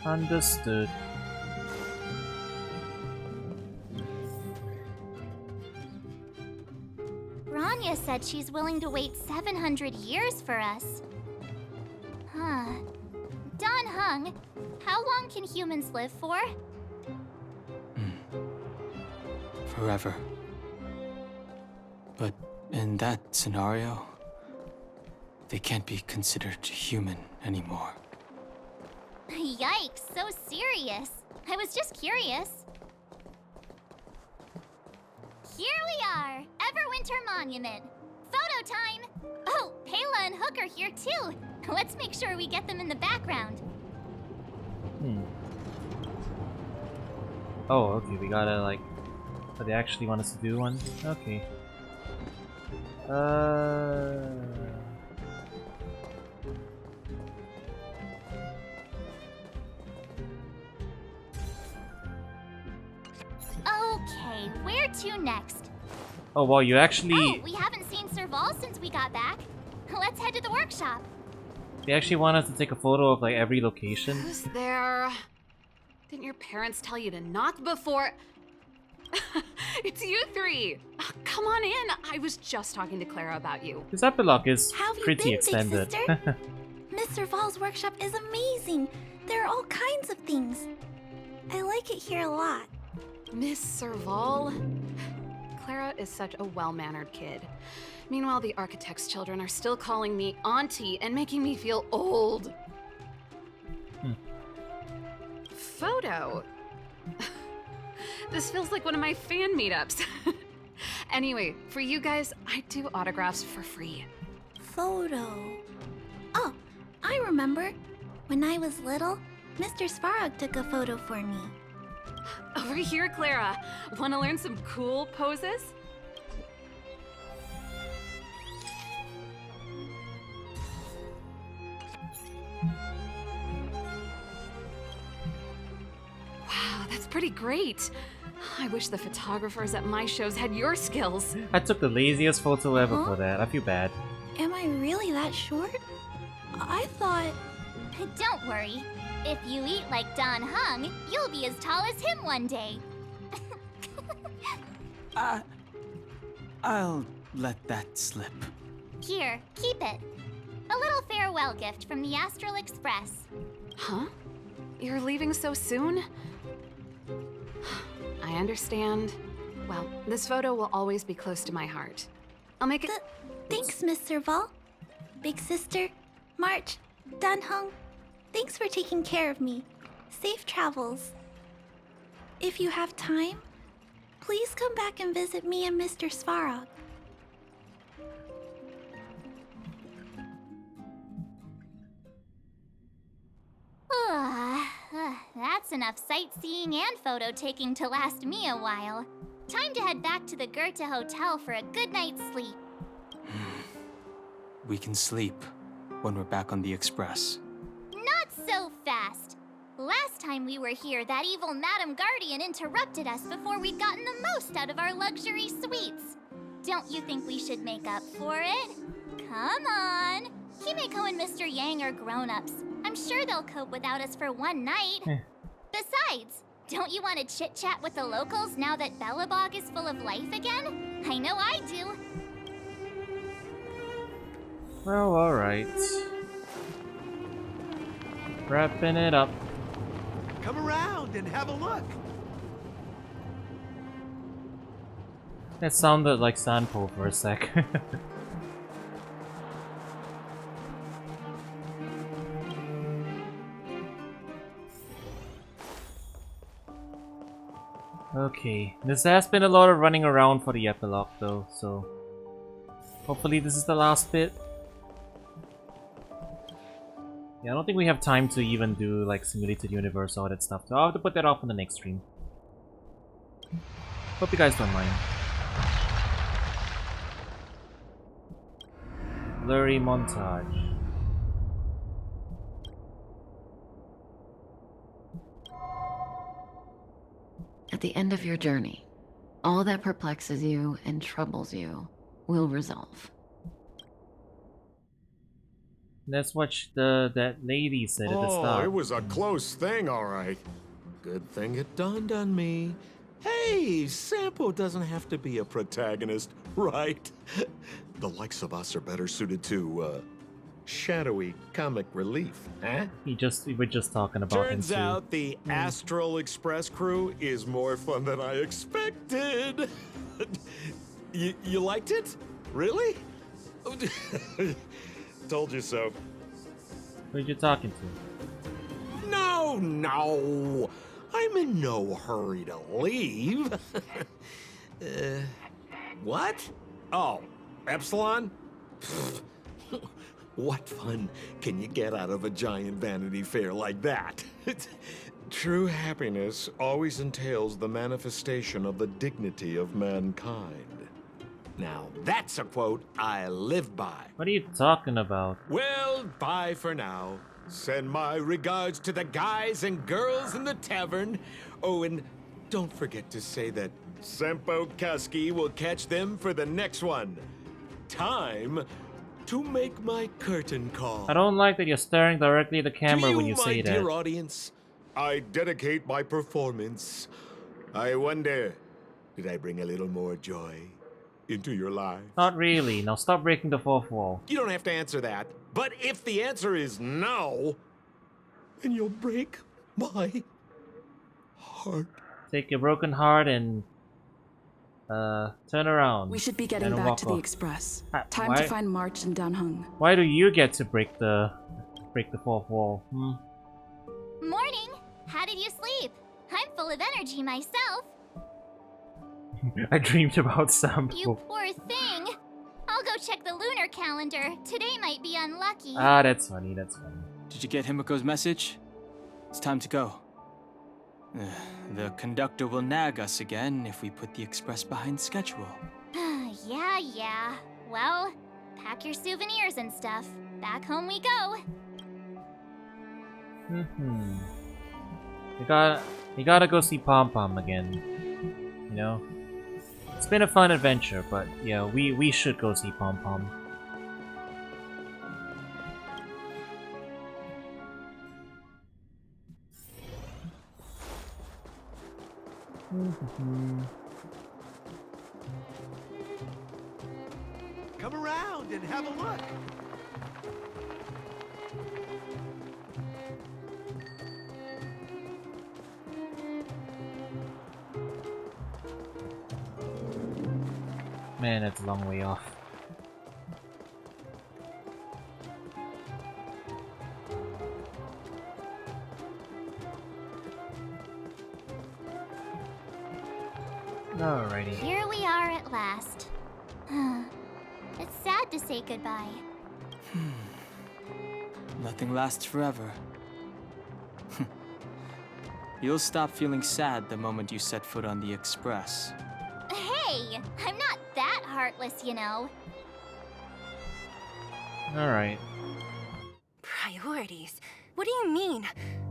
Understood. Rania said she's willing to wait 700 years for us. Huh. Don Hung, how long can humans live for? Forever. But in that scenario, they can't be considered human anymore. Yikes, so serious. I was just curious. Here we are, Everwinter Monument. Photo time! Oh, Pela and Hook are here too. Let's make sure we get them in the background. Oh, okay, we gotta like... Oh, they actually want us to do one? Okay. Okay, where to next? Oh, well, you actually... Oh, we haven't seen Serval since we got back. Let's head to the workshop. They actually want us to take a photo of like every location. Who's there? Didn't your parents tell you to knock before? It's you three. Come on in. I was just talking to Clara about you. This epilogue is How have you pretty been, extended. big sister? Mr. Val's workshop is amazing. There are all kinds of things. I like it here a lot. Miss Serval? Clara is such a well-mannered kid. Meanwhile, the architect's children are still calling me auntie and making me feel old. Photo? This feels like one of my fan meetups. Anyway, for you guys, I do autographs for free. Photo. Oh, I remember. When I was little, Mr. Svarog took a photo for me. Over here, Clara. Want to learn some cool poses? Wow, that's pretty great. I wish the photographers at my shows had your skills. I took the laziest photo ever for that. I feel bad. Am I really that short? I thought... Don't worry. If you eat like Don Hung, you'll be as tall as him one day. I'll let that slip. Here, keep it. A little farewell gift from the Astral Express. Huh? You're leaving so soon? I understand. Well, this photo will always be close to my heart. I'll make it... Thanks, Mr. Val. Big sister, March, Dan Hung, thanks for taking care of me. Safe travels. If you have time, please come back and visit me and Mr. Svarog. That's enough sightseeing and photo taking to last me a while. Time to head back to the Goethe Hotel for a good night's sleep. We can sleep when we're back on the Express. Not so fast. Last time we were here, that evil Madam Guardian interrupted us before we'd gotten the most out of our luxury suites. Don't you think we should make up for it? Come on! Himeko and Mr. Yang are grown-ups. I'm sure they'll cope without us for one night. Besides, don't you want to chit-chat with the locals now that Belobog is full of life again? I know I do. Well, alright. Wrapping it up. Come around and have a look. That sounded like Sanpo for a sec. Okay, this has been a lot of running around for the epilogue though, so hopefully this is the last bit. Yeah, I don't think we have time to even do like simulated universe or all that stuff, so I'll have to put that off on the next stream. Hope you guys don't mind. Blurry montage. At the end of your journey, all that perplexes you and troubles you will resolve. That's what that lady said at the start. It was a close thing, all right. Good thing it dawned on me. Hey, Sampo doesn't have to be a protagonist, right? The likes of us are better suited to, shadowy comic relief, huh? We were just talking about Turns out the Astral Express crew is more fun than I expected. You liked it? Really? Told you so. Who are you talking to? No! I'm in no hurry to leave. What? Oh, Epsilon? What fun can you get out of a giant Vanity Fair like that? True happiness always entails the manifestation of the dignity of mankind. Now, that's a quote I live by. What are you talking about? Well, bye for now. Send my regards to the guys and girls in the tavern. Oh, and don't forget to say that Sempo Kaski will catch them for the next one. Time to make my curtain call. I don't like that you're staring directly at the camera when you say that. My dear audience, I dedicate my performance. I wonder, did I bring a little more joy into your life? Not really. Now stop breaking the fourth wall. You don't have to answer that. But if the answer is no, then you'll break my heart. Take your broken heart and turn around. We should be getting back to the express. Time to find March and Danhung. Why do you get to break the fourth wall? Morning! How did you sleep? I'm full of energy myself. I dreamed about Sam. You poor thing. I'll go check the lunar calendar. Today might be unlucky. Ah, that's funny, that's funny. Did you get Himiko's message? It's time to go. The conductor will nag us again if we put the express behind schedule. Yeah. Well, pack your souvenirs and stuff. Back home we go. You gotta go see Pom Pom again. You know? It's been a fun adventure, but yeah, we should go see Pom Pom. Come around and have a look. Man, that's a long way off. Alrighty. Here we are at last. It's sad to say goodbye. Nothing lasts forever. You'll stop feeling sad the moment you set foot on the express. Hey, I'm not that heartless, you know. Alright. Priorities? What do you mean?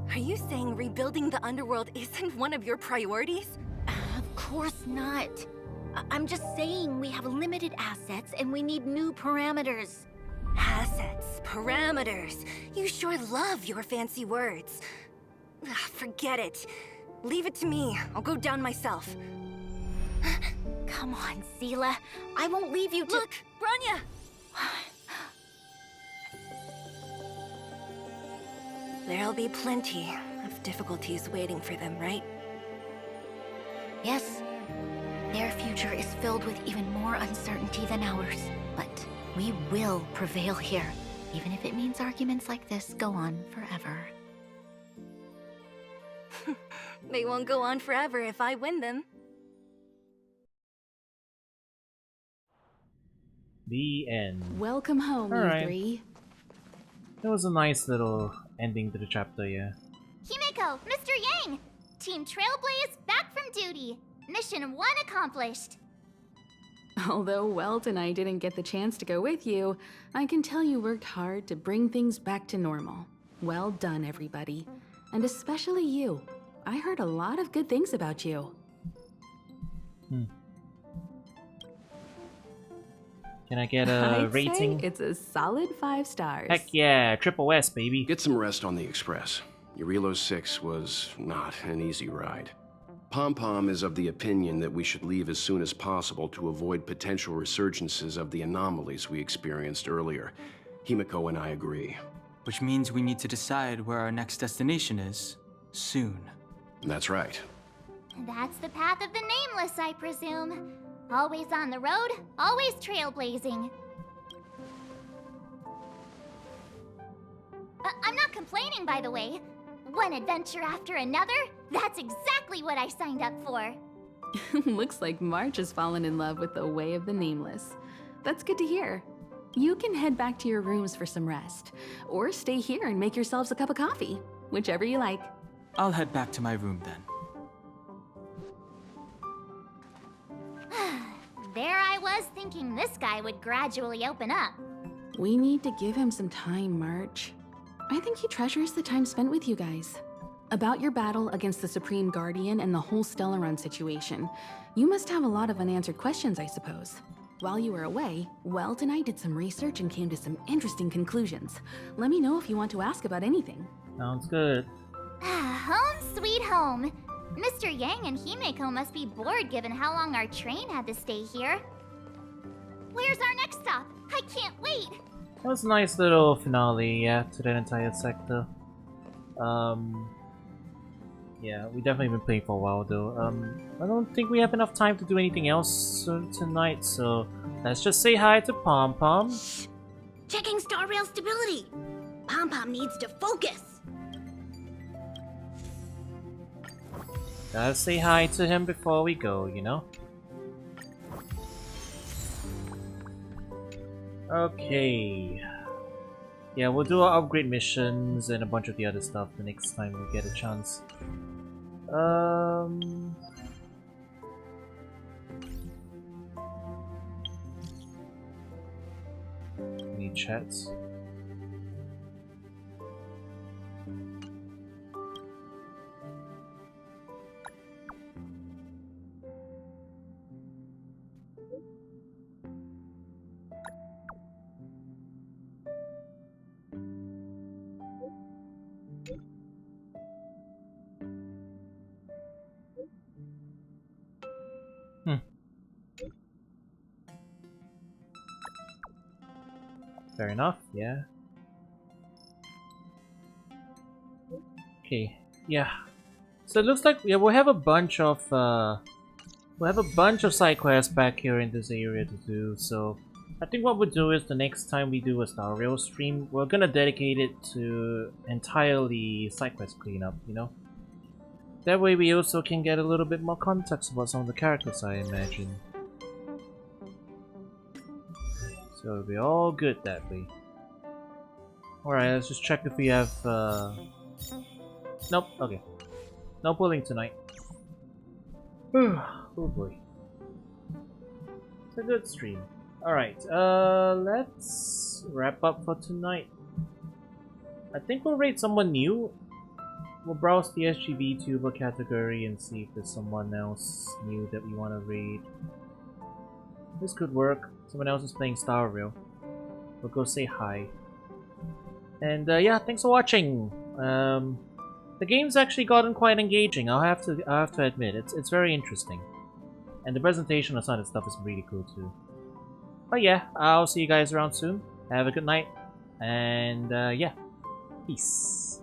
Are Are you saying rebuilding the underworld isn't one of your priorities? Of course not. I'm just saying we have limited assets and we need new parameters. Assets, parameters. You sure love your fancy words. Ugh, forget it. Leave it to me. I'll go down myself. Come on, Seela. I won't leave you to— Look, Bronya! There'll be plenty of difficulties waiting for them, right? Yes. Their future is filled with even more uncertainty than ours. But we will prevail here, even if it means arguments like this go on forever. They won't go on forever if I win them. The end. Welcome home, you three. That was a nice little ending to the chapter, yeah. Himeko, Mr. Yang! Team Trailblaze back from duty. Mission 1 accomplished. Although Welt and I didn't get the chance to go with you, I can tell you worked hard to bring things back to normal. Well done, everybody. And especially you. I heard a lot of good things about you. Can I get a I'd rating? say it's a solid 5 stars. Heck yeah, triple S, baby. Get some rest on the express. Jarilo-6 was not an easy ride. Pom-Pom is of the opinion that we should leave as soon as possible to avoid potential resurgences of the anomalies we experienced earlier. Himeko and I agree. Which means we need to decide where our next destination is, soon. That's right. That's the path of the Nameless, I presume. Always on the road, always trailblazing. I'm not complaining, by the way. One adventure after another, that's exactly what I signed up for. Looks like March has fallen in love with the way of the Nameless. That's good to hear. You can head back to your rooms for some rest, or stay here and make yourselves a cup of coffee, whichever you like. I'll head back to my room then. There I was thinking this guy would gradually open up. We need to give him some time, March. I think he treasures the time spent with you guys. About your battle against the Supreme Guardian and the whole Stellaron situation, you must have a lot of unanswered questions, I suppose. While you were away, Welt and I did some research and came to some interesting conclusions. Let me know if you want to ask about anything. Sounds good. Home sweet home. Mr. Yang and Himeko must be bored given how long our train had to stay here. Where's our next stop? I can't wait! That was a nice little finale, yeah, to that entire sector. Yeah, we definitely been playing for a while though. I don't think we have enough time to do anything else tonight, so let's just say hi to Pom-Pom. Checking star rail stability. Pom-Pom needs to focus. Gotta say hi to him before we go, you know? Okay. Yeah, we'll do our upgrade missions and a bunch of the other stuff the next time we get a chance. Any chats? Fair enough, yeah. Okay, yeah. So it looks like we'll have a bunch of side quests back here in this area to do. So I think what we'll do is the next time we do a Star Rail stream, we're gonna dedicate it to entirely side quest cleanup, you know? That way we also can get a little bit more context about some of the characters, I imagine. So it'll be all good that way. Alright, let's just check if we have nope, okay. No pulling tonight. Oh boy. It's a good stream. Alright, let's wrap up for tonight. I think we'll raid someone new. we'll browse the SGV tuber category and see if there's someone else new that we want to read. This could work. Someone else is playing Star Rail. We'll go say hi. And yeah, thanks for watching. The game's actually gotten quite engaging. I have to admit, it's very interesting, and the presentation of some of the stuff is really cool too. But yeah, I'll see you guys around soon. Have a good night, and yeah, peace.